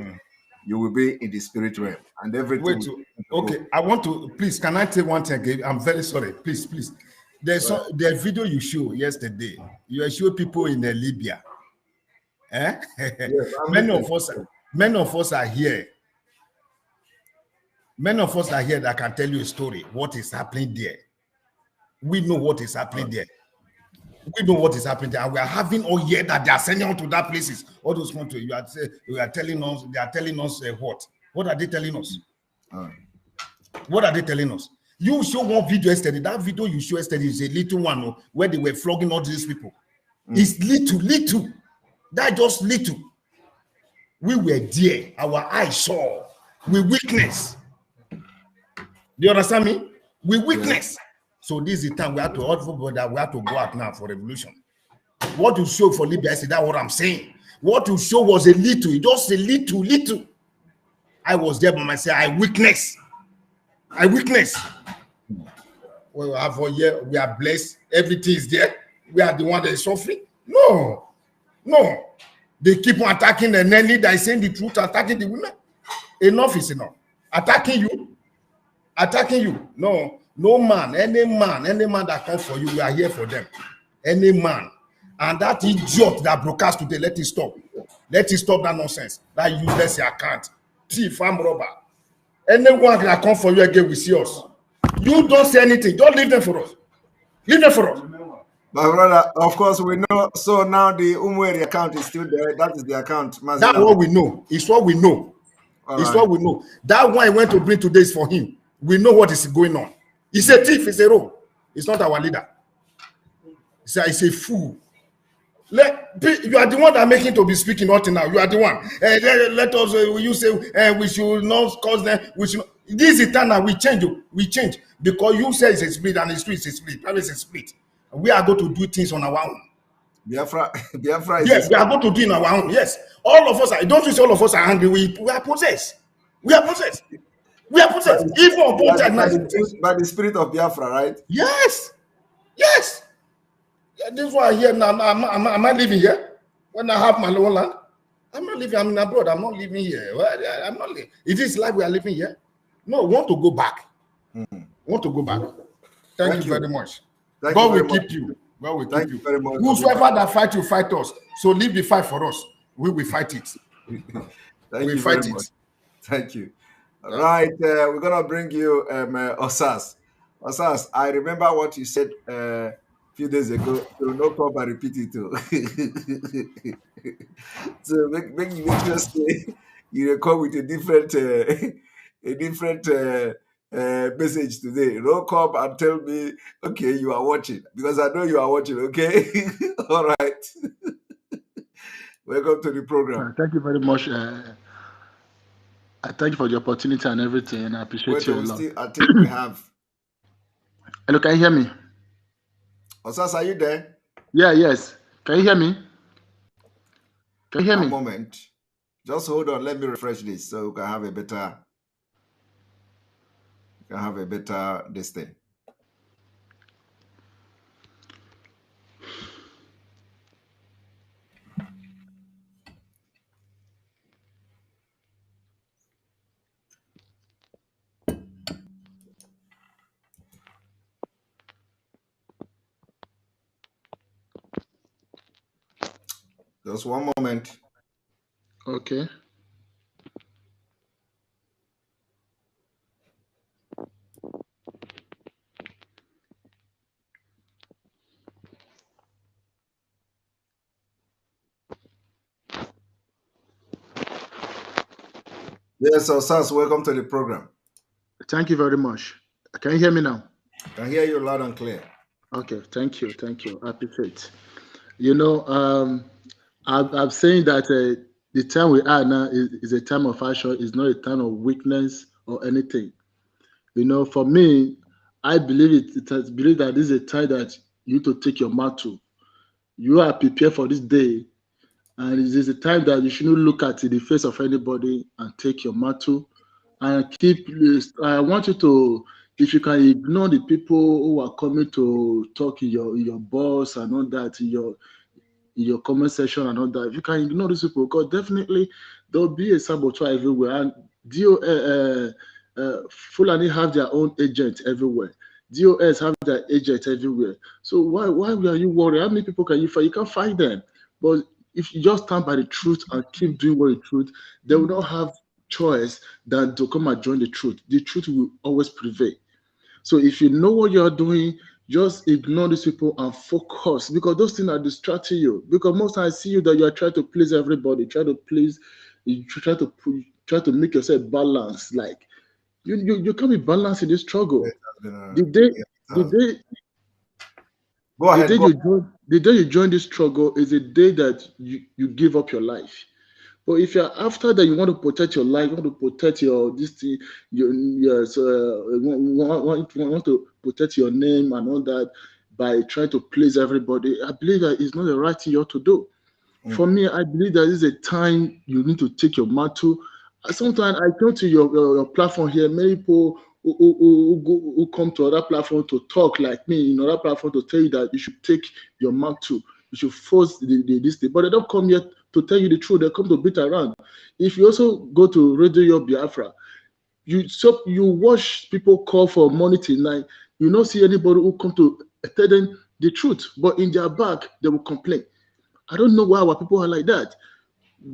you will be in the spirit realm, and everything. Wait, okay. I want to please. Can I take one thing again? I'm very sorry. Please. There's the video you showed yesterday. You show people in Libya. Yes, many of us are here. Many of us are here that can tell you a story. What is happening there? We know what is happening there. We know what is happening there. And we are having all year that they are sending out to that places. All those countries. You are telling us. They are telling us what? What are they telling us? What are they telling us? You show one video yesterday. That video you show yesterday is a little one where they were flogging all these people. It's little. That just little. We were there. Our eyes saw. We witness. Do you understand me? We witness. So this is the time we have to that we have to go out now for revolution. What you show for Libya, that's what I'm saying. What you show was a little, just a little. I was there by myself. I witness. We have a year. We are blessed. Everything is there. We are the one that is suffering. No. They keep on attacking the nanny that is saying the truth, attacking the women. Enough is enough. Attacking you. No man, any man that comes for you, we are here for them. Any man. And that idiot that broadcast today, let it stop. Let it stop that nonsense. That useless account. Thief, arm robber. Anyone that comes for you again, we see us. You don't say anything. Don't leave them for us. My brother, of course, we know. So now the Umweri account is still there. That is the account. That's what we know. It's what we know. What we know. That one I went to bring today is for him. We know what is going on. He's a thief. He's a rogue. It's not our leader. He's a fool. You are the one that making to be speaking nothing now. You are the one. Let us. You say we should not cause them. We should. This is the time that we change because you say it's a split and the street is a split. That is a split. We are going to do things on our own. Biafra is yes, we are going to do it on our own. Yes, all of us are. Don't you say all of us are angry? We are possessed. Even on both sides. By the spirit of Biafra, right? Yes. This is why I'm here now. Am I living here? When I have my own land, I'm not living. I'm in abroad. I'm not living here. I'm not living. It is like we are living here. No, want to go back. Thank you very much. God will keep you. God will keep you. Very much. Whosoever that fight you, fight us. So leave the fight for us. We will fight it. We fight it. Thank you. Right, we're gonna bring you Osas. Osas, I remember what you said a few days ago. So no problem, repeat it too. So make you say you record with a different message today. Don't come and tell me, okay, you are watching, because I know you are watching. Okay, all right. Welcome to the program. Thank you very much. I thank you for the opportunity and everything. I appreciate you a lot. I think we have. Hello, can you hear me? Osas, are you there? Yes. Can you hear me? One moment. Just hold on. Let me refresh this so we can have a better this thing. Just one moment. Okay. Yes, Osas, welcome to the program. Thank you very much. Can you hear me now? I can hear you loud and clear. Okay, thank you. I appreciate. You know, I'm saying that the time we are now is a time of action. It's not a time of weakness or anything. You know, for me, I believe it has believed that this is a time that you need to take your mantle. You are prepared for this day, and it is a time that you shouldn't look at the face of anybody and take your mantle and keep. I want you to, if you can ignore the people who are coming to talk in your boss and all that, in your comment section and all that. If you can ignore these people, because definitely there'll be a saboteur everywhere. And Fulani have their own agents everywhere. DOS have their agents everywhere. So why are you worried? How many people can you find? You can't find them. But if you just stand by the truth and keep doing what the truth, they will not have choice than to come and join the truth. The truth will always prevail. So if you know what you're doing, just ignore these people and focus, because those things are distracting you. Because most times I see you that you are trying to please everybody, try to make yourself balanced. Like you can't be balanced in this struggle. The day the day Go ahead. the day you join this struggle is the day that you give up your life. But if you're after that, you want to protect your life, you want to protect your this thing, want to protect your name and all that by trying to please everybody. I believe that it's not the right thing you ought to do. For me, I believe that this is a time you need to take your mantle. Sometimes I come to your platform here, many people who come to other platform to talk like me in other platform to tell you that you should take your mantle, you should force this thing, but they don't come here to tell you the truth. They come to beat around. If you also go to Radio Your Biafra, you watch people call for money tonight. You don't see anybody who come to tell them the truth, but in their back they will complain. I don't know why our people are like that.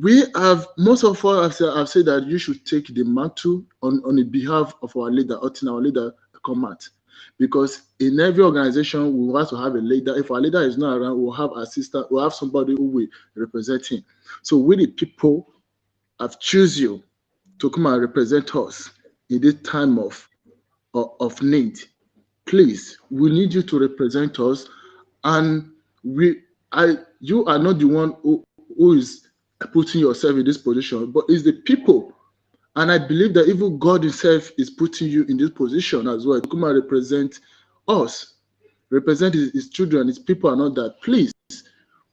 We have most of us have said that you should take the mantle on the behalf of our leader, until our leader come out. Because in every organization, we want to have a leader. If our leader is not around, we'll have assistant, we'll have somebody who will represent him. So we the people have choose you to come and represent us in this time of need. Please, we need you to represent us, and you are not the one who is putting yourself in this position, but it's the people. And I believe that even God Himself is putting you in this position as well to come and represent us, represent His children, His people, and all that. Please,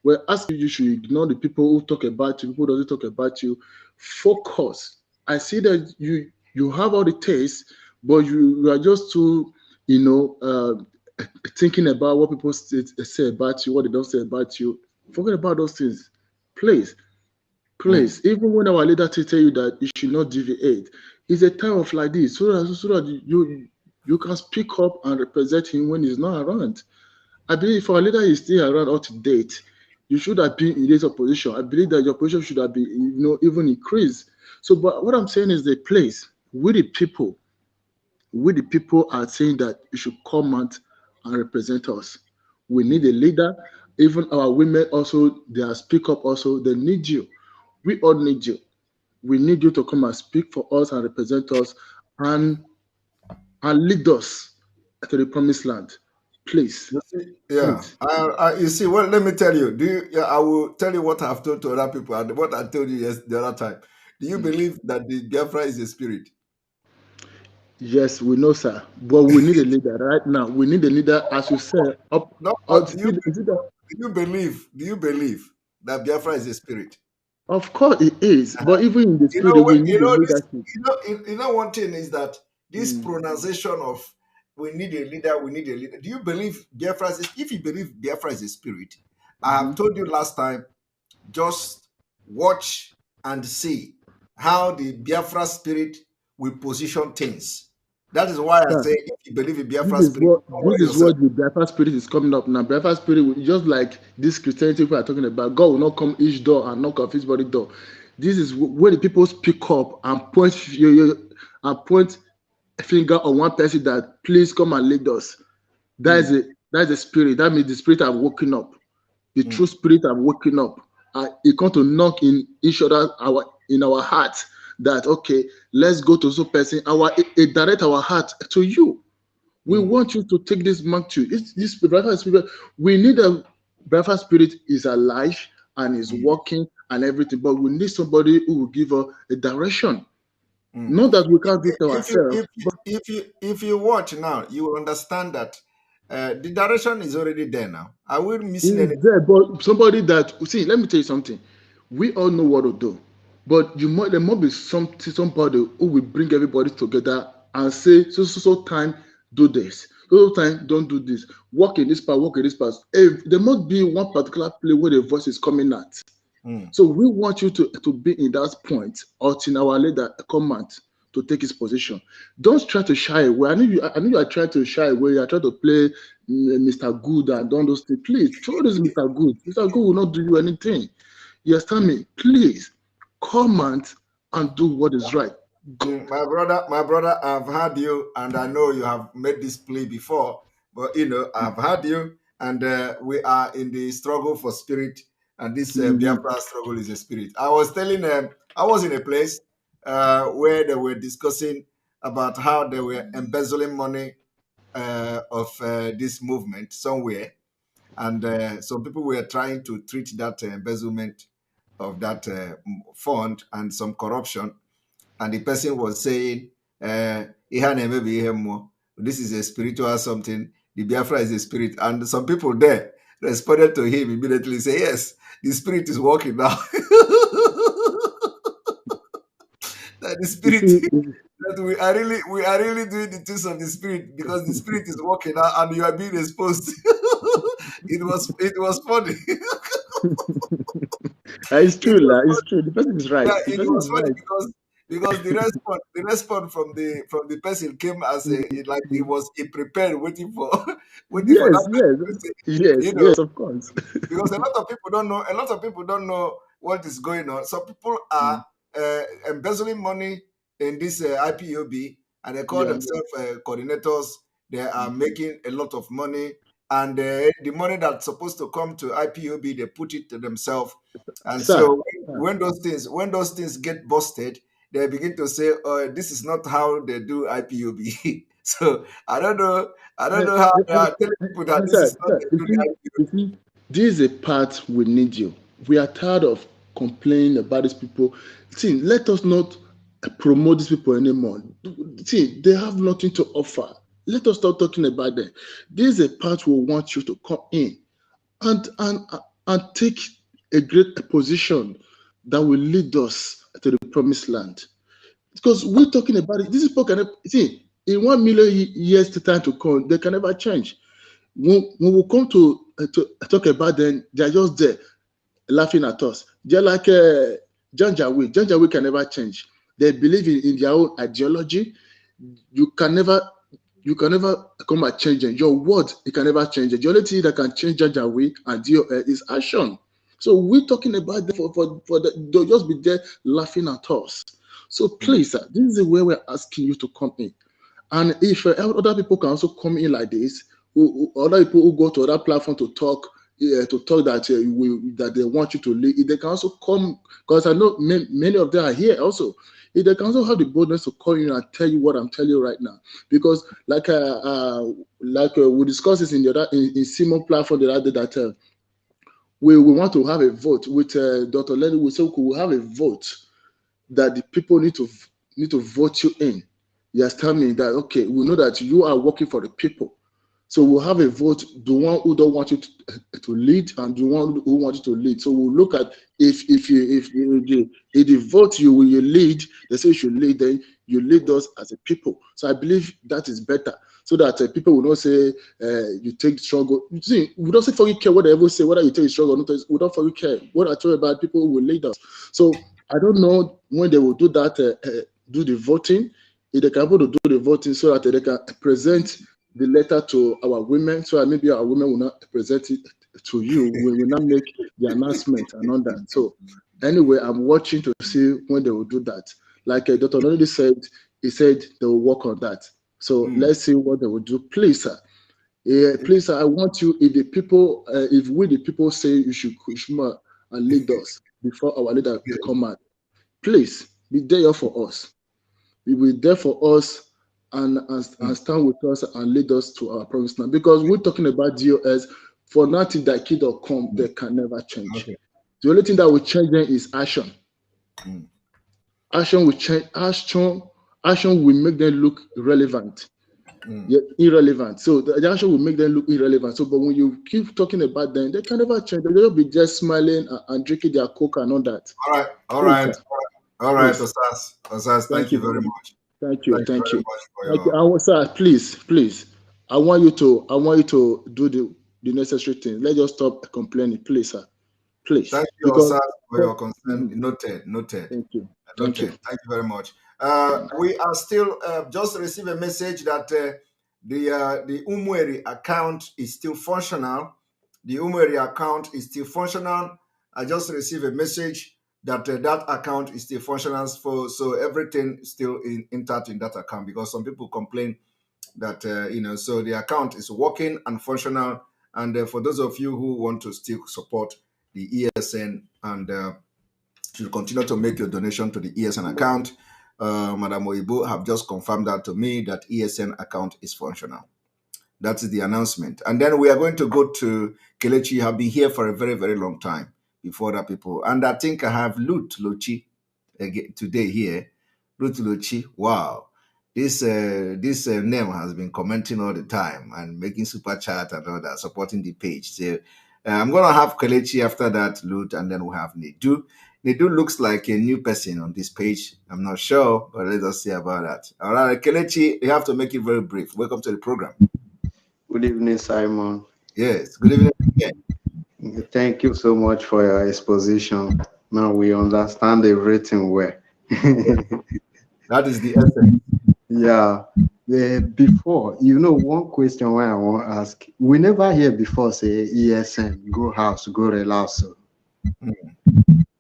we're asking you should ignore the people who talk about you, people who doesn't talk about you. Focus. I see that you have all the taste, but you are just too, thinking about what people say about you, what they don't say about you. Forget about those things, please. Please, even when our leader tell you that you should not deviate, it's a time of like this, so that you can speak up and represent him when he's not around. I believe if our leader is still around up to date, you should have been in this opposition. I believe that your position should have been, even increased. So, but what I'm saying is the place, we the people are saying that you should come out and represent us. We need a leader. Even our women also, they are speak up also. They need you. We all need you. We need you to come and speak for us and represent us and lead us to the promised land. Please. Yeah. You see, well, let me tell you. I will tell you what I've told to other people and what I told you the other time. Do you believe that the Biafra is a spirit? Yes, we know, sir. But we need a leader right now. We need a leader, as you said. Do you believe that Biafra is a spirit? Of course it is. But even in the spirit, we need a leadership. One thing is that this pronunciation of we need a leader, do you believe Biafra is, if you believe Biafra is a spirit, I have told you last time, just watch and see how the Biafra spirit will position things. That is why I say if you believe in Biafra spirit, this is what the Biafra spirit is coming up now. Biafra spirit, just like this Christianity people are talking about, God will not come each door and knock off his body door. This is where the people speak up and point a finger on one person that please come and lead us. That's the spirit. That means the spirit have woken up. The true spirit have woken up. It come to knock in each other in our hearts that okay, let's go to some person. It direct our heart to you. We want you to take this mark to this spirit. We need Biafra spirit is alive and is working and everything, but we need somebody who will give us a direction. Not that we can't do it ourselves. If you watch now, you will understand that the direction is already there now. I will missing It's anything. there, but somebody that see, let me tell you something. We all know what to do, but there must be somebody who will bring everybody together and say, so time do this, so time don't do this. Walk in this path, walk in this path. There must be one particular place where the voice is coming at. So we want you to be in that point, or in our leader command to take his position. Don't try to shy away. I know you are trying to shy away. You are trying to play Mr. Good and all those things. Please, throw this Mr. Good. Mr. Good will not do you anything. You understand me? Please, comment and do what is right. My brother, I've heard you, and I know you have made this plea before, but I've heard you, and we are in the struggle for spirit, and this Biafra struggle is a spirit. I was telling them, I was in a place where they were discussing about how they were embezzling money of this movement somewhere, and some people were trying to treat that embezzlement of that fund and some corruption. And the person was saying, this is a spiritual something. The Biafra is a spirit. And some people there responded to him immediately, say, yes, the spirit is working now. That the spirit, that we are really doing the things of the spirit, because the spirit is working now and you are being exposed. It was funny. It's true, it's true. The person is right. Yeah, The it person was is funny right. because the response from the person came as like he prepared, waiting for that person to say, Yes, of course. because a lot of people don't know what is going on. Some people are embezzling money in this IPOB, and they call Yeah. themselves coordinators. They are making a lot of money, and the money that's supposed to come to IPOB, they put it to themselves. And Sir, so when those things get busted, they begin to say, "Oh, this is not how they do IPOB." So I don't know how they are telling people that this is not the do the IPOB. you see, this is a part we need you. We are tired of complaining about these people. See, let us not promote these people anymore. See, they have nothing to offer. Let us stop talking about them. This is a part we want you to come in and take a great position that will lead us to the promised land. Because we're talking about it. These people can see in 1 million years to time to come, they can never change. When we come to talk about them, they're just there laughing at us. They're like Janjaweed. Janjaweed can never change. They believe in their own ideology. You can never come and change them. Your word, you can never change it. The only thing that can change Janjaweed and DOL is action. So we're talking about them they'll just be there laughing at us. So please, sir, this is where we're asking you to come in. And if other people can also come in like this, other people who go to other platform to talk that that they want you to lead, they can also come, because I know many of them are here also. If they can also have the boldness to call you and tell you what I'm telling you right now, because like we discussed this in the other in Simon platform the other day that we want to have a vote with Dr. Lenny. We say we will have a vote that the people need to vote you in. You understand me? That okay, we know that you are working for the people. So we'll have a vote, the one who don't want you to lead and the one who wants you to lead. So we'll look at if the vote you lead, they say you should lead, then you lead us as a people. So I believe that is better, so that people will not say you take struggle. You see, we don't say for you care what they ever say, whether you take struggle or not. We don't for you care. What I told you about, people who will lead us. So I don't know when they will do that, do the voting. If they can able to do the voting so that they can present the letter to our women, so that maybe our women will not present it to you. We will not make the announcement and all that. So anyway, I'm watching to see when they will do that. Like Dr. Nolidi said, he said they will work on that. So let's see what they will do. Please, sir. Please, sir, I want you, if we the people say you should and lead us before our leader come out, please be there for us. Be there for us and stand with us and lead us to our promised land. Because we're talking about DOS For nothing that kid.com, they can never change. Okay. The only thing that will change them is action. Action will change. Action will make them look relevant. Yeah, irrelevant. So the action will make them look irrelevant. So, but when you keep talking about them, they can never change. They'll be just smiling and drinking their coke and all that. All right, Osas, thank you very much. Thank you. Sir, please. I want you to do the necessary thing. Let's just stop complaining, please, sir. Please. Thank you, Osas, for your concern. Noted. Thank you. Thank you very much. We are still just received a message that the Umweri account is still functional. The Umweri account is still functional. I just received a message that that account is still functional, so everything is still intact in that account, because some people complain that so the account is working and functional. And for those of you who want to still support the ESN and to continue to make your donation to the ESN account, Madam Oibo have just confirmed that to me, that ESN account is functional. That's the announcement. And then we are going to go to Kelechi. You have been here for a very, very long time before other people. And I think I have Lut Lochi today here. Lut Lochi, wow. This name has been commenting all the time and making super chat and all that, supporting the page. So I'm going to have Kelechi after that, Lut, and then we'll have Nedu. Nedu looks like a new person on this page. I'm not sure, but let us see about that. All right, Kelechi, you have to make it very brief. Welcome to the program. Good evening, Simon. Yes, good evening again. Thank you so much for your exposition. Now we understand everything well. That is the essence. Yeah. Before, one question I want to ask. We never hear before say ESN, go house, go relax.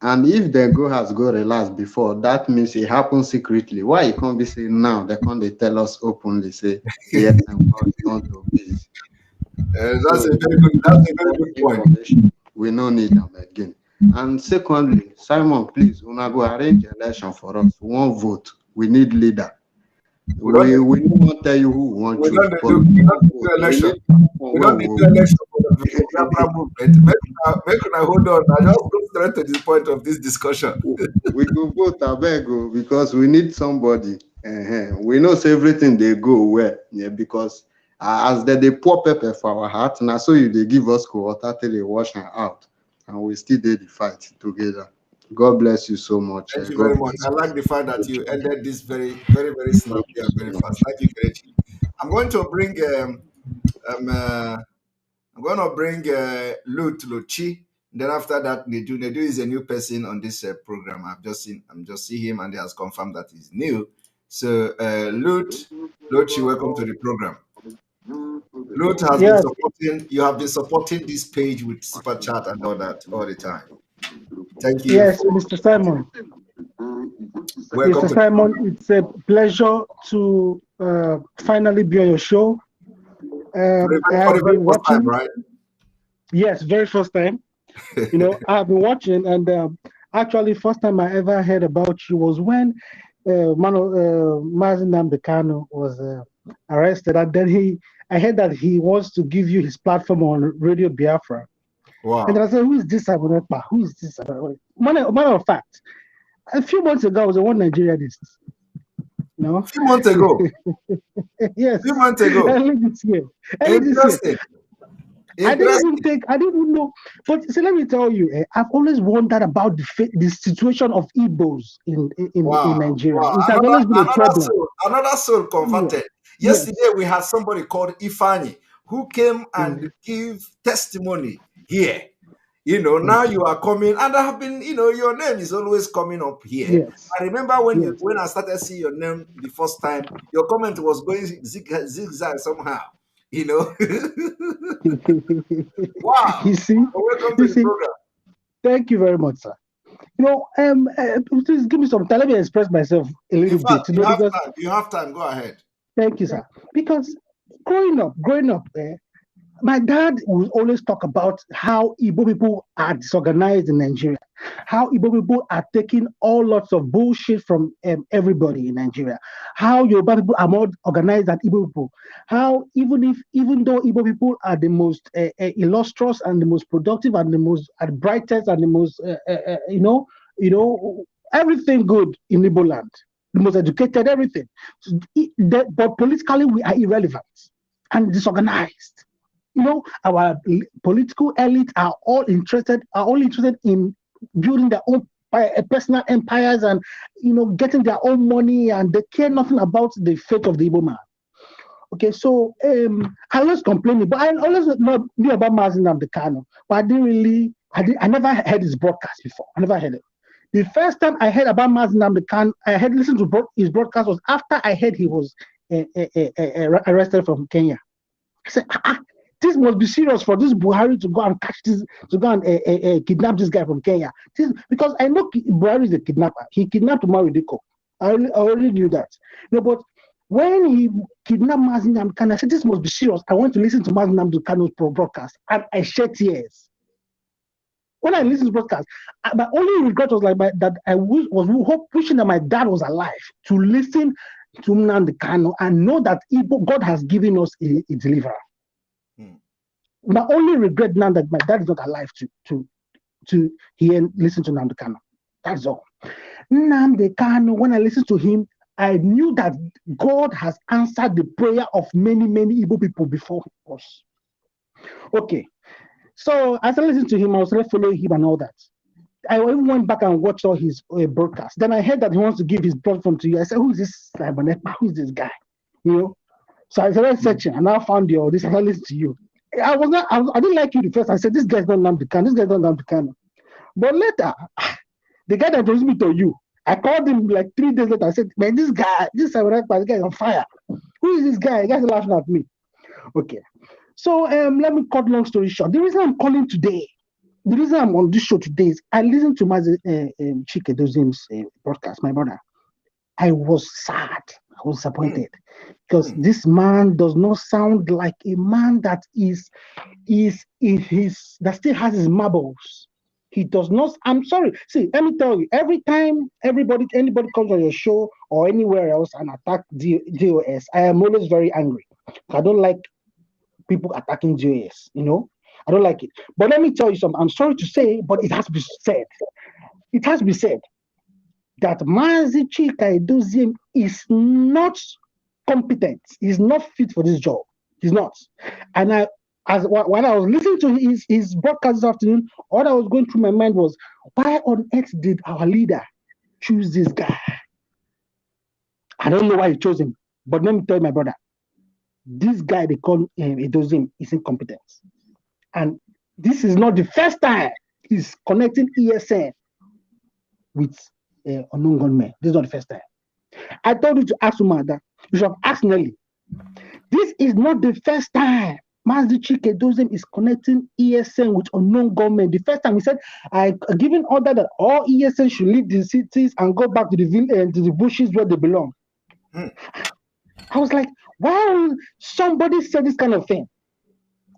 And if they go house, go relax before, that means it happens secretly. Why you can't be saying now? They can't tell us openly, say ESN want to be. That's a very good point. We don't need them again. And secondly, Simon, please, when I go arrange election for us, one vote. We need leader. We don't want to tell you who want to. We don't do election. We don't need the election for the Biafra movement. Make I hold on. I just go straight to the point of this discussion. We go vote, I beg, because we need somebody. We know everything they go well, because as they pour pepper for our heart, now so they give us water till they wash her out, and we still did the fight together. God bless you so much. Thank you very much. I like the fact that you ended this very, very, very snappy and very fast. Thank you, Kelechi. I'm going to bring Lut Lochi. Then after that, Nedu. Nedu is a new person on this program. I'm just seeing him, and he has confirmed that he's new. So Lut Lochi, welcome to the program. Lut has been supporting. You have been supporting this page with super chat and all that all the time. Thank you. Yes, Mr. Simon. Welcome Mr. Simon, it's a pleasure to finally be on your show. I have been watching. Time, right? Yes, very first time. I have been watching, and actually, first time I ever heard about you was when Mazi Nnamdi Kanu was arrested, and then I heard that he wants to give you his platform on Radio Biafra. Wow. And then I said, who is this Simon Ekpa? Who is this? Matter of fact, a few months ago, I was in one Nigeria distance. A few months ago? Yes. A few months ago? Early this year. Interesting. I didn't even know. But see, let me tell you, I've always wondered about the situation of Igbos in Nigeria. Wow. It has always been a problem. Another soul converted. Yeah. Yesterday, we had somebody called Ifani who came and gave testimony here. Now you are coming, and I have been, your name is always coming up here. Yes. I remember when I started seeing your name the first time, your comment was going zigzag somehow. Wow. You see? Welcome to the program. Thank you very much, sir. Please give me some time. Let me express myself a little bit. You have time. Go ahead. Thank you, sir. Because growing up, my dad would always talk about how Igbo people are disorganized in Nigeria. how Igbo people are taking all lots of bullshit from everybody in Nigeria, how Yoruba people are more organized than Igbo people, how even though Igbo people are the most illustrious and the most productive and the most brightest and the most everything good in Igbo land, the most educated, everything, but politically we are irrelevant and disorganized. Our political elite are all interested in building their own personal empires and getting their own money, and they care nothing about the fate of the Igbo man. Okay, so I was complaining, but I always knew about Mazi Nnamdi Kanu, but I never heard his broadcast before. I never heard it. The first time I heard about Mazi Nnamdi Kanu, I had listened to his broadcast was after I heard he was arrested from Kenya. I said, this must be serious for this Buhari to go and kidnap this guy from Kenya. Because I know Buhari is a kidnapper. He kidnapped Umar Diko. I already knew that. But when he kidnapped Mazi Nnamdi Kanu, I said, this must be serious. I want to listen to Mazi Nnamdi Kanu's broadcast. And I shed tears. When I listened to the broadcast, my only regret was that I was wishing that my dad was alive to listen to Nnamdi Kanu and know that God has given us a deliverer. My only regret now that my dad is not alive to hear and listen to Nnamdi Kanu. That's all. Nnamdi Kanu, when I listened to him, I knew that God has answered the prayer of many Igbo people before us. Okay. So as I listened to him, I was following him and all that. I even went back and watched all his broadcasts. Then I heard that he wants to give his platform to you. I said, who is this Simon Ekpa? Who is this guy? So I started searching and I found your this and I listened to you. I didn't like you the first. I said, this guy's not Nnamdi Kanu. This guy's not Nnamdi Kanu. But later, the guy that introduced me to you, I called him like 3 days later. I said, man, this guy is on fire. Who is this guy? The guy's laughing at me. Okay. So let me cut long story short. The reason I'm calling today, the reason I'm on this show today is I listened to Mazi Chike Dozim's broadcast, my brother. I was sad. I was disappointed because this man does not sound like a man that that still has his marbles. He does not. I'm sorry. See, let me tell you. Every time anybody comes on your show or anywhere else and attack DOS, I am always very angry. I don't like people attacking DOS. I don't like it. But let me tell you something. I'm sorry to say, but it has to be said. It has to be said that Mazi Chike Dozim is not competent. He's not fit for this job. He's not. And when I was listening to his broadcast this afternoon, all that was going through my mind was, why on earth did our leader choose this guy? I don't know why he chose him, but let me tell you, my brother, this guy they call Dozim is incompetent. And this is not the first time he's connecting ESN with unknown gunmen. This is not the first time. I told you to ask Umada. You should have asked Nelly. This is not the first time Mazi Chike Dozim is connecting ESN with unknown gunmen. The first time he said, I given order that all ESN should leave the cities and go back to the bushes where they belong. I was like, why would somebody say this kind of thing?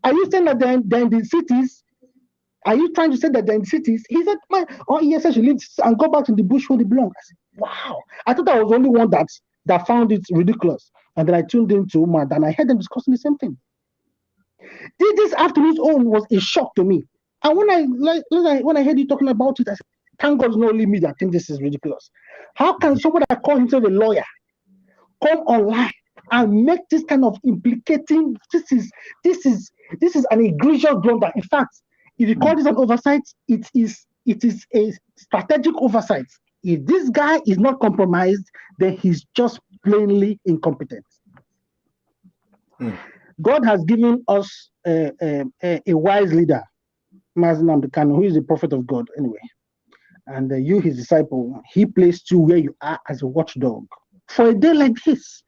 Are you saying that they're in the cities? Are you trying to say that they're in the cities? He said, all ESN should leave and go back to the bush where they belong. I said, wow. I thought I was the only one that found it ridiculous. And then I tuned into Umar and I heard them discussing the same thing. This afternoon's own was a shock to me. And when I heard you talking about it, I said, thank God it's not only me that think this is ridiculous. How can someone that calls himself a lawyer come online and make this kind of implicating? This is an egregious blunder. In fact, if you call this an oversight, it is a strategic oversight. If this guy is not compromised, then he's just plainly incompetent. God has given us a wise leader, Mazi Nnamdi Kanu, who is the prophet of God anyway. And you, his disciple, he placed you where you are as a watchdog for a day like this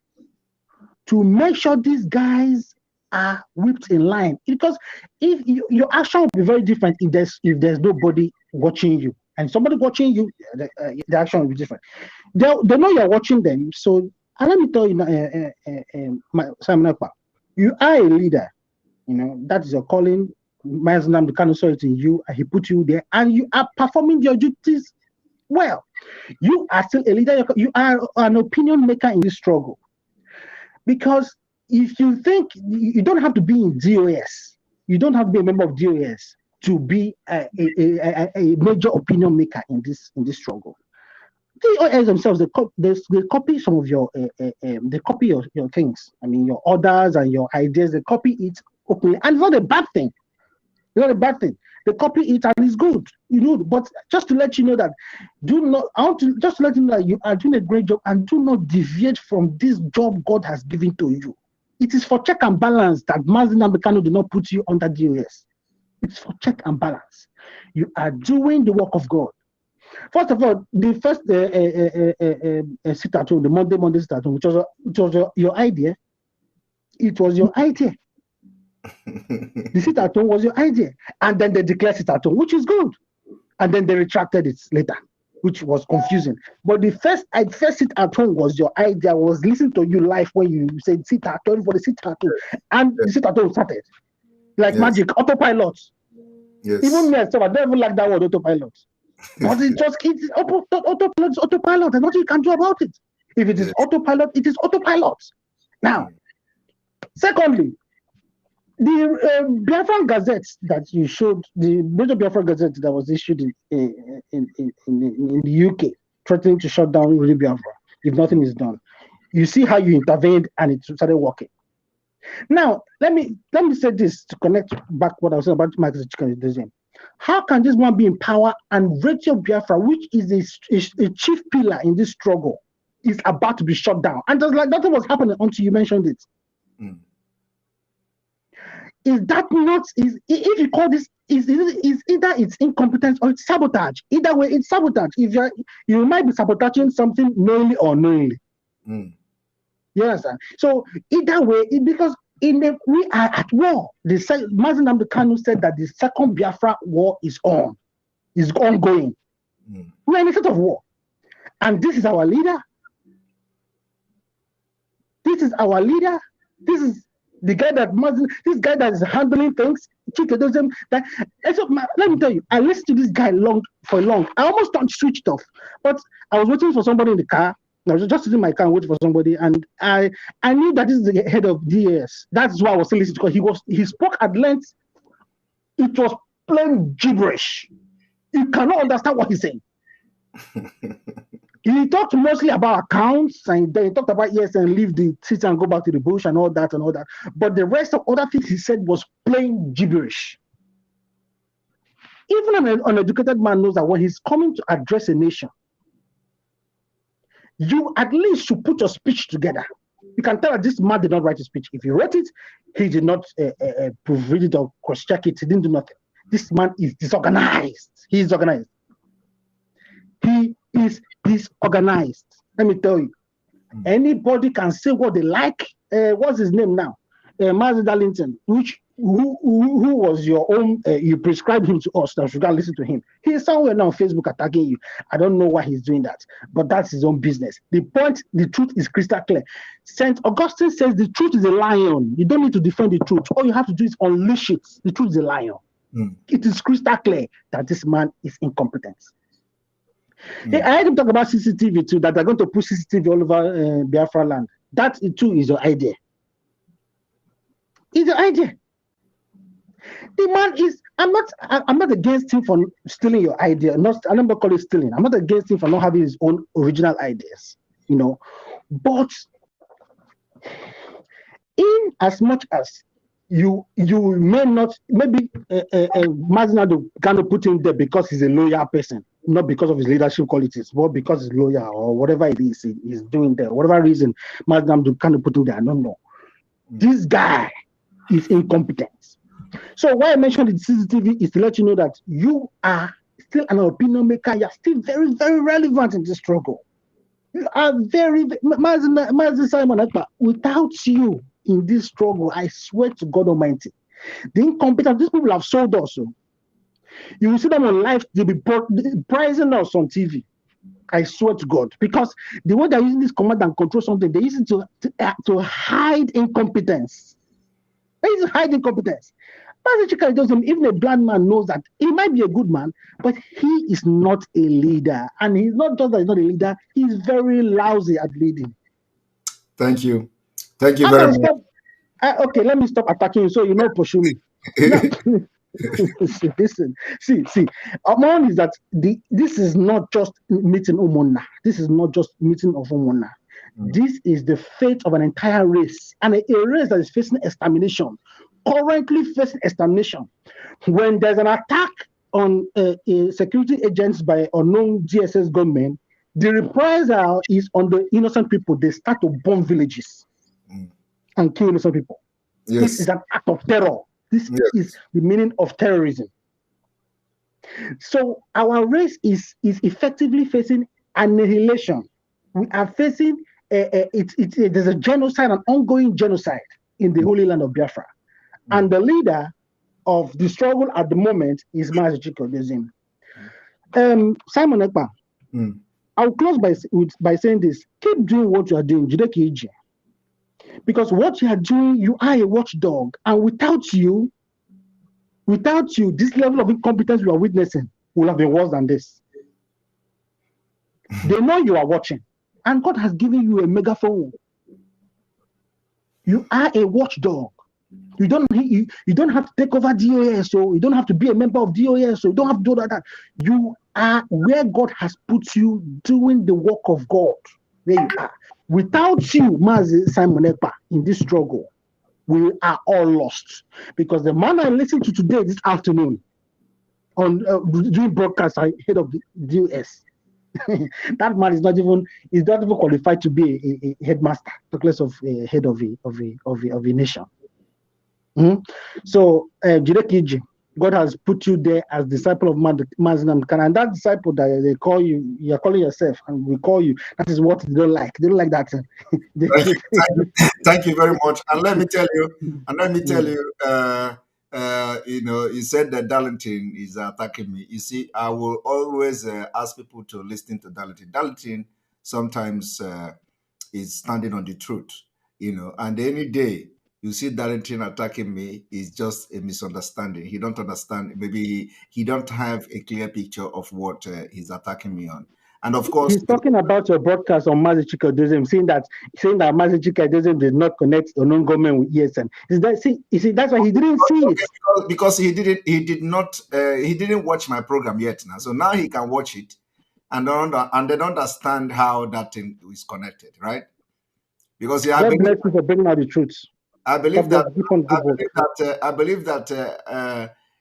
to make sure these guys are whipped in line. Because if your action will be very different if there's nobody watching you. And somebody watching you, the action will be different. They know you're watching them. So, and let me tell you, Simon Ekpa, you are a leader. That is your calling. Mazi Nnamdi Kanu saw it in you, and he put you there, and you are performing your duties well. You are still a leader. You are an opinion maker in this struggle. Because if you think you don't have to be in DOS, you don't have to be a member of DOS to be a major opinion maker in this struggle. DOS themselves, they copy some of your they copy your things. I mean, your orders and your ideas. They copy it openly, and it's not a bad thing. It's not a bad thing. They copy it and it's good, But just to let you know that, just to let you know that you are doing a great job, and do not deviate from this job God has given to you. It is for check and balance that Mazi Nnamdi Kanu did not put you under DOS. It's for check and balance. You are doing the work of God. First of all, the first sit at home, the Monday sit at home, which was your idea. It was your idea. The sit at home was your idea, and then they declared sit at home, which is good, and then they retracted it later, which was confusing. But the first sit at home was your idea. I was listening to you live when you said sit at home for the sit at home, and the sit at home started like magic, autopilot. Yes. Even me myself, I don't even like that word autopilot, but it's autopilot, and nothing you can do about it. If it is autopilot, it is autopilot. Now, secondly, the Biafran Gazette that you showed, the major Biafran Gazette that was issued in the UK, threatening to shut down Radio Biafra if nothing is done. You see how you intervened and it started working. Now, let me say this to connect back what I was saying about Marcus Chicken. How can this man be in power and Radio Biafra, which is a chief pillar in this struggle, is about to be shut down? And just like nothing was happening until you mentioned it. Is that not, if you call this, is either it's incompetence or it's sabotage. Either way, it's sabotage. If you might be sabotaging something knowingly or unknowingly. You understand? So either way, because we are at war. Mazi Nnamdi Kanu said that the second Biafra war is ongoing. We are in a state of war. And this is our leader. This is our leader. This is the guy that is handling things. Let me tell you, I listened to this guy for long. I almost switched off, but I was waiting for somebody in the car. I was just sitting in my car and waiting for somebody, and I knew that this is the head of DAS. That's why I was still listening, because he spoke at length. It was plain gibberish. You cannot understand what he's saying. He talked mostly about accounts, and then he talked about and leave the city and go back to the bush and all that. But the rest of other things he said was plain gibberish. Even an uneducated man knows that when he's coming to address a nation, you at least should put your speech together. You can tell that this man did not write a speech. If he wrote it, he did not proofread it or cross-check it. He didn't do nothing. This man is disorganized. He is organized. He is disorganized. Let me tell you. Anybody can say what they like. What's his name now? Mazi Darlington, who was your own, you prescribed him to us, that should listen to him. He's somewhere now on Facebook attacking you. I don't know why he's doing that, but that's his own business. The truth is crystal clear. St. Augustine says the truth is a lion. You don't need to defend the truth. All you have to do is unleash it. The truth is a lion. It is crystal clear that this man is incompetent. I heard him talk about CCTV too, that they're going to put CCTV all over Biafra land. That too is your idea. It's your idea. The man is. I'm not against him for stealing your idea. I never call it stealing. I'm not against him for not having his own original ideas. But in as much as you may not, maybe Mazi Nnamdi Kanu put him there because he's a loyal person, not because of his leadership qualities, but because he's loyal or whatever it is he's doing there. Whatever reason Mazi Nnamdi Kanu put him there, I don't know. This guy is incompetent. So why I mentioned the CCTV is to let you know that you are still an opinion maker. You're still very, very relevant in this struggle. You are very, Mazi Simon Ekpa, without you in this struggle, I swear to God Almighty, the incompetence, these people have sold us. You will see them on live, they'll be pricing us on TV. I swear to God, because the way they're using this command and control something, they use it to hide incompetence. They use it to hide incompetence. Mazi Chika doesn't, even a blind man knows that he might be a good man, but he is not a leader. And he's not just that he's not a leader, he's very lousy at leading. Thank you. Thank you I'm very gonna much. stop. Okay, let me stop attacking you so you know pursue me. Now, listen, see, Amon is that this is not just meeting Umona. This is not just meeting of Umona. This is the fate of an entire race, and a race that is facing extermination, currently facing extermination. When there's an attack on security agents by unknown GSS gunmen, the reprisal is on the innocent people. They start to bomb villages and kill innocent people. Yes. This is an act of terror. This is the meaning of terrorism. So our race is effectively facing annihilation. We are facing there's a genocide, an ongoing genocide in the Holy Land of Biafra. And the leader of the struggle at the moment is Mazi Chika Odezim. Simon Ekpa, I'll close by saying this. Keep doing what you are doing. Jideki Iji. Because what you are doing, you are a watchdog. And without you, this level of incompetence we are witnessing will have been worse than this. They know you are watching. And God has given you a megaphone. You are a watchdog. You don't have to take over DOS, so you don't have to be a member of DOS, so you don't have to do that. You are where God has put you doing the work of God. There you are. Without you, Mazi Simon Ekpa, in this struggle, we are all lost. Because the man I listened to today, this afternoon, on doing broadcast head of the DOS, that man is not even qualified to be a headmaster, talk less of a head of a nation. So, Jideki, God has put you there as disciple of Mazi Nnamdi Kanu, and that disciple that they call you, you are calling yourself, and we call you. That is what they don't like. They don't like that. Thank you very much. And let me tell you, you said that Darlington is attacking me. You see, I will always ask people to listen to Darlington. Darlington sometimes is standing on the truth, and any day you see Darlington attacking me is just a misunderstanding. He don't understand. Maybe he don't have a clear picture of what he's attacking me on. And of course, he's talking about your broadcast on Mazi Chika Odezim, saying that Mazi Chika Odezim did not connect the non-government with ESN. That's why he didn't see it. Because he didn't watch my program yet now. So now he can watch it and they don't understand how that thing is connected, right? Because God bless you for bringing out the truth. I believe that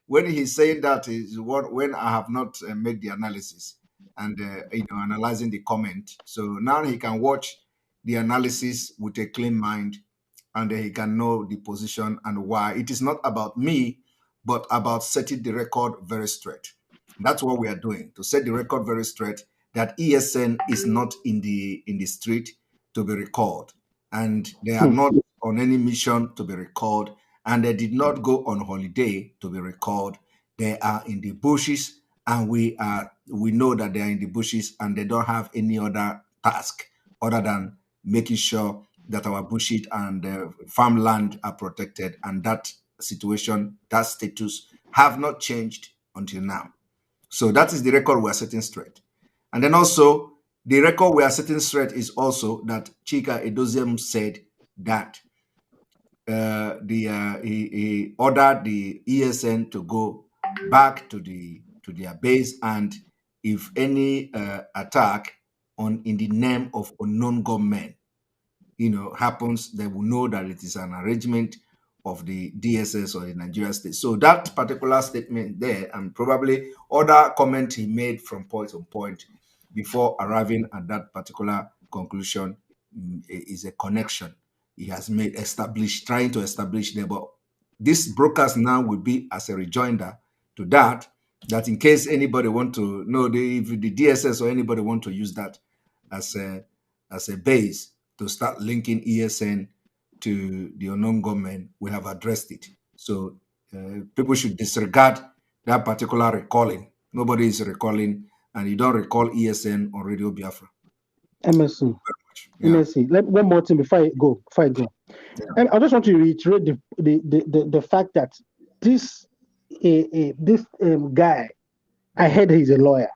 when he's saying that is when I have not made the analysis and analyzing the comment. So now he can watch the analysis with a clean mind, and he can know the position and why. It is not about me, but about setting the record very straight. That's what we are doing, to set the record very straight, that ESN is not in the street to be recalled, and they are not on any mission to be recalled, and they did not go on holiday to be recalled. They are in the bushes, and we know that they are in the bushes, and they don't have any other task other than making sure that our bushit and farmland are protected, and that situation, that status have not changed until now. So that is the record we are setting straight. And then also, the record we are setting straight is also that Chika Odezim said that he ordered the ESN to go back to their base, and if any attack in the name of unknown government happens, they will know that it is an arrangement of the DSS or the Nigeria state. So that particular statement there, and probably other comment he made from point to point before arriving at that particular conclusion, is a connection he has made, trying to establish there. But this broadcast now will be as a rejoinder to that in case anybody want to know, if the DSS or anybody want to use that as a base to start linking ESN to the unknown government, we have addressed it. So people should disregard that particular recalling. Nobody is recalling, and you don't recall ESN on Radio Biafra. MSC. One more thing before I go. I just want to reiterate the fact that this guy, I heard he's a lawyer,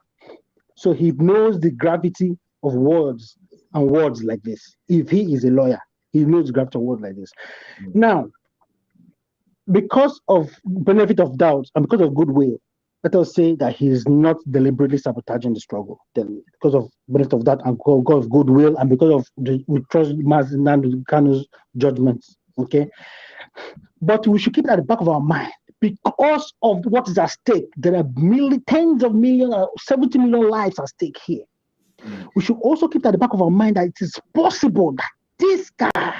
so he knows the gravity of words and words like this. If he is a lawyer, he knows the gravity of words like this. Now, because of benefit of doubt and because of goodwill, let us say that he is not deliberately sabotaging the struggle. Then, because of benefit of doubt and because of goodwill and because of we trust Nnamdi Kanu's judgments. Okay, but we should keep it at the back of our mind because of what is at stake. There are tens of millions, 70 million lives at stake here. We should also keep at the back of our mind that it is possible that this guy,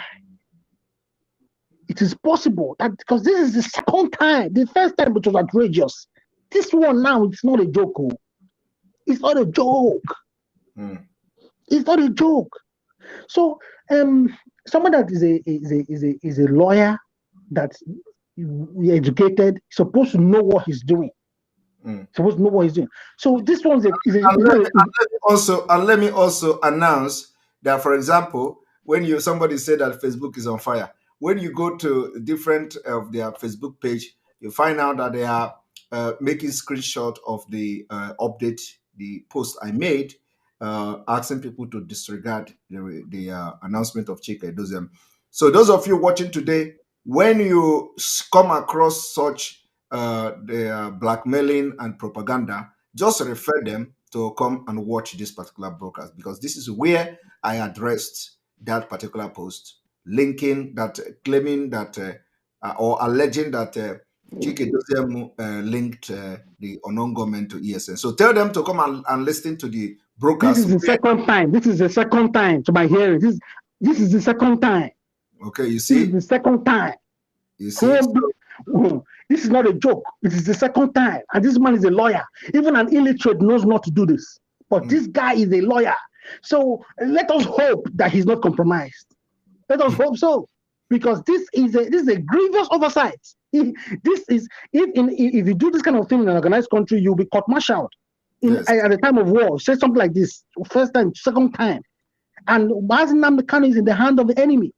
it is possible that because this is the second time, the first time it was outrageous. This one now, it's not a joke. It's not a joke. It's not a joke. So, someone that is a lawyer that educated, supposed to know what he's doing. Supposed to know what he's doing. So this one's let me also announce that, for example, when somebody said that Facebook is on fire, when you go to different of their Facebook page, you find out that they are making screenshot of the update, the post I made, asking people to disregard the announcement of Chika Edoziem. So those of you watching today, when you come across such the blackmailing and propaganda, just refer them to come and watch this particular broadcast, because this is where I addressed that particular post, linking that, claiming that or alleging that Chike Doziem linked the unknown government to ESN. So tell them to come and listen to the broadcast. This is the second time. This is the second time to my hearing. This is the second time. Okay, you see? This is the second time. You see? This is not a joke. It is the second time. And this man is a lawyer. Even an illiterate knows not to do this. But this guy is a lawyer. So let us hope that he's not compromised. Let us hope so. Because this is a grievous oversight. If you do this kind of thing in an organized country, you'll be court-martialed at the time of war. Say something like this. First time, second time. And Nnamdi Kanu is in the hand of the enemy.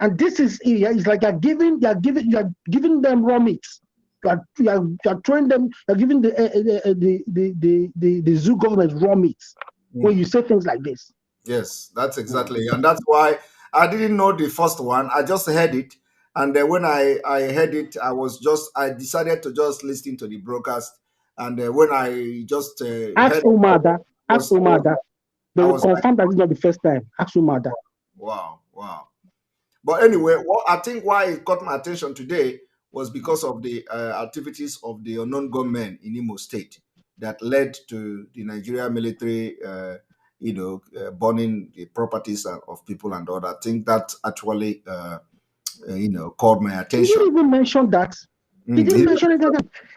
And this is like you're giving them raw meats. You're throwing them. You're giving the zoo government raw meats when you say things like this. Yes, that's exactly, and that's why I didn't know the first one. I just heard it, and then when I heard it, I decided to just listen to the broadcast, and when I just ask Umada, they will confirm that it's not the first time. Ask Umada. Wow. But anyway, I think why it caught my attention today was because of the activities of the unknown gunmen in Imo State that led to the Nigeria military, burning the properties of people and all that. I think that actually, caught my attention. He didn't even mention that. He didn't mention it.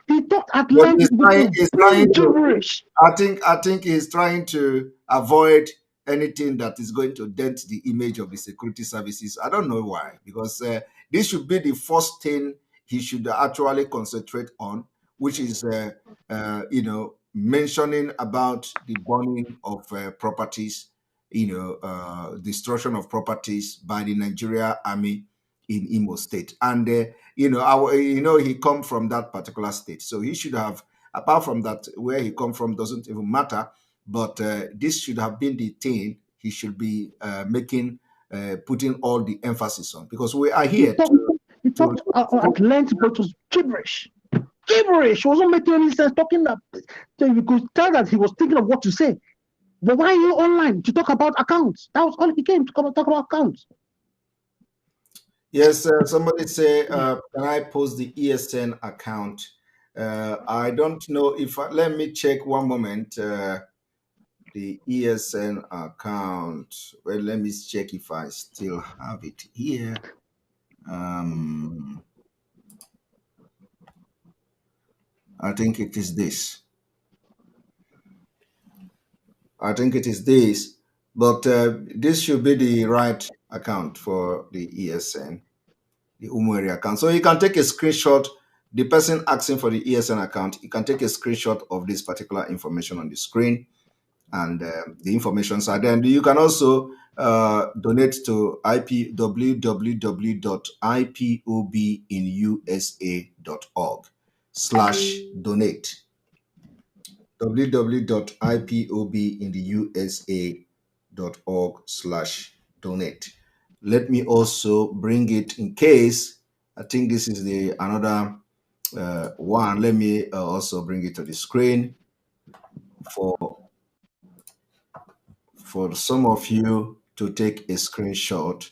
He talked at But length. he's trying gibberish. I think he's trying to avoid anything that is going to dent the image of the security services. I don't know why, because this should be the first thing he should actually concentrate on, which is, mentioning about the burning of properties, destruction of properties by the Nigeria Army in Imo State. And, he come from that particular state. So he should have, apart from that, where he come from doesn't even matter. But this should have been the thing he should be putting all the emphasis on, because we are here. He talked at length, but it was gibberish. Gibberish. It wasn't making any sense. Talking that, so you could tell that he was thinking of what to say. But why are you online to talk about accounts? That was all he came to come and talk about accounts. Yes, somebody say, can I post the ESN account? I don't know if let me check one moment. The ESN account. Well, let me check if I still have it here. I think it is this. But this should be the right account for the ESN, the Umweri account. So you can take a screenshot. The person asking for the ESN account, you can take a screenshot of this particular information on the screen, and the informations are there. And you can also donate to www.ipobinusa.org/donate. www.ipobinusa.org/donate. Let me also bring it in case, I think this is the another one. Let me also bring it to the screen for some of you to take a screenshot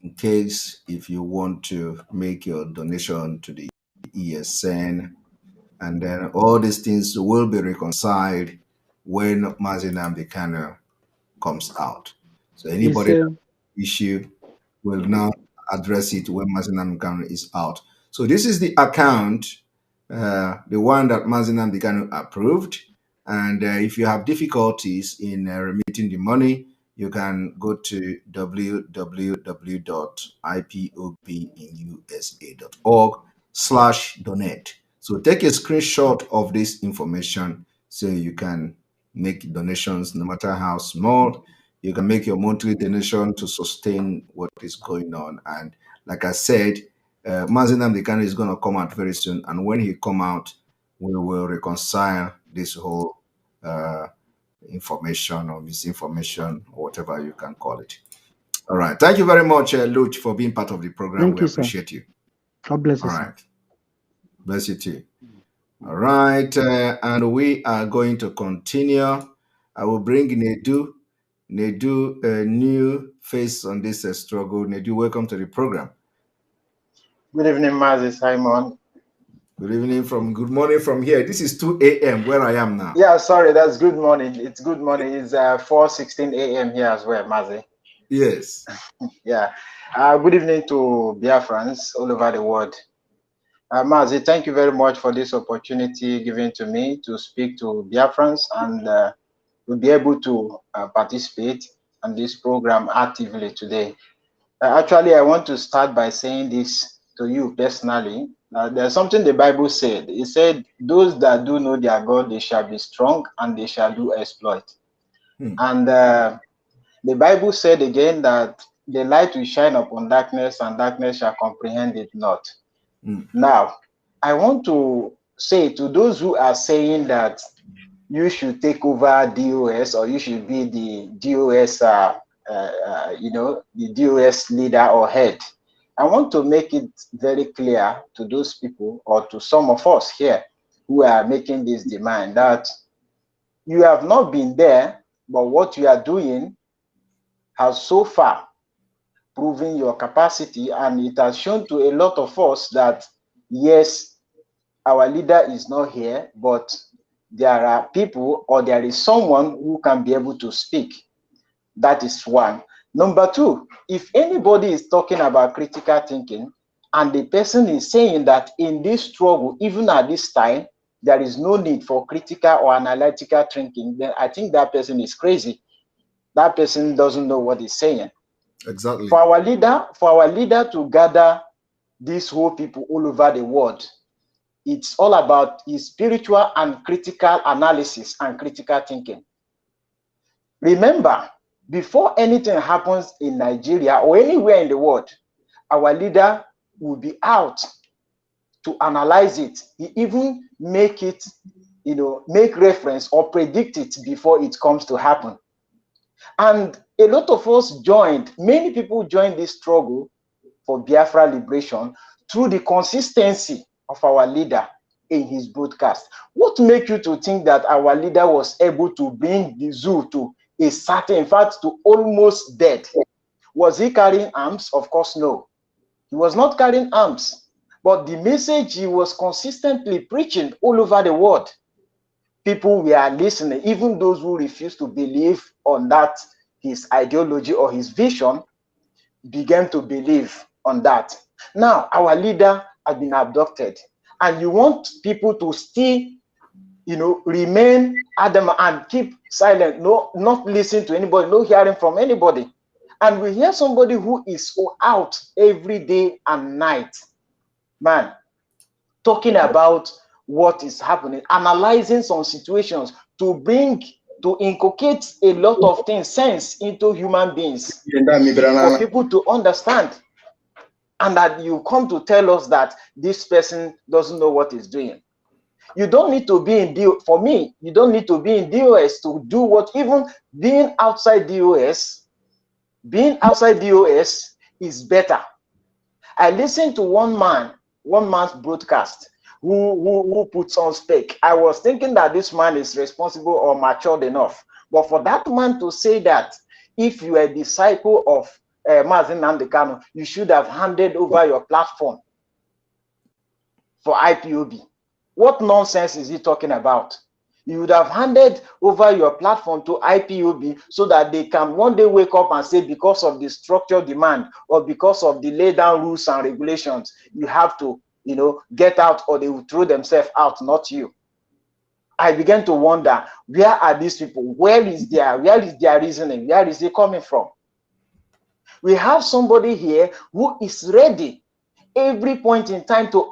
in case if you want to make your donation to the ESN, and then all these things will be reconciled when Mazi Nnamdi Kanu comes out. So anybody that issue will now address it when Mazi Nnamdi Kanu is out. So this is the account, the one that Mazi Nnamdi Kanu approved. And if you have difficulties in remitting the money, you can go to www.ipobinusa.org/donate. So take a screenshot of this information so you can make donations no matter how small. You can make your monthly donation to sustain what is going on. And like I said, Mazi Nnamdi Kanu is going to come out very soon. And when he come out, we will reconcile this whole information or misinformation or whatever you can call it. All right. Thank you very much, Luch, for being part of the program. Thank we you, appreciate sir. you. God bless you, All sir. right. Bless you too. All right. And we are going to continue. I will bring Nedu. Nedu, a new face on this struggle. Nedu, welcome to the program. Good evening, Mazi Simon. Good evening good morning from here. This is 2 a.m. where I am now. Yeah, sorry, that's good morning. It's good morning. It's 4:16 a.m. here as well, Mazi. Yes. Yeah. Good evening to Biafrans all over the world. Mazi, thank you very much for this opportunity given to me to speak to Biafrans and to be able to participate in this program actively today. Actually, I want to start by saying this to you personally. There's something the Bible said. It said, those that do know their God, they shall be strong and they shall do exploit. And the Bible said again that the light will shine upon darkness and darkness shall comprehend it not. Now, I want to say to those who are saying that you should take over DOS or you should be the DOS, the DOS leader or head. I want to make it very clear to those people or to some of us here who are making this demand that you have not been there, but what you are doing has so far proven your capacity, and it has shown to a lot of us that yes, our leader is not here, but there are people or there is someone who can be able to speak. That is one. Number two, if anybody is talking about critical thinking and the person is saying that in this struggle, even at this time, there is no need for critical or analytical thinking, then I think that person is crazy. That person doesn't know what he's saying. Exactly. For our leader to gather these whole people all over the world, it's all about his spiritual and critical analysis and critical thinking. Remember, before anything happens in Nigeria or anywhere in the world, our leader will be out to analyze it. He even make it, make reference or predict it before it comes to happen. And a lot of us many people joined this struggle for Biafra liberation through the consistency of our leader in his broadcast. What makes you to think that our leader was able to bring the zoo to a certain, in fact, to almost dead? Was he carrying arms? Of course, no. He was not carrying arms. But the message he was consistently preaching all over the world, people were listening, even those who refused to believe on that, his ideology or his vision, began to believe on that. Now, our leader has been abducted, and you want people to still, remain adamant and keep silent, not listen to anybody, no hearing from anybody. And we hear somebody who is out every day and night, man, talking about what is happening, analyzing some situations to bring to inculcate a lot of things, sense into human beings for people to understand. And that you come to tell us that this person doesn't know what he's doing. You don't need to be in DOS. For me, you don't need to be in DOS to do what, even being outside DOS is better. I listened to one man's broadcast who puts on spec. I was thinking that this man is responsible or matured enough. But for that man to say that if you are a disciple of Mazen Nnamdi Kanu, you should have handed over your platform for IPOB. What nonsense is he talking about? You would have handed over your platform to IPOB so that they can one day wake up and say, because of the structural demand or because of the laid down rules and regulations, you have to, get out, or they will throw themselves out, not you. I began to wonder, where are these people? Where is their reasoning? Where is it coming from? We have somebody here who is ready every point in time to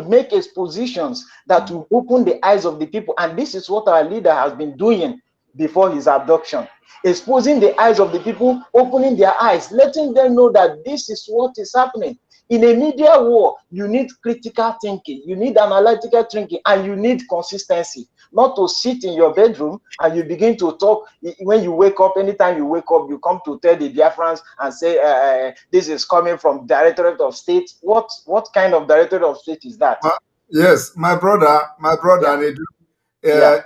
make expositions that will open the eyes of the people. And this is what our leader has been doing before his abduction. Exposing the eyes of the people, opening their eyes, letting them know that this is what is happening. In a media war, you need critical thinking, you need analytical thinking, and you need consistency. Not to sit in your bedroom and you begin to talk when you wake up. Anytime you wake up, you come to tell the Biafrans and say, this is coming from Directorate of State. What kind of Directorate of State is that? Yes, my brother, Yeah.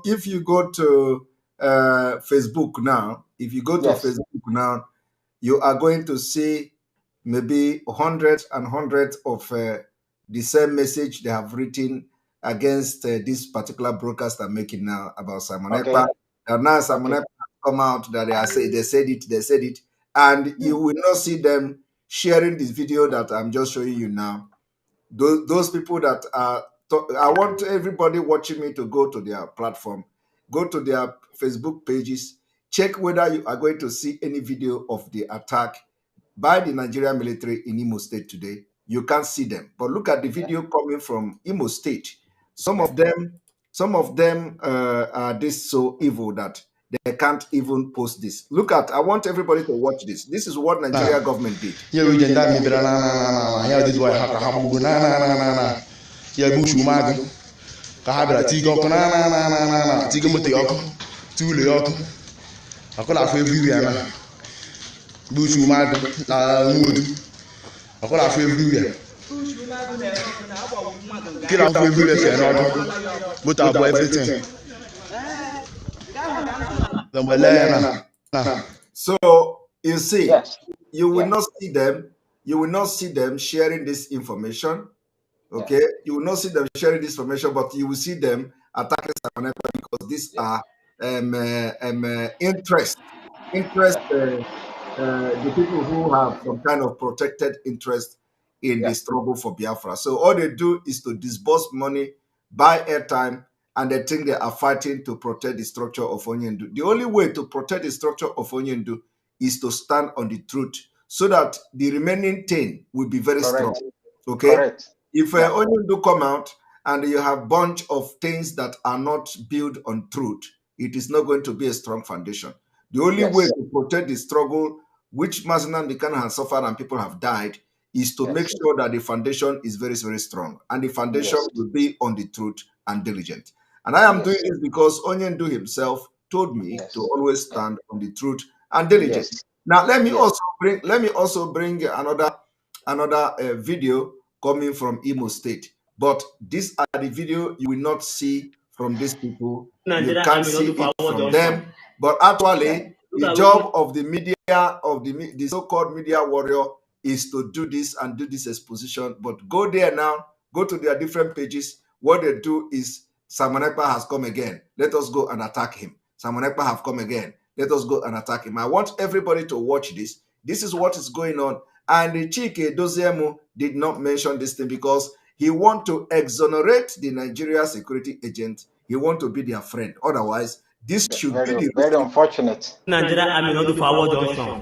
if you go to Facebook now, you are going to see maybe hundreds and hundreds of the same message they have written against this particular broadcast I'm making now about Simon Ekpa. And now Simon Ekpa come out that they said it, and you will not see them sharing this video that I'm just showing you now. Those people that are, I want everybody watching me to go to their platform, go to their Facebook pages, check whether you are going to see any video of the attack by the Nigerian military in Imo State today. You can't see them, but look at the video coming from Imo State. Some of them are this so evil that they can't even post this. Look at, I want everybody to watch this. This is what Nigeria government did. So you see, you will not see them. You will not see them sharing this information. Okay, you will not see them sharing this information, but you will see them attacking Simon Ekpa because these are the people who have some kind of protected interest in the struggle for Biafra. So all they do is to disburse money, buy airtime, and they think they are fighting to protect the structure of Onyendu. The only way to protect the structure of Onyendu is to stand on the truth so that the remaining thing will be very strong. Okay? If Onyendu come out and you have a bunch of things that are not built on truth, it is not going to be a strong foundation. The only way to protect the struggle, which Mazen Nnamdi Kanu has suffered and people have died, is to make sure that the foundation is very, very strong. And the foundation will be on the truth and diligent. And I am doing this because Onyendu himself told me to always stand on the truth and diligence. Now let me also bring another video coming from Imo State. But these are the video you will not see from these people. You can't see it from them. But actually, the job of the media, of the so-called media warrior, is to do this and do this exposition. But go there now, go to their different pages. What they do is, Simon Ekpa has come again. Let us go and attack him. Simon Ekpa have come again. Let us go and attack him. I want everybody to watch this. This is what is going on. And the Chike Doziemu did not mention this thing because he want to exonerate the Nigeria security agent. He want to be their friend. Otherwise, this should be very unfortunate. Nigeria Army not do forward junction.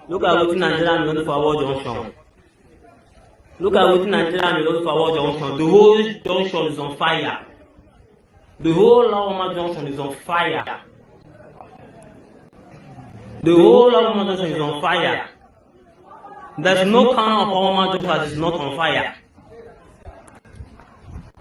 Look at what Nigeria Army not do forward junction. Look at what Nigeria Army not do forward junction. The whole junction is on fire. The whole Lawama Junction is on fire. The whole Lawama Junction is on fire. There's no corner of Lawama Junction that is not on fire.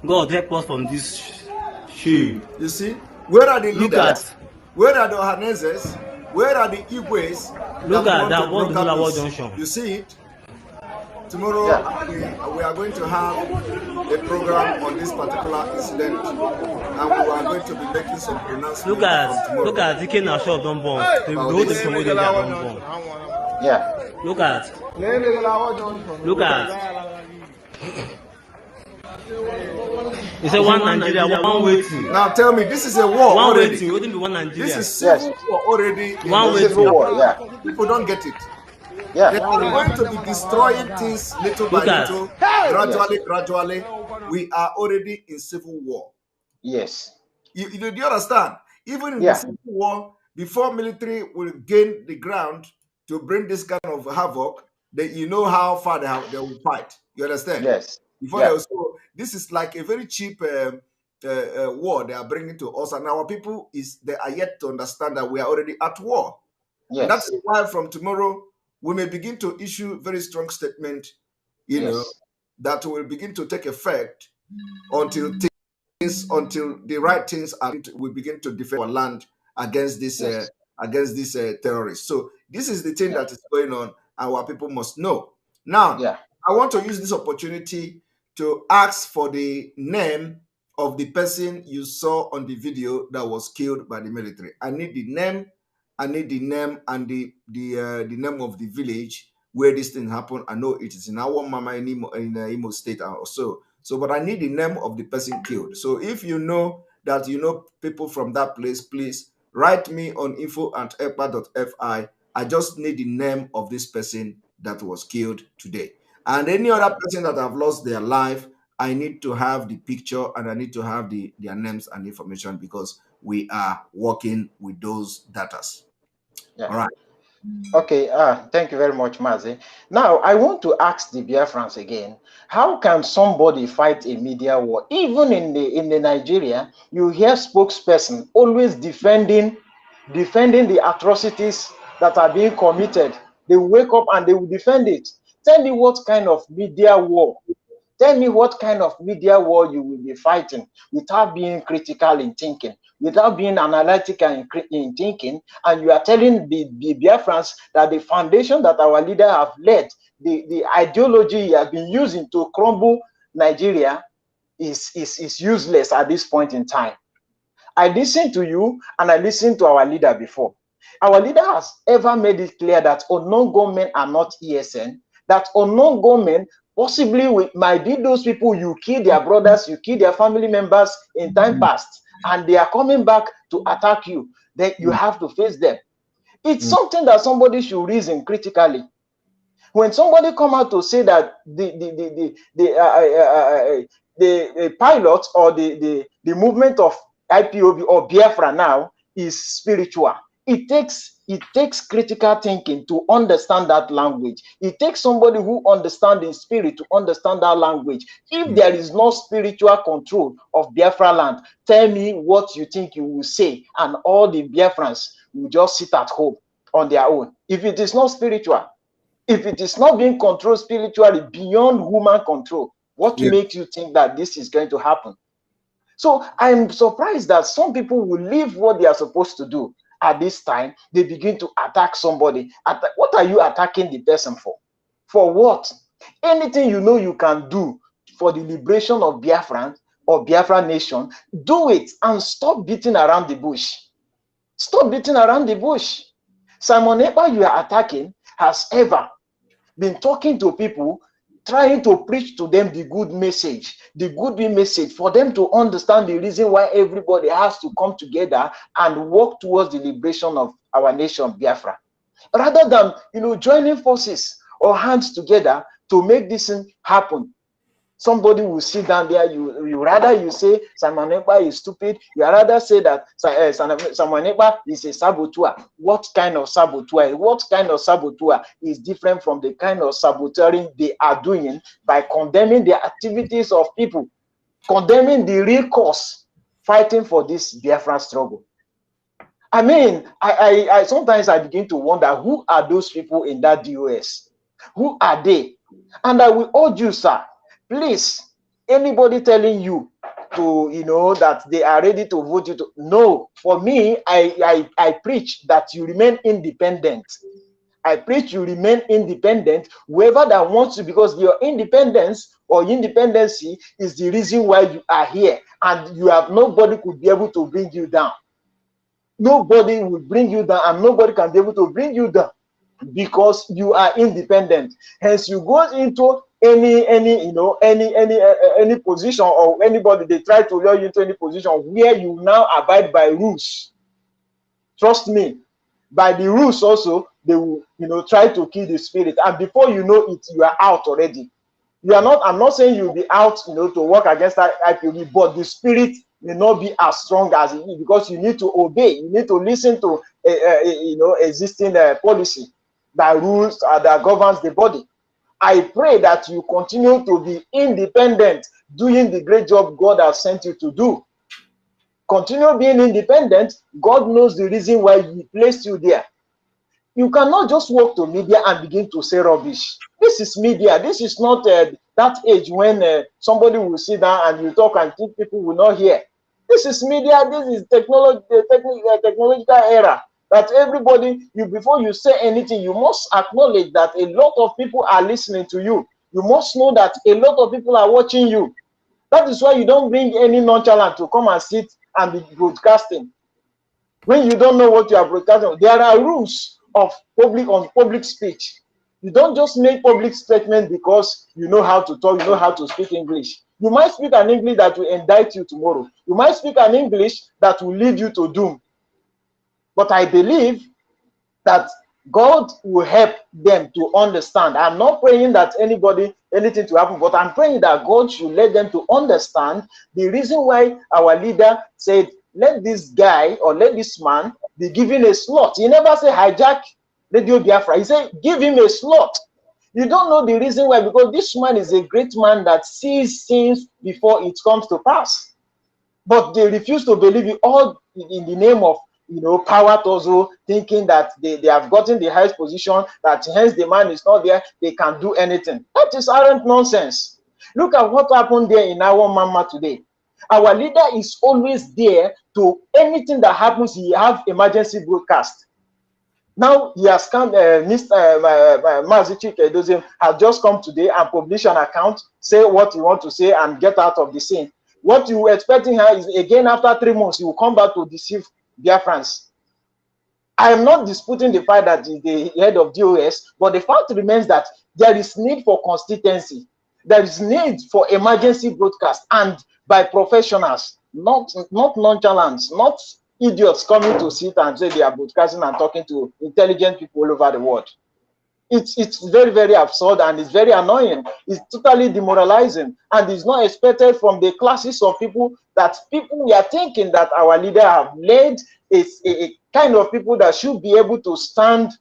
God help us from this shame. You see, where are the Look leaders? at, Where are the Ohanezes? Where are the Igwes look at want that to one broker Lawa peace? Junction. You see it? Tomorrow we are going to have a program on this particular incident, and we are going to be making some pronouncements. Look at the King shop don't bomb. The road is somewhere there don't bomb. Yeah. Look at. He said one Nigeria, one waiting. Now tell me, this is a war one already. waiting, waiting be one Nigeria. This is civil war already. One waiting. Civil war, yeah. People don't get it. Yeah. They are going to be destroying things little by Look at. little, gradually. We are already in civil war. Yes. Do you understand? Even in Yeah. the civil war, before military will gain the ground to bring this kind of havoc, you know how far they will fight. You understand? Yes. Before Yeah. they also, this is like a very cheap war they are bringing to us, and our people they are yet to understand that we are already at war. Yes. And that's why from tomorrow we may begin to issue very strong statement, know, that will begin to take effect until the right things we begin to defend our land against this terrorists. So this is the thing that is going on, and our people must know. Now, I want to use this opportunity to ask for the name of the person you saw on the video that was killed by the military. I need the name. I need the name and the name of the village where this thing happened. I know it is in our mama in Imo State also. So, but I need the name of the person killed. So, if you know that you know people from that place, please write me on info@ekpa.fi. I just need the name of this person that was killed today. And any other person that have lost their life, I need to have the picture and I need to have their names and information, because we are working with those data. Yeah. All right. Okay, thank you very much, Mazi. Now, I want to ask the Biafrans again, how can somebody fight a media war? Even in the Nigeria, you hear spokesperson always defending the atrocities that are being committed. They will wake up and they will defend it. Tell me what kind of media war. Tell me what kind of media war you will be fighting without being critical in thinking, without being analytical in thinking, and you are telling the Biafrans that the foundation that our leader have led, the ideology he has been using to crumble Nigeria is useless at this point in time. I listened to you and I listened to our leader before. Our leader has ever made it clear that unknown gunmen are not ESN, that unknown gunmen possibly might be those people you kill their brothers, you kill their family members in time past, and they are coming back to attack you. Then you have to face them. It's something that somebody should reason critically. When somebody come out to say that the pilot or the movement of IPOB or Biafra now is spiritual, it takes critical thinking to understand that language. It takes somebody who understands in spirit to understand that language. If there is no spiritual control of Biafra land, tell me what you think you will say, and all the Biafrans will just sit at home on their own. If it is not spiritual, if it is not being controlled spiritually beyond human control, what makes you think that this is going to happen? So I'm surprised that some people will leave what they are supposed to do. At this time, they begin to attack somebody. What are you attacking the person for? For what? Anything you know you can do for the liberation of Biafra or Biafra nation, do it and stop beating around the bush. Stop beating around the bush. Simon Ekpa you are attacking has ever been talking to people, trying to preach to them the good message for them to understand the reason why everybody has to come together and work towards the liberation of our nation, Biafra. Rather than, joining forces or hands together to make this thing happen. Somebody will sit down there, you rather you say Simon Ekpa is stupid, you rather say that Simon Ekpa is a saboteur. What kind of saboteur? What kind of saboteur is different from the kind of saboteuring they are doing by condemning the activities of people, condemning the real cause fighting for this Biafra struggle. I mean, I sometimes I begin to wonder, who are those people in that DOS? Who are they? And I will urge you, sir, please, anybody telling you to, that they are ready to vote you to, no. For me, I preach that you remain independent. I preach you remain independent, whoever that wants to, because your independence or independency is the reason why you are here, and you have nobody could be able to bring you down. Nobody will bring you down, and nobody can be able to bring you down because you are independent. Hence, you go into any position, or anybody they try to lure you into any position where you now abide by rules. Trust me, by the rules also they will try to kill the spirit, and before you know it, you are out already. You are not. I'm not saying you'll be out, to work against that IPOB, but the spirit may not be as strong as it is, because you need to obey. You need to listen to existing policy, that rules that governs the body. I pray that you continue to be independent, doing the great job God has sent you to do. Continue being independent. God knows the reason why He placed you there. You cannot just walk to media and begin to say rubbish. This is media. This is not that age when somebody will sit down and you talk and think people will not hear. This is media. This is technological era. That everybody, before you say anything, you must acknowledge that a lot of people are listening to you. You must know that a lot of people are watching you. That is why you don't bring any nonchalant to come and sit and be broadcasting. When you don't know what you are broadcasting, there are rules of public speech. You don't just make public statement because you know how to talk, you know how to speak English. You might speak an English that will indict you tomorrow. You might speak an English that will lead you to doom. But I believe that God will help them to understand. I'm not praying that anything to happen, but I'm praying that God should let them to understand the reason why our leader said, let this guy or let this man be given a slot. He never said hijack Radio Biafra. He said give him a slot. You don't know the reason why, because this man is a great man that sees things before it comes to pass. But they refuse to believe it, all in the name of power also, thinking that they have gotten the highest position, that hence the man is not there, they can do anything. That is arrant nonsense. Look at what happened there in our Mama today. Our leader is always there to anything that happens, he have emergency broadcast. Now he has come, Mr. Mazichik Edozim has just come today and publish an account, say what you want to say and get out of the scene. What you were expecting her is, again, after 3 months, you will come back to deceive Biafrans. I am not disputing the fact that he's the head of DOS, but the fact remains that there is need for consistency. There is need for emergency broadcast, and by professionals, not nonchalants, not idiots coming to sit and say they are broadcasting and talking to intelligent people all over the world. It's very, very absurd, and it's very annoying. It's totally demoralizing, and it's not expected from the classes of people we are thinking that our leader have led is a kind of people that should be able to stand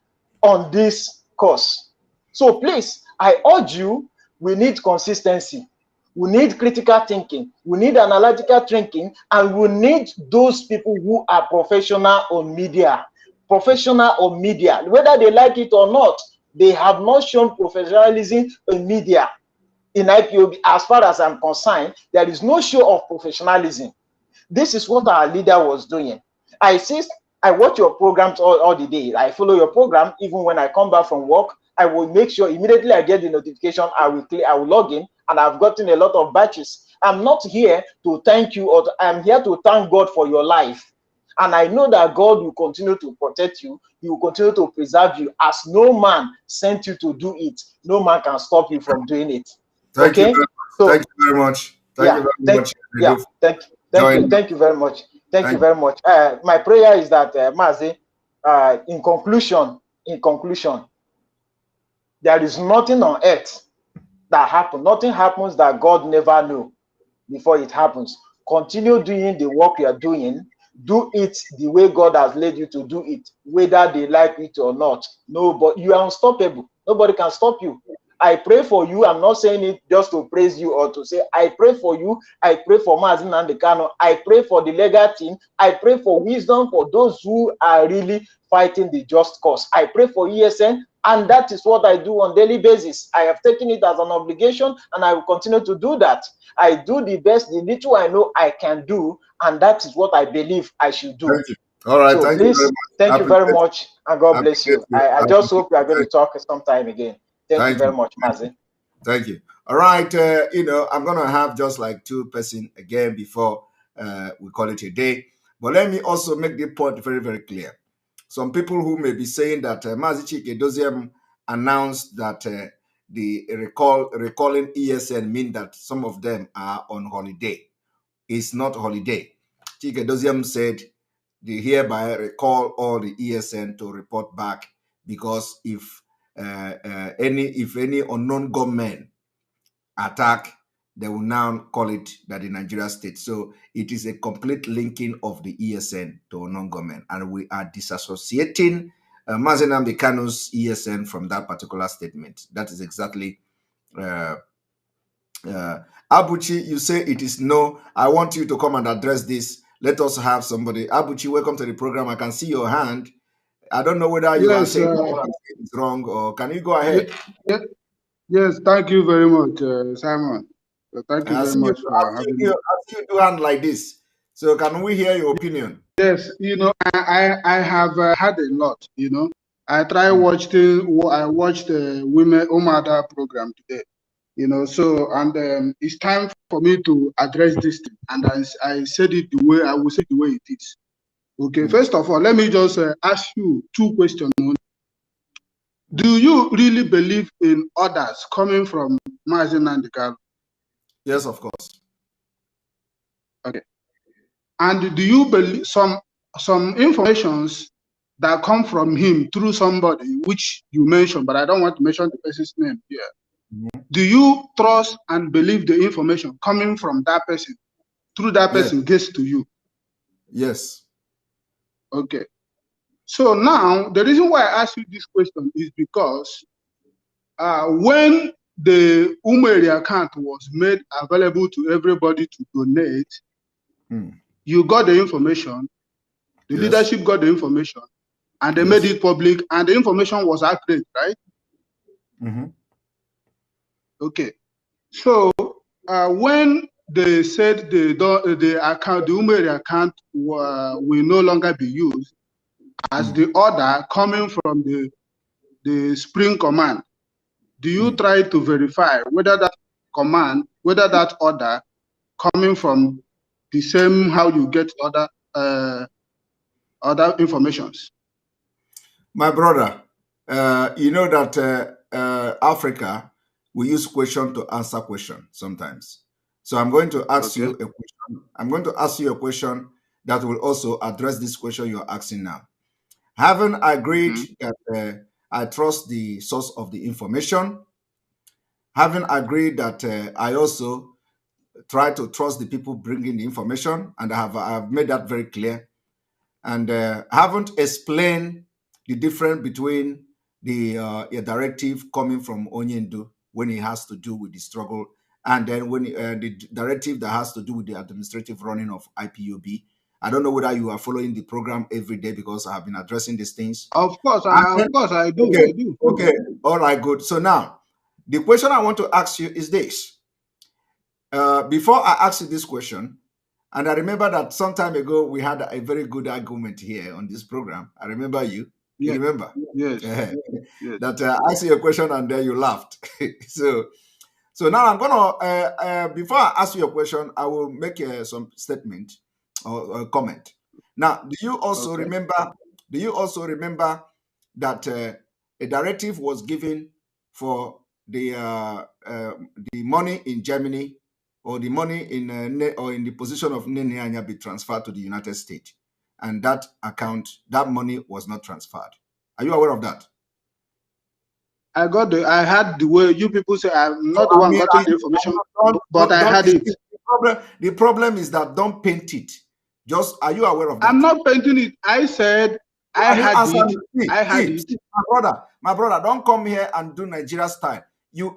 on this course. So please, I urge you, we need consistency. We need critical thinking. We need analytical thinking, and we need those people who are professional on media. Professional on media, whether they like it or not. They have not shown professionalism in media. In IPOB, as far as I'm concerned, there is no show of professionalism. This is what our leader was doing. I watch your programs all the day. I follow your program. Even when I come back from work, I will make sure immediately I get the notification, I will log in, and I've gotten a lot of batches. I'm not here to thank you, or I'm here to thank God for your life. And I know that God will continue to protect you. He will continue to preserve you, as no man sent you to do it. No man can stop you from doing it. Thank you very much. Thank you very much. Thank you very much. Thank you very much. My prayer is that, Mazi, in conclusion, there is nothing on earth that happens. Nothing happens that God never knew before it happens. Continue doing the work you are doing. Do it the way God has led you to do it, whether they like it or not. No, but you are unstoppable. Nobody can stop you. I pray for you. I'm not saying it just to praise you or to say, I pray for you. I pray for Mazi Nnamdi Kanu. I pray for the legal team. I pray for wisdom for those who are really fighting the just cause. I pray for ESN, and that is what I do on daily basis. I have taken it as an obligation, and I will continue to do that. I do the best, the little I know I can do, and that is what I believe I should do. Thank you. All right, So thank please, you very much. thank you very much, and God bless you. I just hope we are going to Thank talk sometime again. Thank you very much, Mazi. Thank you. All right, I'm gonna have just like 2 person again before we call it a day. But let me also make the point very, very clear. Some people who may be saying that Mazi Chike Doziem announced that the recalling ESN mean that some of them are on holiday. It's not holiday. Chike Doziem said they hereby recall all the ESN to report back, because if any unknown gunmen attack, they will now call it that the Nigeria state. So it is a complete linking of the ESN to unknown gunmen, and we are disassociating Mazi Nnamdi Kanu's ESN from that particular statement. That is exactly. Abuchi, you say it is no. I want you to come and address this. Let us have somebody. Abuchi, welcome to the program. I can see your hand. I don't know whether you are saying what I'm saying is wrong, or can you go ahead? Yes, thank you very much, Simon. Thank you I very see you, much for having me. I see you do hand like this. So can we hear your opinion? Yes, I have had a lot. I watched Women Umada program today. So and it's time for me to address this thing, and I said it the way I will say it the way it is. Okay, first of all, let me just ask you 2 questions. Do you really believe in orders coming from Mazi Nnamdi Kanu? Yes, of course. Okay. And do you believe some informations that come from him through somebody, which you mentioned, but I don't want to mention the person's name here? Do you trust and believe the information coming from that person through that person gets to you? Yes. Okay. So now the reason why I ask you this question is because when the Umeri account was made available to everybody to donate, you got the information, the leadership got the information, and they made it public, and the information was accurate, right? Okay. So when they said the account, the Umeri account will no longer be used as the order coming from the Spring Command, do you try to verify whether that command, whether that order coming from the same how you get other informations? My brother, you know that Africa, we use question to answer question sometimes. So I'm going to ask you a question. I'm going to ask you a question that will also address this question you're asking now. Having agreed that I trust the source of the information, having agreed that I also try to trust the people bringing the information, and I have made that very clear, and haven't explained the difference between the directive coming from Onyendu when it has to do with the struggle, and then when the directive that has to do with the administrative running of IPOB. I don't know whether you are following the program every day, because I have been addressing these things. Of course, I do. Okay, I do. okay, all right, good. So now, the question I want to ask you is this. Before I ask you this question, and I remember that some time ago we had a very good argument here on this program. I remember you. You remember? Yes. That I asked you a question and then you laughed. So now I'm gonna before I ask you a question, I will make some statement or comment. Now, do you also remember? Do you also remember that a directive was given for the money in Germany, or the money in the position of Nene Anya be transferred to the United States, and that account, that money was not transferred? Are you aware of that? I had the way you people say I'm not the one getting the information, but I had it. The problem is that don't paint it. Just, are you aware of that? I'm not painting it. I said I had it. I had it. My brother, don't come here and do Nigeria style.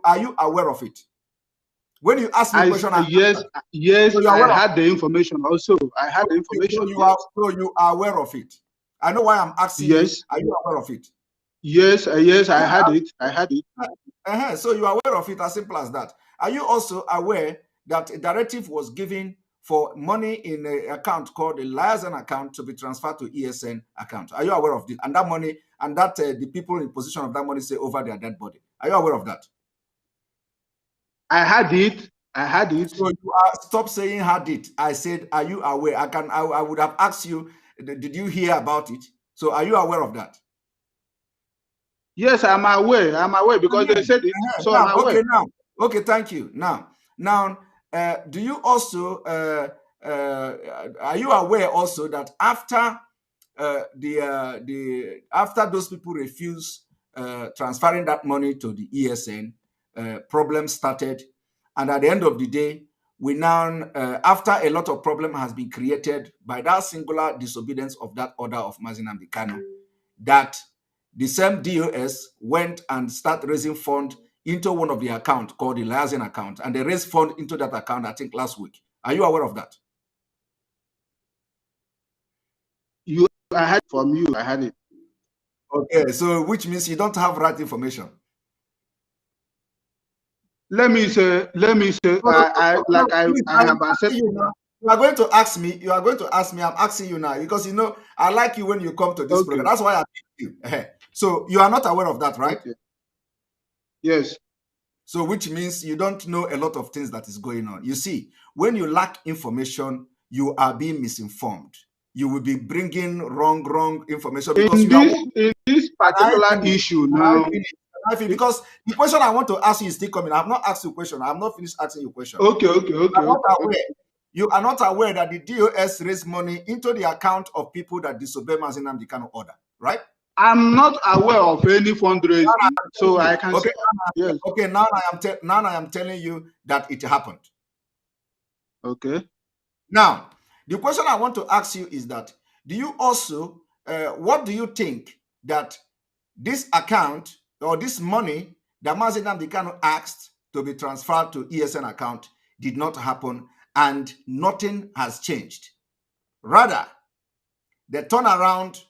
are you aware of it? When you ask me a question, yes, so I had the information also. I had the information. So you are aware of it. I know why I'm asking you. Are you aware of it? Yes, I had it. I had it. So you are aware of it, as simple as that. Are you also aware that a directive was given for money in an account called a liaison account to be transferred to ESN account? Are you aware of this? And that money, and that the people in possession of that money say over their dead body. Are you aware of that? I had it. I had it. So you stop saying had it. I said, are you aware? I would have asked you, did you hear about it? So are you aware of that? Yes, I'm aware. I'm aware because they said it. So I'm aware. Okay, thank you. Now, do you also are you aware also that after after those people refuse transferring that money to the ESN, problems started, and at the end of the day, we now after a lot of problem has been created by that singular disobedience of that order of Mazi Nnamdi Kanu, that the same DOS went and started raising fund into one of the accounts called the liaison account, and they raised fund into that account, I think, last week. Are you aware of that? I had it from you. I had it. Okay, so which means you don't have right information. Let me say, I have accepted. You are going to ask me. You are going to ask me. I'm asking you now because you know I like you when you come to this program. That's why I picked you. So you are not aware of that, right? Okay. Yes. So which means you don't know a lot of things that is going on. You see, when you lack information, you are being misinformed. You will be bringing wrong information because in this particular issue now. Because the question I want to ask you is still coming. I have not asked you a question. I have not finished asking you a question. Okay. You are not aware that the DOS raised money into the account of people that disobey Mazi Nnamdi Kanu order, right? I'm not aware of any fundraising, so I can say yes. Okay, now I am telling you that it happened. Okay. Now, the question I want to ask you is that do you also what do you think that this account or this money that Mazi Nnamdi Kanu asked to be transferred to ESN account did not happen and nothing has changed? Rather, they turn around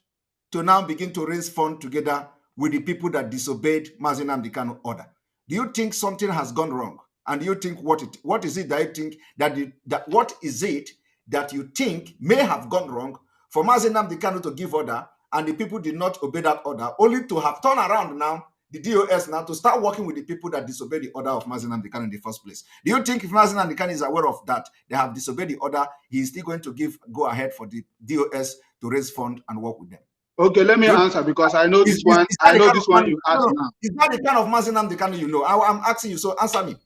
to now begin to raise funds together with the people that disobeyed Mazi Nnamdi Kanu order. Do you think something has gone wrong? And do you think what is it that you think what is it that you think may have gone wrong for Mazi Nnamdi Kanu to give order and the people did not obey that order, only to have turned around now, the DOS now, to start working with the people that disobeyed the order of Mazi Nnamdi Kanu in the first place? Do you think if Mazi Nnamdi Kanu is aware of that, they have disobeyed the order, he is still going to go ahead for the DOS to raise fund and work with them? Okay, let me answer because I know this one. I know this one you asked now. Is that the kind of Mazi Nnamdi Kanu you know? I'm asking you, so answer me.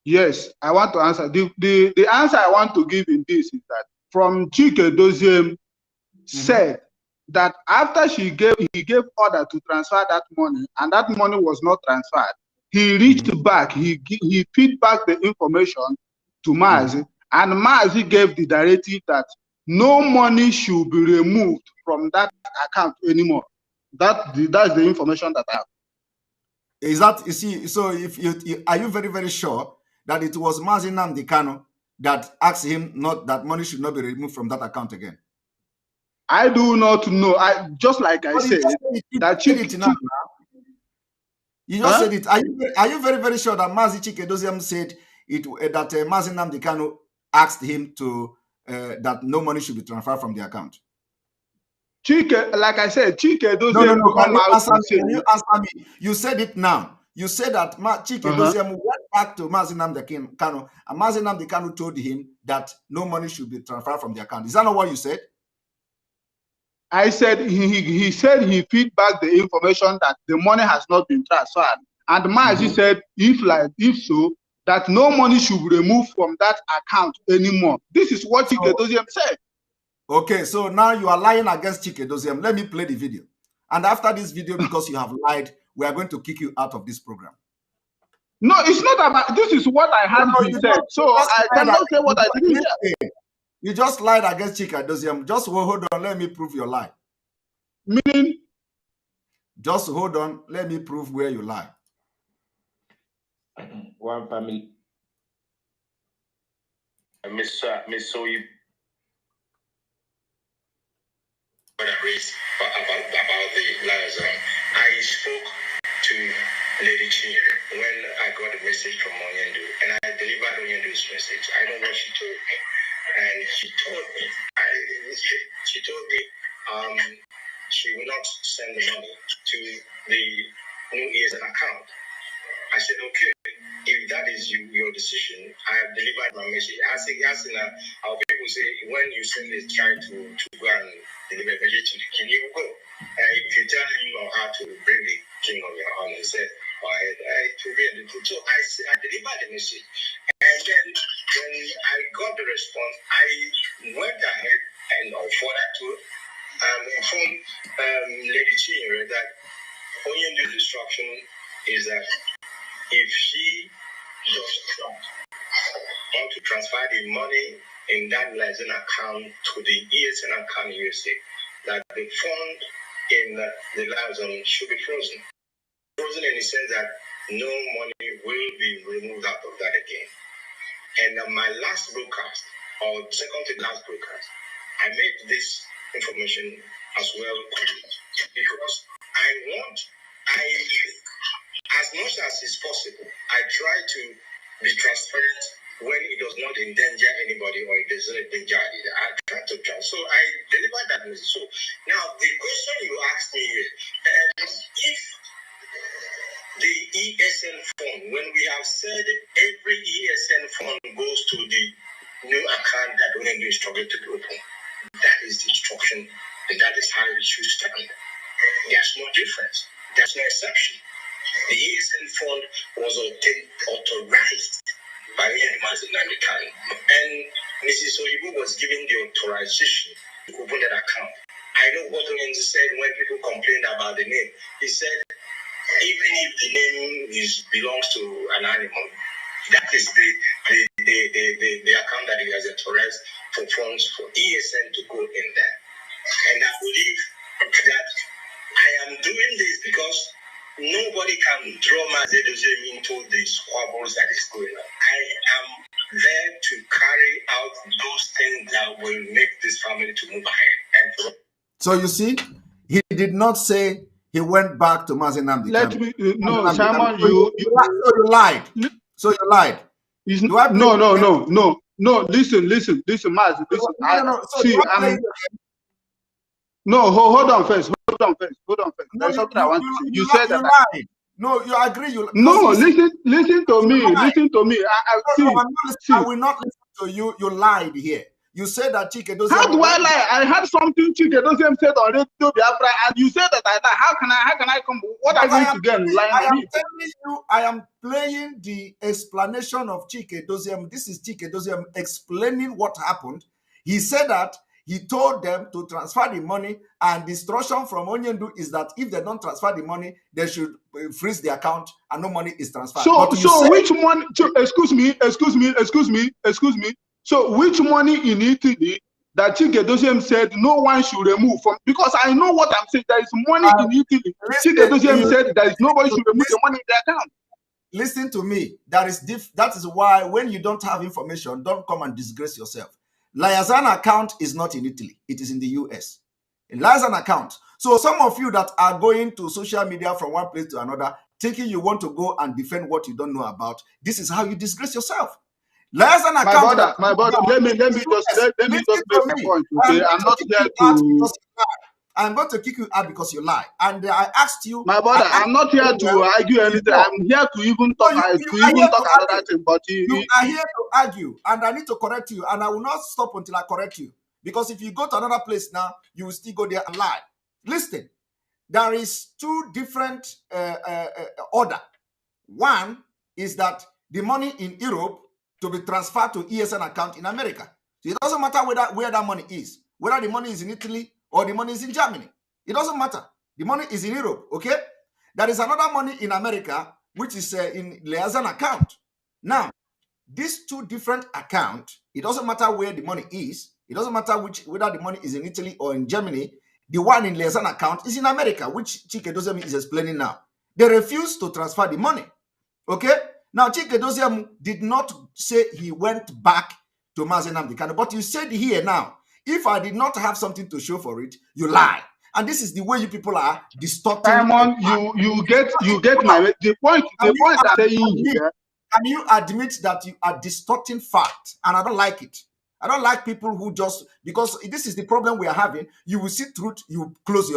Yes, I want to answer. The answer I want to give in this is that from Chike Doziem said that after he gave order to transfer that money and that money was not transferred, he reached back, he feed back the information to Mazi, and Mazi gave the directive that no money should be removed from that account anymore. That's the information that I have. Is that, you see, so if you are you very, very sure that it was Mazi Nnamdi Kanu that asked him not that money should not be removed from that account again? I do not know. I just like I said that you just said it. Are you very, very sure that Mazi Chike Doziem said it that Mazi Nnamdi Kanu asked him to that no money should be transferred from the account? Chike, like I said, Chike Doziem no, come out and say, can you answer me? You said it now. You said that Chike Doziem went back to Mazi Nnamdi Kanu, and Mazi Nnamdi Kanu told him that no money should be transferred from the account. Is that not what you said? I said he said he feed back the information that the money has not been transferred, and Mazi said if so, that no money should be removed from that account anymore. This is what Chike Doziem said. Okay, so now you are lying against Chike Doziem. Let me play the video. And after this video, because you have lied, we are going to kick you out of this program. No, it's not about, this is what I had said. So I cannot say what I didn't say. You just lied against Chike Doziem. Just hold on, let me prove your lie. Meaning? Just hold on, let me prove where you lie. one family. Miss Soyi. When I raised about the liaison, I spoke to Lady Chinyere when I got a message from Onyendu, and I delivered Onyendu's message. I know what she told me, and she told me, she will not send the money to the New Year's account. I said, okay, if that is your decision, I have delivered my message. As in our people say, when you send a child to go and deliver a message to the king, you go. If you tell him or her to bring the king on your own, he said, to be in the food. So I delivered the message. And then when I got the response, I went ahead and further to inform Lady Chinyere that Onyendu's instruction is that if she does not want to transfer the money in that liaison account to the ESN account USA, that the fund in the liaison should be frozen. Frozen in the sense that no money will be removed out of that again. And my last broadcast, or second to last broadcast, I made this information as well because as much as is possible, I try to be transparent when it does not endanger anybody or it doesn't endanger either. I try to try. So I delivered that message. So now the question you asked me is, if the ESN fund, when we have said every ESN fund goes to the new account that Onyendu is struggling to be open, that is the instruction and that is how it should stand. There's no difference. There's no exception. The ESN fund was authorized by Onyendu and Mrs. Oyibo was given the authorization to open that account. I know what Onyendu said when people complained about the name. He said, even if the name belongs to an animal, that is the account that he has authorized for funds for ESN to go in there. And I believe that I am doing this because nobody can draw Mazedoze into the squabbles that is going on. I am there to carry out those things that will make this family to move ahead. So you see, he did not say he went back to Mazenamdi. Let me no, Simon, you lied. So you lied. No. Listen, Maz. Listen. Hold on first. There's something I want to say. You said that. Lied. No, you agree. Listen to me. I will not listen to you. You lied here. You said that Chike doesn't. How do I lie? I had something Chike doesn't said on Radio Biafra, and you said that I lie. How can I come? What are you going to get? I am playing the explanation of Chike Doziem. This is Chike Doziem explaining what happened. He said that he told them to transfer the money, and the instruction from Onyendu is that if they don't transfer the money, they should freeze the account and no money is transferred. So which money? Excuse me. So which money in Italy that Chike Doziem said no one should remove from? Because I know what I'm saying. There is money in Italy. Chike Doziem said there is nobody should remove the money in the account. Listen to me. That is why when you don't have information, don't come and disgrace yourself. Liaison account is not in Italy. It is in the US. A liaison account. So some of you that are going to social media from one place to another, thinking you want to go and defend what you don't know about, this is how you disgrace yourself. Liaison account. My brother, let me just make a point. Okay, I'm not here to. I'm going to kick you out because you lie. And I asked you. My brother, I'm not here to argue anything. I'm here to even talk. Another thing. But you are here to argue, and I need to correct you, and I will not stop until I correct you. Because if you go to another place now, you will still go there and lie. Listen, there is two different order. One is that the money in Europe to be transferred to ESN account in America. So it doesn't matter where that money is, whether the money is in Italy or the money is in Germany. It doesn't matter. The money is in Europe, okay? There is another money in America, which is in liaison account. Now, these two different accounts, it doesn't matter where the money is. It doesn't matter whether the money is in Italy or in Germany. The one in liaison account is in America, which Chike Doziem is explaining now. They refuse to transfer the money, okay? Now, Chike Dosiam did not say he went back to Mazi Nnamdi Kanu, but you said here now, if I did not have something to show for it, you lie. And this is the way you people are distorting. Simon, you get my the point. The point I'm saying here. Can you admit that you are distorting fact? And I don't like it. I don't like people who just, because this is the problem we are having. You will see truth, you close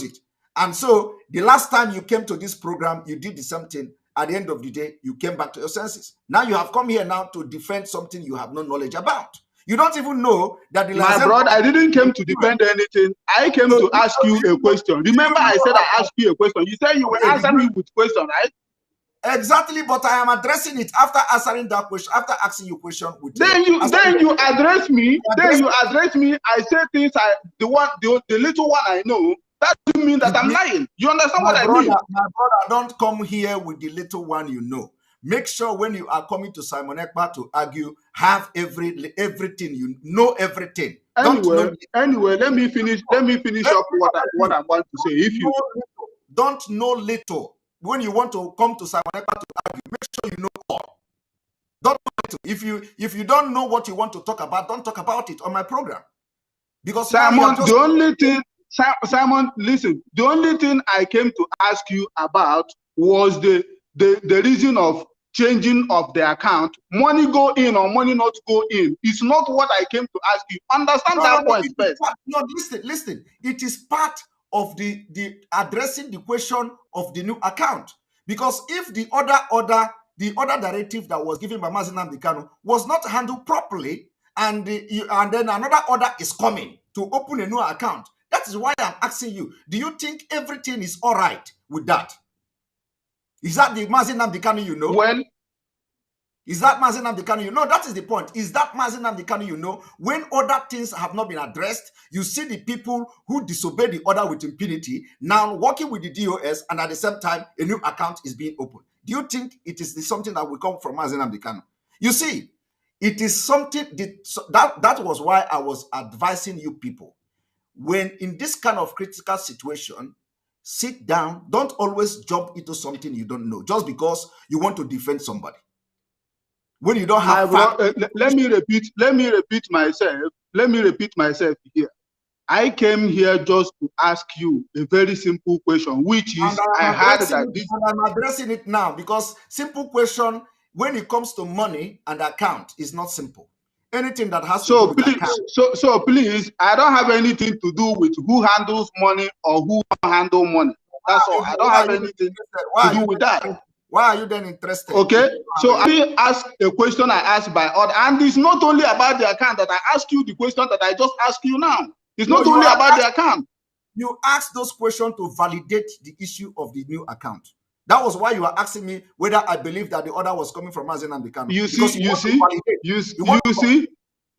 it. And so the last time you came to this program, you did the same thing. At the end of the day, you came back to your senses. Now you have come here now to defend something you have no knowledge about. You don't even know that the My brother, I didn't come to defend anything. I came to ask you a question. Remember, I said I asked you a question. You said you will answer me with question, right? Exactly, but I am addressing it after answering that question, after asking you a question. Then you address me. I say things the little one I know. That doesn't mean that I'm lying. You understand what I mean? My brother, don't come here with the little one you know. Make sure when you are coming to Simon Ekpa to argue, have everything, you know everything. Anyway, let me finish up what I'm about to say. If you don't know little, when you want to come to Simon Ekpa to argue, make sure you know all. Don't know little. If you don't know what you want to talk about, don't talk about it on my program. Because Simon, the only thing, Simon, listen, the only thing I came to ask you about was the reason of changing of the account. Money go in or money not go in. It's not what I came to ask you. Understand that point first. No, listen. It is part of the addressing the question of the new account. Because if the other directive that was given by Mazi Nnamdi Kanu was not handled properly, and then another order is coming to open a new account, that is why I'm asking you, do you think everything is all right with that? Is that the Mazi Nnamdi Kanu you know? Well, is that Mazi Nnamdi Kanu you know? That is the point. Is that Mazi Nnamdi Kanu you know? When other things have not been addressed, you see the people who disobey the order with impunity now working with the DOS, and at the same time, a new account is being opened. Do you think it is something that will come from Mazi Nnamdi Kanu? You see, it is something that was why I was advising you people, when in this kind of critical situation, sit down. Don't always jump into something you don't know just because you want to defend somebody. When you don't have let me repeat myself here. I came here just to ask you a very simple question, which is I'm addressing it now, because simple question when it comes to money and account is not simple. Anything that has to do with account. So please, I don't have anything to do with who handles money or who handle money. That's all. I don't have anything to do with that. Why are you then interested? Okay, so I ask a question I asked by order, and it's not only about the account that I ask you the question that I just asked you now. It's not only about the account. You asked those questions to validate the issue of the new account. That was why you are asking me whether I believe that the order was coming from Mazi Nnamdi Kanu. You see.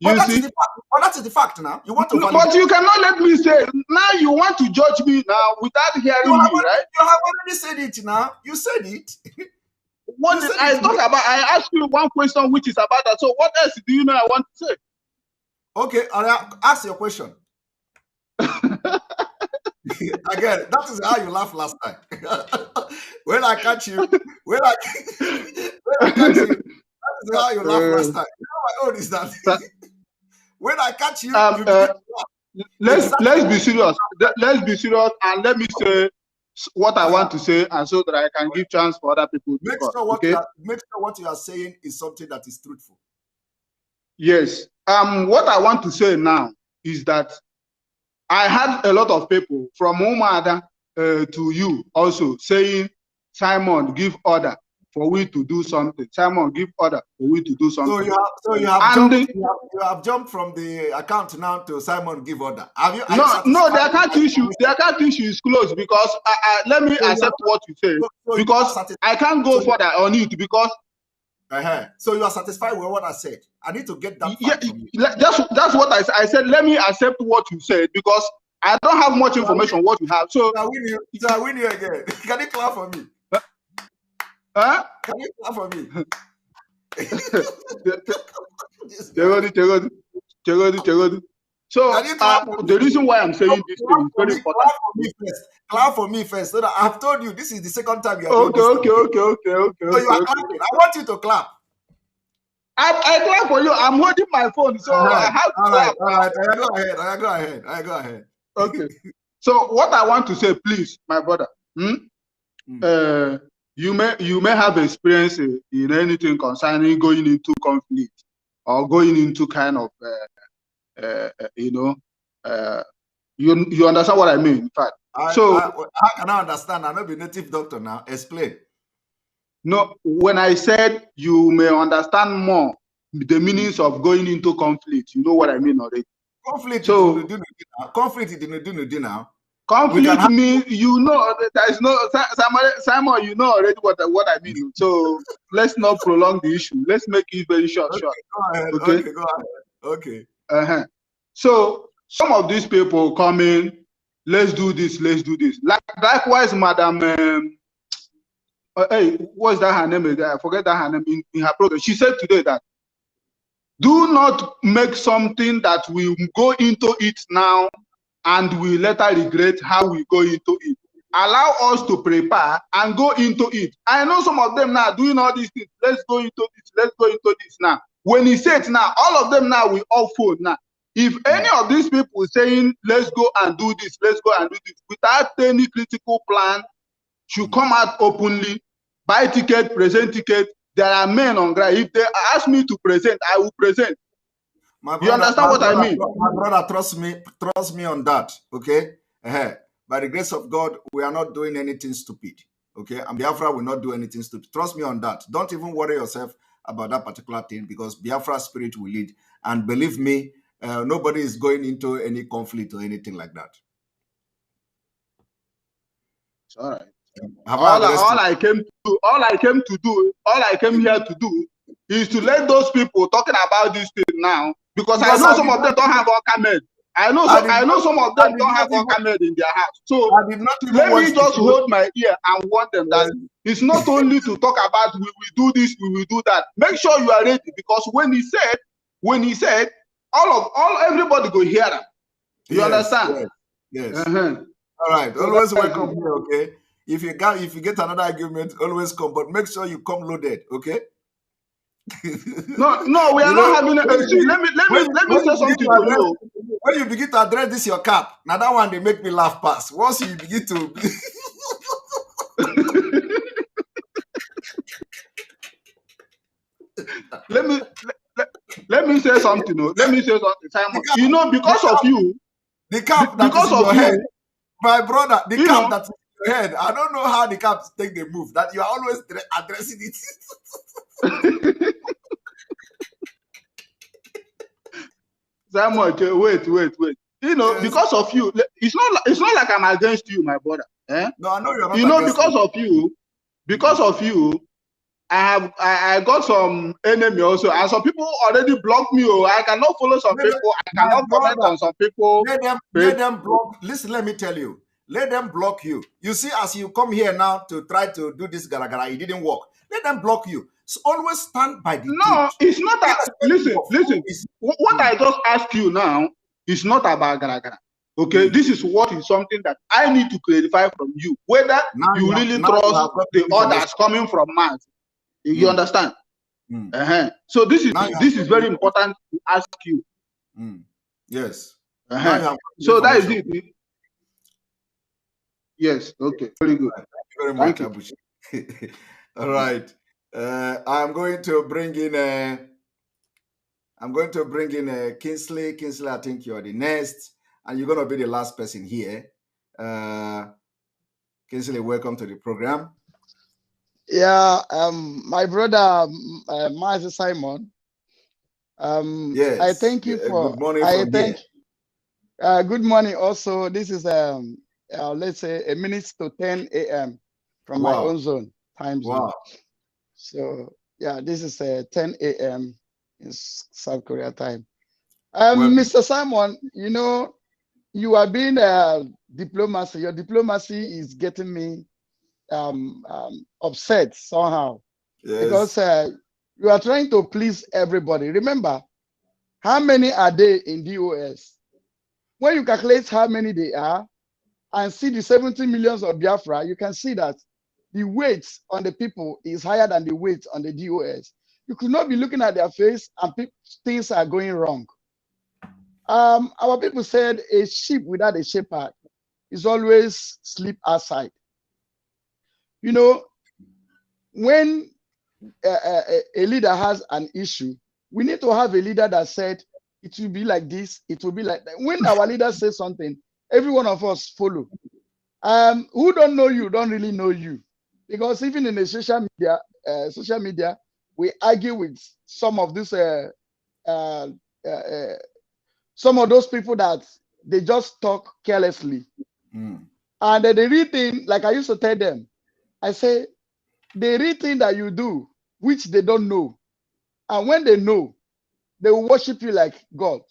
That is the fact now. You want to validate. But you cannot let me say, now you want to judge me now without hearing me, right? You have already said it now. You said it. What did I talk about? I asked you one question which is about that. So what else do you know I want to say? Okay, I'll ask your question. Again, that is how you laughed last time. When I catch you, when I catch you, that is how you laughed last time. You know my own is that when I catch you, let's be serious. Let's be serious, and let me say what I want to say, and so that I can give chance for other people to make talk. sure what Okay? make sure what you are saying is something that is truthful. Yes. What I want to say now is that I had a lot of people from Umada to you also saying, Simon, give order for we to do something. Simon, give order for we to do something. So you have jumped from the account now to Simon, give order. No, the account issue is closed, because let me accept what you say, because I can't go further on it, because so you are satisfied with what I said. I need to get that. That's what I said. Let me accept what you said, because I don't have much information what you have. So I win you again. Can you clap for me? Huh? Can you clap for me? So Can you clap for the me? reason why I'm saying this thing is very important. Clap for me first. Clap for me first. So that I've told you this is the second time you are doing Okay, this. okay, okay, okay, okay, So you are okay. clapping. I want you to clap. I clap for you. I'm holding my phone, so I have to All clap. right. Go ahead. Go ahead. Okay. So what I want to say, please, my brother, you may have experience in anything concerning going into conflict or going into kind of you understand what I mean, in fact. How can I understand? I'm not a native doctor now. Explain. No, when I said you may understand more the meanings of going into conflict, you know what I mean already. Conflict. So conflict is now. Conflict means there is no Simon. You know already what I mean. So let's not prolong the issue. Let's make it very short. Okay, go ahead. Okay. Okay, go ahead. Okay. So some of these people come in. Let's do this. Let's do this. Likewise, Madam. Hey, what's that her name again? I forget that her name in her program. She said today that do not make something that we go into it now and we later regret how we go into it. Allow us to prepare and go into it. I know some of them now doing all these things. Let's go into this. Let's go into this now. When he said now, all of them now we all phone now. If any of these people saying let's go and do this, let's go and do this without any critical plan, should come out openly, buy ticket, present ticket. There are men on ground. If they ask me to present, I will present. You understand what I mean? My brother, trust me on that. Okay. By the grace of God, we are not doing anything stupid. Okay, and Biafra will not do anything stupid. Trust me on that. Don't even worry yourself about that particular thing because Biafra spirit will lead. And believe me, nobody is going into any conflict or anything like that. It's all right. All I came here to do is to let those people talking about this thing now, because I know some of them don't have Okamed. I know some of them don't have Okamed in their house. So let me just hold my ear and warn them that it's not only to talk about we will do this, we will do that. Make sure you are ready, because when he said, everybody go hear him. You understand? Yes. All right. Always welcome here, okay? If you get another argument, always come, but make sure you come loaded, okay? No, we are not having a see. Let me say something to you. When you begin to address this your cap, now that one they make me laugh past. Once you begin to let me say something. Let me say something, Simon. You know, because of you, the cap that is in your head, my brother, the cap that is in your head. I don't know how the caps take the move. That you are always addressing it. Simon, wait. You know, because of you, it's not like I'm against you, my brother. No, I know you're not. You know, because of you, I got some enemy also, and some people already blocked me. I cannot follow some people. I cannot comment on some people. Let them block. Listen, let me tell you. Let them block you. You see, as you come here now to try to do this gara, it didn't work. Let them block you. So always stand by the truth. It's not that. Listen. What I just asked you now is not about gara. Okay, this is something that I need to clarify from you, whether you really trust the orders coming from Mars. You understand? So this is very important to ask you. Yes. So that is it. Yes. Okay. Very good. Thank you very much. All right. I'm going to bring in Kingsley. Kingsley, I think you're the next, and you're going to be the last person here. Kingsley, welcome to the program. Yeah, my brother, Master Simon. Yes. I thank you for. Good morning from here. Good morning. Also, this is let's say 1 minute to 10 a.m. from my own zone time zone. Wow. So yeah, this is 10 a.m. in South Korea time. Mr. Simon, you know, you are being diplomacy. Your diplomacy is getting me upset somehow, because you are trying to please everybody. Remember, how many are there in DOS? when you calculate how many they are and see the 70 millions of Biafra, you can see that the weight on the people is higher than the weight on the DOS. You could not be looking at their face and things are going wrong. Our people said a sheep without a shepherd is always sleep outside. You know, when a leader has an issue, we need to have a leader that said, it will be like this, it will be like that. When our leader says something, every one of us follow. Who don't know you don't really know you, because even in the social media, we argue with some of this, some of those people that they just talk carelessly. And the real thing, like I used to tell them, I say, the real thing that you do, which they don't know, and when they know, they will worship you like God.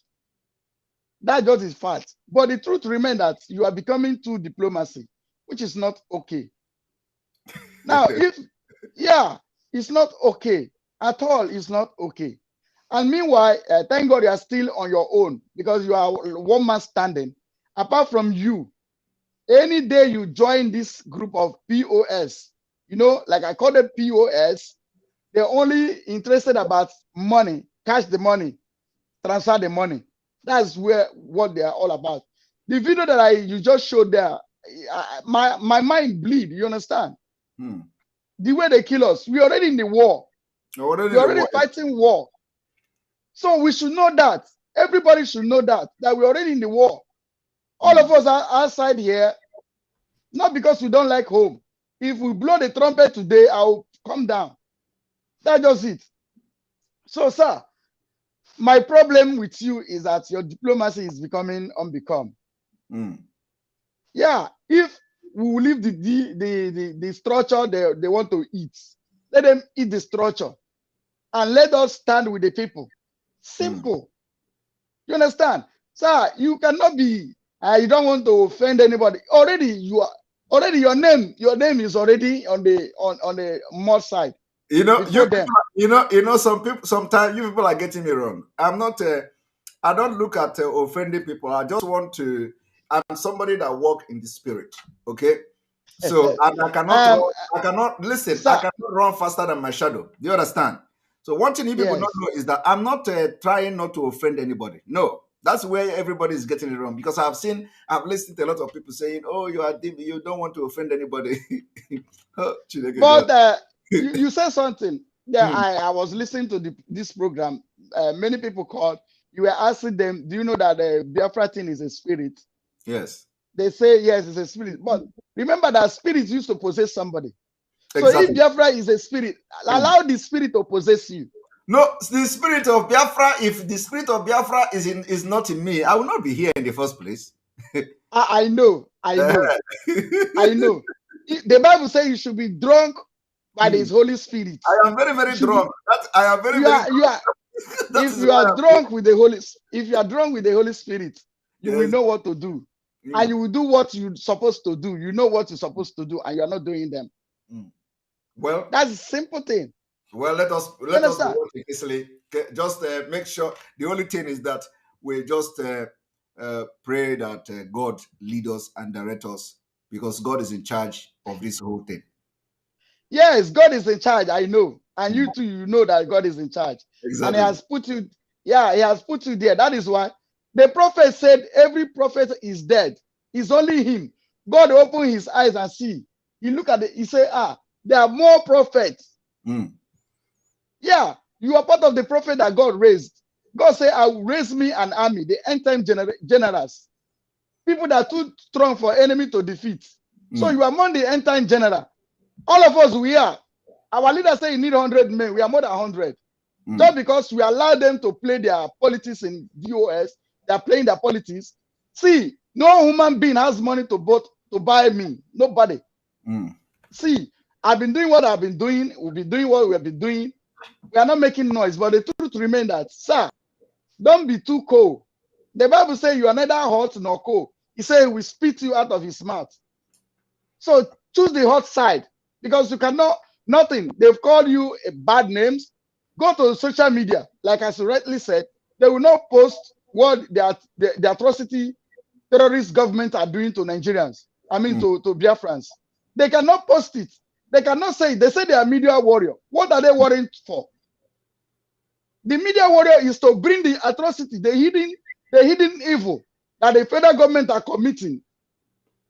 That just is fact. But the truth remains that you are becoming too diplomacy, which is not okay. Now, it's not okay at all. It's not okay. And meanwhile, thank God you are still on your own, because you are one man standing. Apart from you, any day you join this group of POS, you know, like I call them POS, they're only interested about money, cash the money, transfer the money. That's what they are all about. The video that you just showed there, my mind bleed. You understand? The way they kill us, we're already in the war. We're already fighting war. So we should know that. Everybody should know that we're already in the war. All of us are outside here, not because we don't like home. If we blow the trumpet today, I'll come down. That's just it. So, sir, my problem with you is that your diplomacy is becoming unbecome. Yeah, if we will leave the structure they want to eat, let them eat the structure and let us stand with the people. Simple. You understand? Sir, you cannot be, you don't want to offend anybody. Already your name is already on the more side. You know, some people, sometimes you people are getting me wrong. I'm not, I don't look at offending people. I just want to, I'm somebody that walk in the spirit. Okay. So I cannot listen. Sir, I cannot run faster than my shadow. Do you understand? So one thing you people don't know is that I'm not trying not to offend anybody. No, that's where everybody is getting it wrong, because I've listened to a lot of people saying, "Oh, you don't want to offend anybody." But you said something. Yeah, I was listening to this program. Many people called. You were asking them, "Do you know that the Biafra thing is a spirit?" Yes. They say yes, it's a spirit. But remember that spirits used to possess somebody. Exactly. So if Biafra is a spirit, allow the spirit to possess you. No, the spirit of Biafra, if the spirit of Biafra is not in me, I will not be here in the first place. I know. I know. The Bible says you should be drunk by the Holy Spirit. I am very, very drunk. I am very, very drunk. If you are drunk with the Holy Spirit, you will know what to do. And you will do what you're supposed to do. You know what you're supposed to do, and you're not doing them. Well, that's a simple thing. Well, let us watch it easily. Just make sure. The only thing is that we just pray that God lead us and direct us, because God is in charge of this whole thing. Yes, God is in charge. I know, and you too. You know that God is in charge, exactly. And He has put you. Yeah, He has put you there. That is why the prophet said, "Every prophet is dead. It's only him." God opened His eyes and see. He look at it. He say, there are more prophets. Yeah, you are part of the prophet that God raised. God said, "I will raise me an army, the end time generals, people that are too strong for enemy to defeat." So you are among the end time general. All of us, we are. Our leaders say you need 100 men. We are more than 100. Just because we allow them to play their politics in DOS, they are playing their politics. See, no human being has money to buy me. Nobody. See, I've been doing what I've been doing. We'll be doing what we have been doing. We are not making noise, but the truth remains that, sir, don't be too cold. The Bible says you are neither hot nor cold. He said we spit you out of his mouth. So choose the hot side, because you cannot, nothing. They've called you bad names. Go to social media. Like I rightly said, they will not post what the atrocity terrorist government are doing to Nigerians. I mean, to Biafrans. They cannot post it. They cannot say it. They say they are media warrior. What are they worrying for? The media warrior is to bring the atrocity, the hidden evil that the federal government are committing.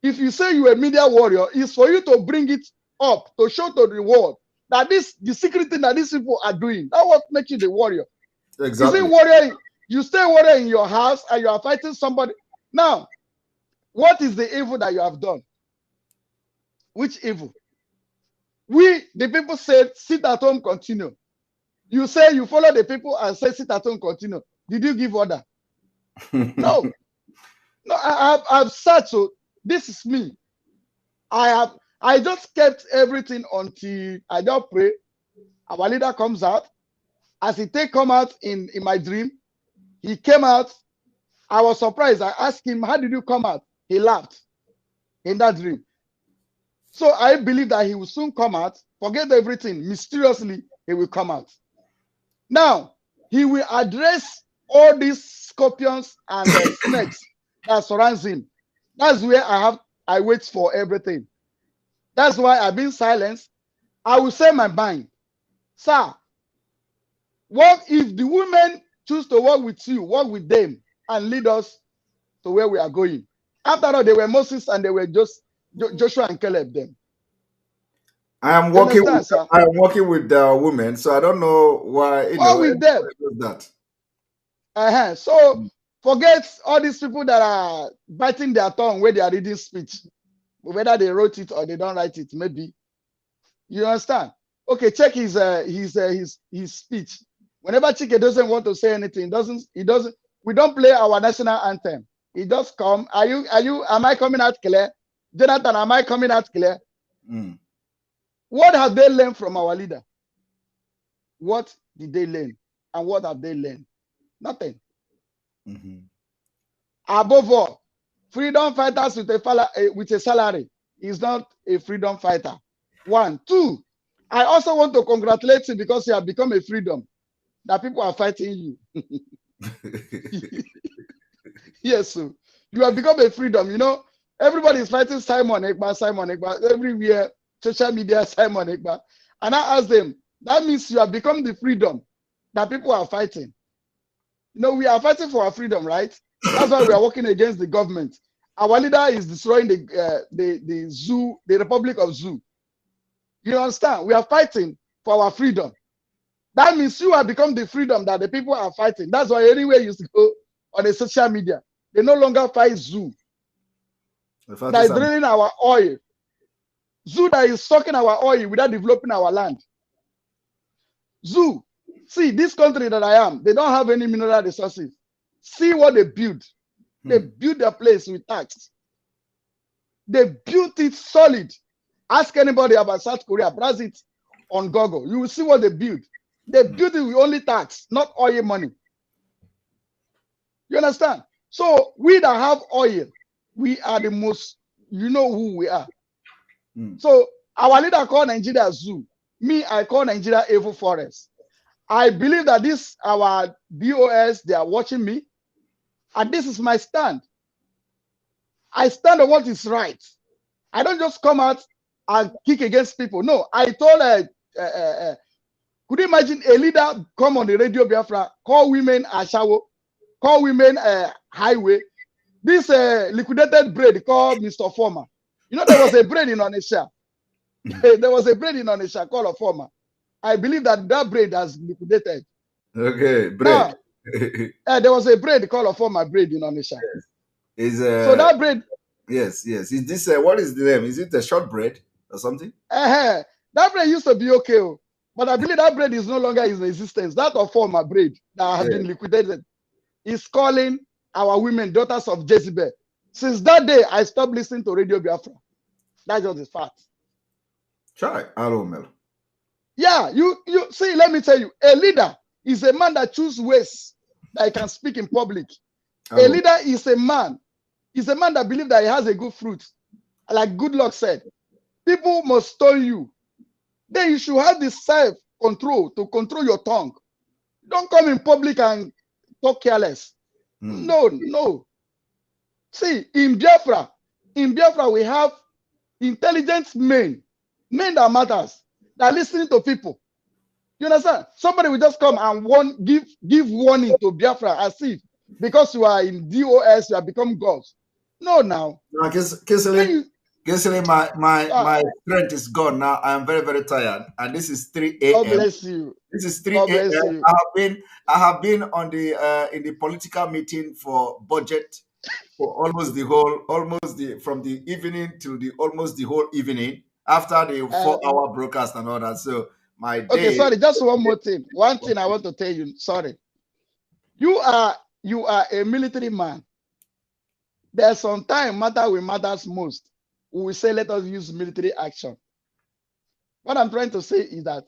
If you say you're a media warrior, it's for you to bring it up, to show to the world that the secret thing that these people are doing. That's what makes you the warrior. Exactly. You see, warrior, you stay warrior in your house and you are fighting somebody. Now, what is the evil that you have done? Which evil? We, the people, said, sit at home, continue. You say you follow the people and say, sit at home, continue. Did you give order? No. No, I've searched. So this is me. I just kept everything until I just pray. Our leader comes out. As he come out in my dream, he came out. I was surprised. I asked him, how did you come out? He laughed in that dream. So I believe that he will soon come out, forget everything. Mysteriously, he will come out. Now, he will address all these scorpions and snakes that surrounds him. That's where I wait for everything. That's why I've been silenced. I will say my mind. Sir, what if the women choose to work with you, work with them, and lead us to where we are going? After all, they were Moses and they were just Joshua and Caleb then. I am working with women, so I don't know why, with them. That. So forget all these people that are biting their tongue when they are reading speech. Whether they wrote it or they don't write it, maybe. You understand? Okay, check his speech. Whenever Chike doesn't want to say anything, we don't play our national anthem. He just come. Am I coming out clear? Jonathan, am I coming out clear? What have they learned from our leader? What did they learn? And what have they learned? Nothing. Above all, freedom fighters with a salary is not a freedom fighter. 1, 2. I also want to congratulate you because you have become a freedom. That people are fighting you. Yes, sir. You have become a freedom. You know, everybody is fighting Simon Ekpa, everywhere, social media, Simon Ekpa. And I asked them, that means you have become the freedom that people are fighting. You know, we are fighting for our freedom, right? That's why we are working against the government. Our leader is destroying the zoo, the Republic of Zoo. You understand? We are fighting for our freedom. That means you have become the freedom that the people are fighting. That's why anywhere you go on the social media, they no longer fight zoo. That is draining our oil. Zoo that is sucking our oil without developing our land. Zoo. See, this country that I am, they don't have any mineral resources. See what they build. They build their place with tax. They built it solid. Ask anybody about South Korea, browse it on Google. You will see what they build. They build it with only tax, not oil money. You understand? So we that have oil, we are the most, you know who we are. So our leader called Nigeria Zoo. Me, I call Nigeria Evil Forest. I believe that this, our BOS, they are watching me. And this is my stand. I stand on what is right. I don't just come out and kick against people. No, I told could you imagine a leader come on the radio Biafra, call women Ashawo, call women highway, this liquidated bread called Mr. Former. You know, there was a bread in Onisha. There was a bread in Onisha called a Former. I believe that bread has liquidated. Okay, bread. Now, there was a bread called a Former bread in Onisha. Is so that bread. Yes. Is this what is the name? Is it a short bread or something? That bread used to be okay, but I believe that bread is no longer in existence. That of Former bread that has been liquidated is calling our women daughters of Jezebel. Since that day, I stopped listening to Radio Biafra. That's just the fact. Try, Mel. Yeah, you see, let me tell you, a leader is a man that chooses ways that he can speak in public. A leader is a man that believes that he has a good fruit. Like Good Luck said, people must stone you. Then you should have the self-control to control your tongue. Don't come in public and talk careless. No. See, in Biafra, we have intelligent men that matters, that are listening to people. You understand? Somebody will just come and give warning to Biafra as if because you are in DOS, you have become gods. No, now. No, Kisely, my strength is gone now. I am very, very tired. And this is 3 a.m. God bless you. This is 3 God bless a.m. you. I have been on the in the political meeting for budget for almost from the evening to almost the whole evening after the 4-hour broadcast and all that. So my day. Okay, sorry, just one more thing. One thing I want to tell you. Sorry. You are a military man. There's some time matter will matters most. We will say let us use military action. What I'm trying to say is that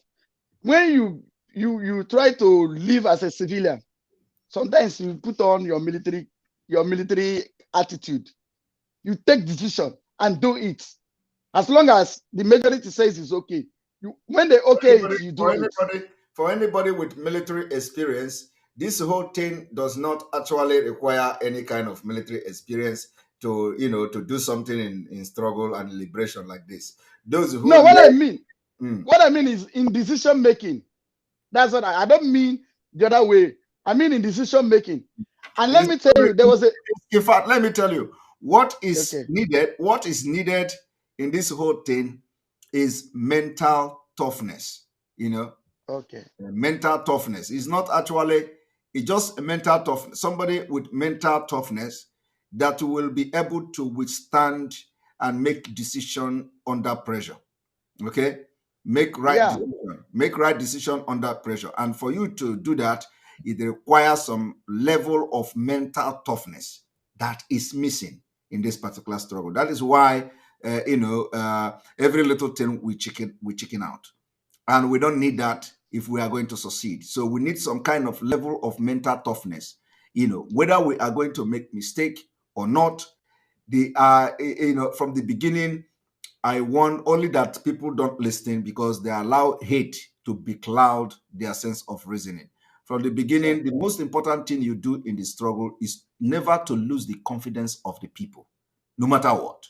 when you try to live as a civilian, sometimes you put on your military attitude. You take decision and do it. As long as the majority says it's okay. When they okay it, you do it. For anybody with military experience, this whole thing does not actually require any kind of military experience to to do something in struggle and liberation like this. Those who no, what I mean is in decision making. That's what I don't mean the other way. I mean in decision making. And let me tell you, there was in fact, let me tell you what is needed. What is needed in this whole thing is mental toughness. Okay. Mental toughness is not actually. It's just a mental toughness. Somebody with mental toughness that will be able to withstand and make decision under pressure. Okay, make right decision under pressure. And for you to do that, it requires some level of mental toughness that is missing in this particular struggle. That is why every little thing we chicken out, and we don't need that if we are going to succeed. So we need some kind of level of mental toughness. Whether we are going to make mistake or not. From the beginning, I want only that people don't listen because they allow hate to becloud their sense of reasoning. From the beginning, the most important thing you do in the struggle is never to lose the confidence of the people, no matter what.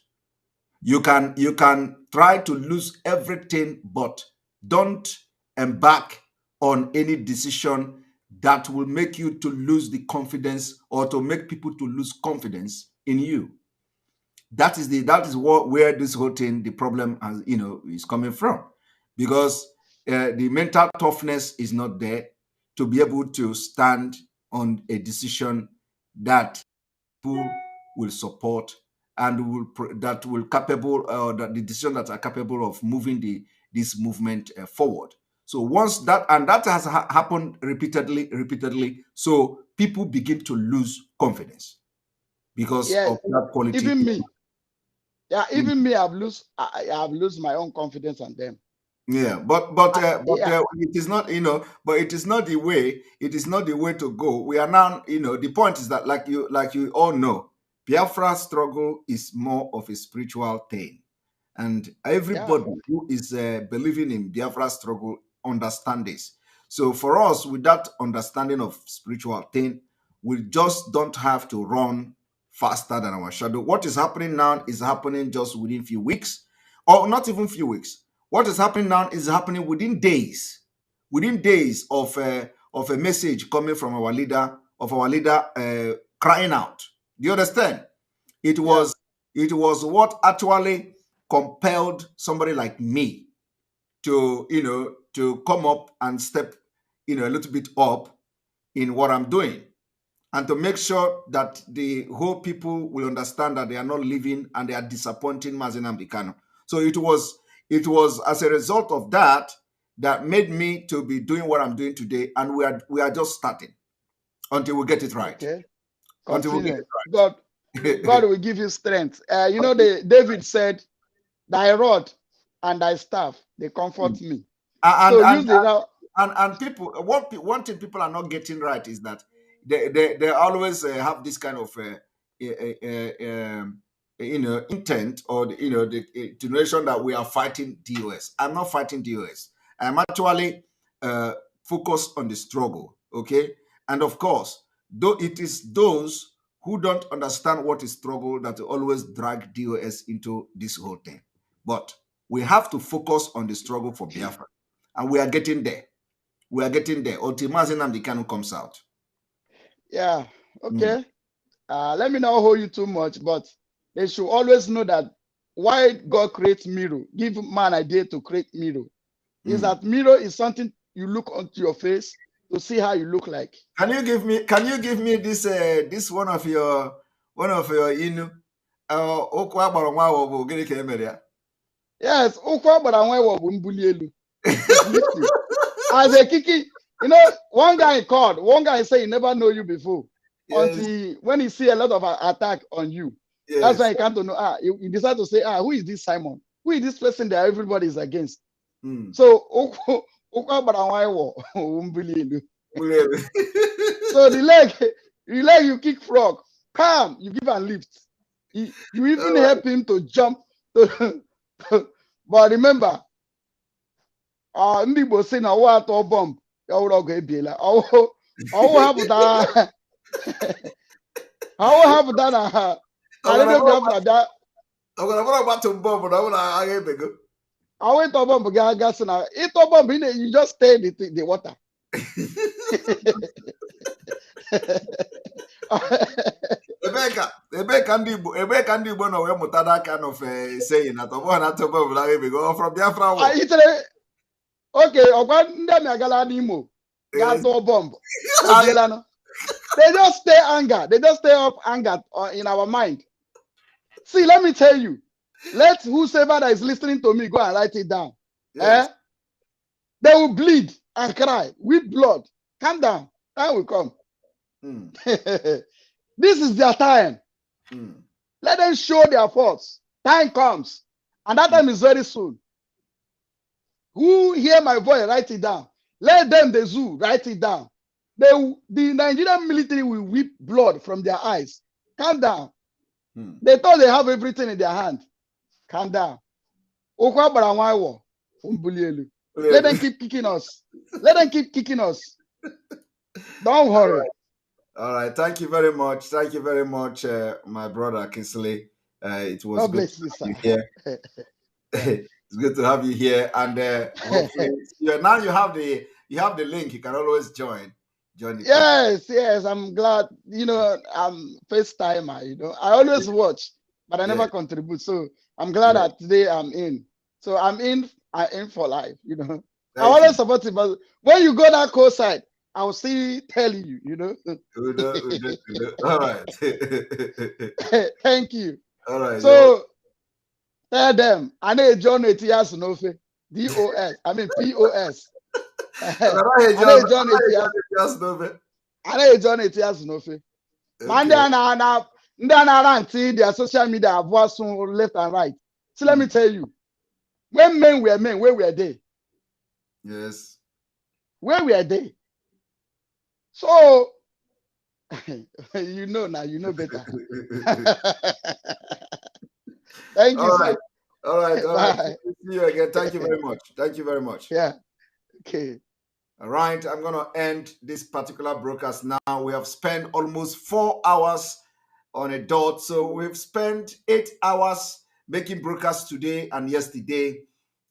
You can try to lose everything, but don't embark on any decision that will make you to lose the confidence or to make people to lose confidence in you. That is where this whole thing, the problem is coming from, because the mental toughness is not there to be able to stand on a decision that people will support and that the decision that are capable of moving this movement forward. So once that has happened repeatedly, so people begin to lose confidence because of that quality. Even me. Yeah, even me, I've lost my own confidence on them. Yeah, but it is not, but it is not the way. It is not the way to go. We are now, the point is that, like you all know, Biafra struggle is more of a spiritual thing, and everybody who is believing in Biafra struggle understand this. So for us, with that understanding of spiritual thing, we just don't have to run faster than our shadow. What is happening now is happening just within few weeks, or not even few weeks. What is happening now is happening within days of a message coming from our leader, crying out. Do you understand? It was what actually compelled somebody like me to come up and step a little bit up in what I'm doing, and to make sure that the whole people will understand that they are not living and they are disappointing Mazi Nnamdi Kanu. So it was as a result of that made me to be doing what I'm doing today, and we are just starting until we get it right. Okay. Until we get it right. God will give you strength. David said, "Thy rod and thy staff, they comfort me." And people, one thing people are not getting right is that they always have this kind of intent, or the generation that we are fighting DOS. I'm not fighting DOS. I'm actually focused on the struggle. Okay, and of course, though it is those who don't understand what is struggle that always drag DOS into this whole thing. But we have to focus on the struggle for Biafra. And we are getting there. We are getting there until Mazi Nnamdi Kanu comes out. Yeah, okay. Let me not hold you too much, but they should always know that why God creates mirror, give man idea to create mirror, is that mirror is something you look onto your face to see how you look like. Can you give me this this one of your inu? Yes, it's lifting. As a kiki, you know, one guy said he never know you before. Yes. Until when he see a lot of attack on you. Yes. That's why he can't know. He decided to say, who is this Simon? Who is this person that everybody is against? So so the leg you kick frog, calm, you give and lift. You even help him to jump. But remember, Ndibo say na what or bomb. You will go be like, oh, have that. How have that? I don't know that. I'm gonna about to bomb, but I went to bomb gas now. It bomb you just stay in the water. Ebe kandi Igbo no we muta that kind of saying that from Biafra. Okay, ndị agala n'Imo gas or bomb. They just stay anger. They just stay up anger in our mind. See, let me tell you. Let whosoever that is listening to me go and write it down. Yes. They will bleed and cry with blood. Calm down. Time will come. This is their time. Let them show their faults. Time comes. And that time is very soon. Who hear my voice, write it down. Let them, the zoo, write it down. The Nigerian military will weep blood from their eyes. Calm down. They thought they have everything in their hand. Calm down. Let them keep kicking us. Let them keep kicking us. Don't worry. All right. Thank you very much. Thank you very much, my brother Kinsley. It was God good bless to you, have you here. It's good to have you here. And hopefully, now you have the link. You can always join. Yes, I'm glad. You know, I'm first timer. You know, I always watch, but I never contribute. So I'm glad that today I'm in. So I'm in for life. You know, I always support it, but when you go that coast side, I'll see tell you. You know. All right. Thank you. All right. So tell them I need John Etias Nofe. DOS. I mean POS. I know John Etias Nofe. Man, they are their social media have left and right. So let me tell you, when men were men, where were they? Yes. Where were they? So you know now, you know better. Thank you, sir. All right. See you again. Thank you very much. Thank you very much. Yeah. Okay. All right. I'm going to end this particular broadcast now. We have spent almost 4 hours on a dot. So we've spent 8 hours making broadcasts today and yesterday.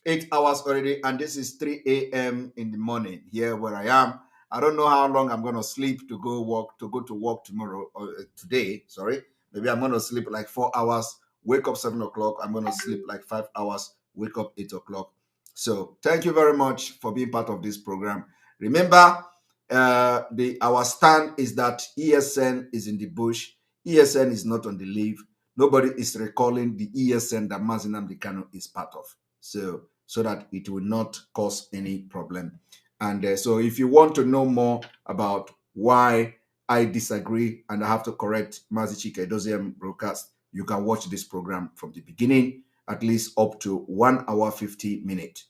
8 hours already. And this is 3 a.m. in the morning here where I am. I don't know how long I'm going to sleep to go to work tomorrow or today. Sorry. Maybe I'm going to sleep like 4 hours, wake up 7 o'clock. I'm going to sleep like 5 hours, wake up 8 o'clock. So thank you very much for being part of this program. Remember, our stand is that ESN is in the bush. ESN is not on the leave. Nobody is recalling the ESN that Mazi Nnamdi Kanu is part of. So that it will not cause any problem. And so if you want to know more about why I disagree and I have to correct Mazi Chike Edoziem broadcast, you can watch this program from the beginning, at least up to 1 hour, 50 minutes.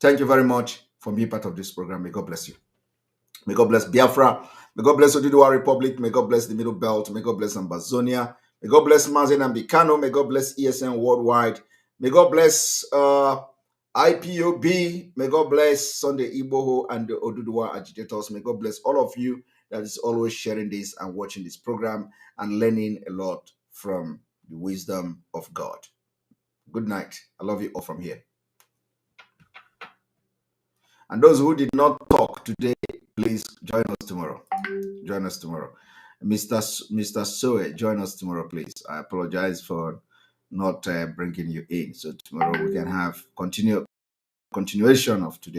Thank you very much for being part of this program. May God bless you. May God bless Biafra. May God bless Oduduwa Republic. May God bless the Middle Belt. May God bless Ambazonia. May God bless Mazi Nnamdi Kanu. May God bless ESN Worldwide. May God bless IPOB. May God bless Sunday Igboho and the Oduduwa agitators. May God bless all of you. that is always sharing this and watching this program and learning a lot from the wisdom of God. Good night. I love you all from here. And those who did not talk today, please join us tomorrow. Join us tomorrow. Mr. Soe, join us tomorrow, please. I apologize for not bringing you in. So tomorrow we can have continuation of today's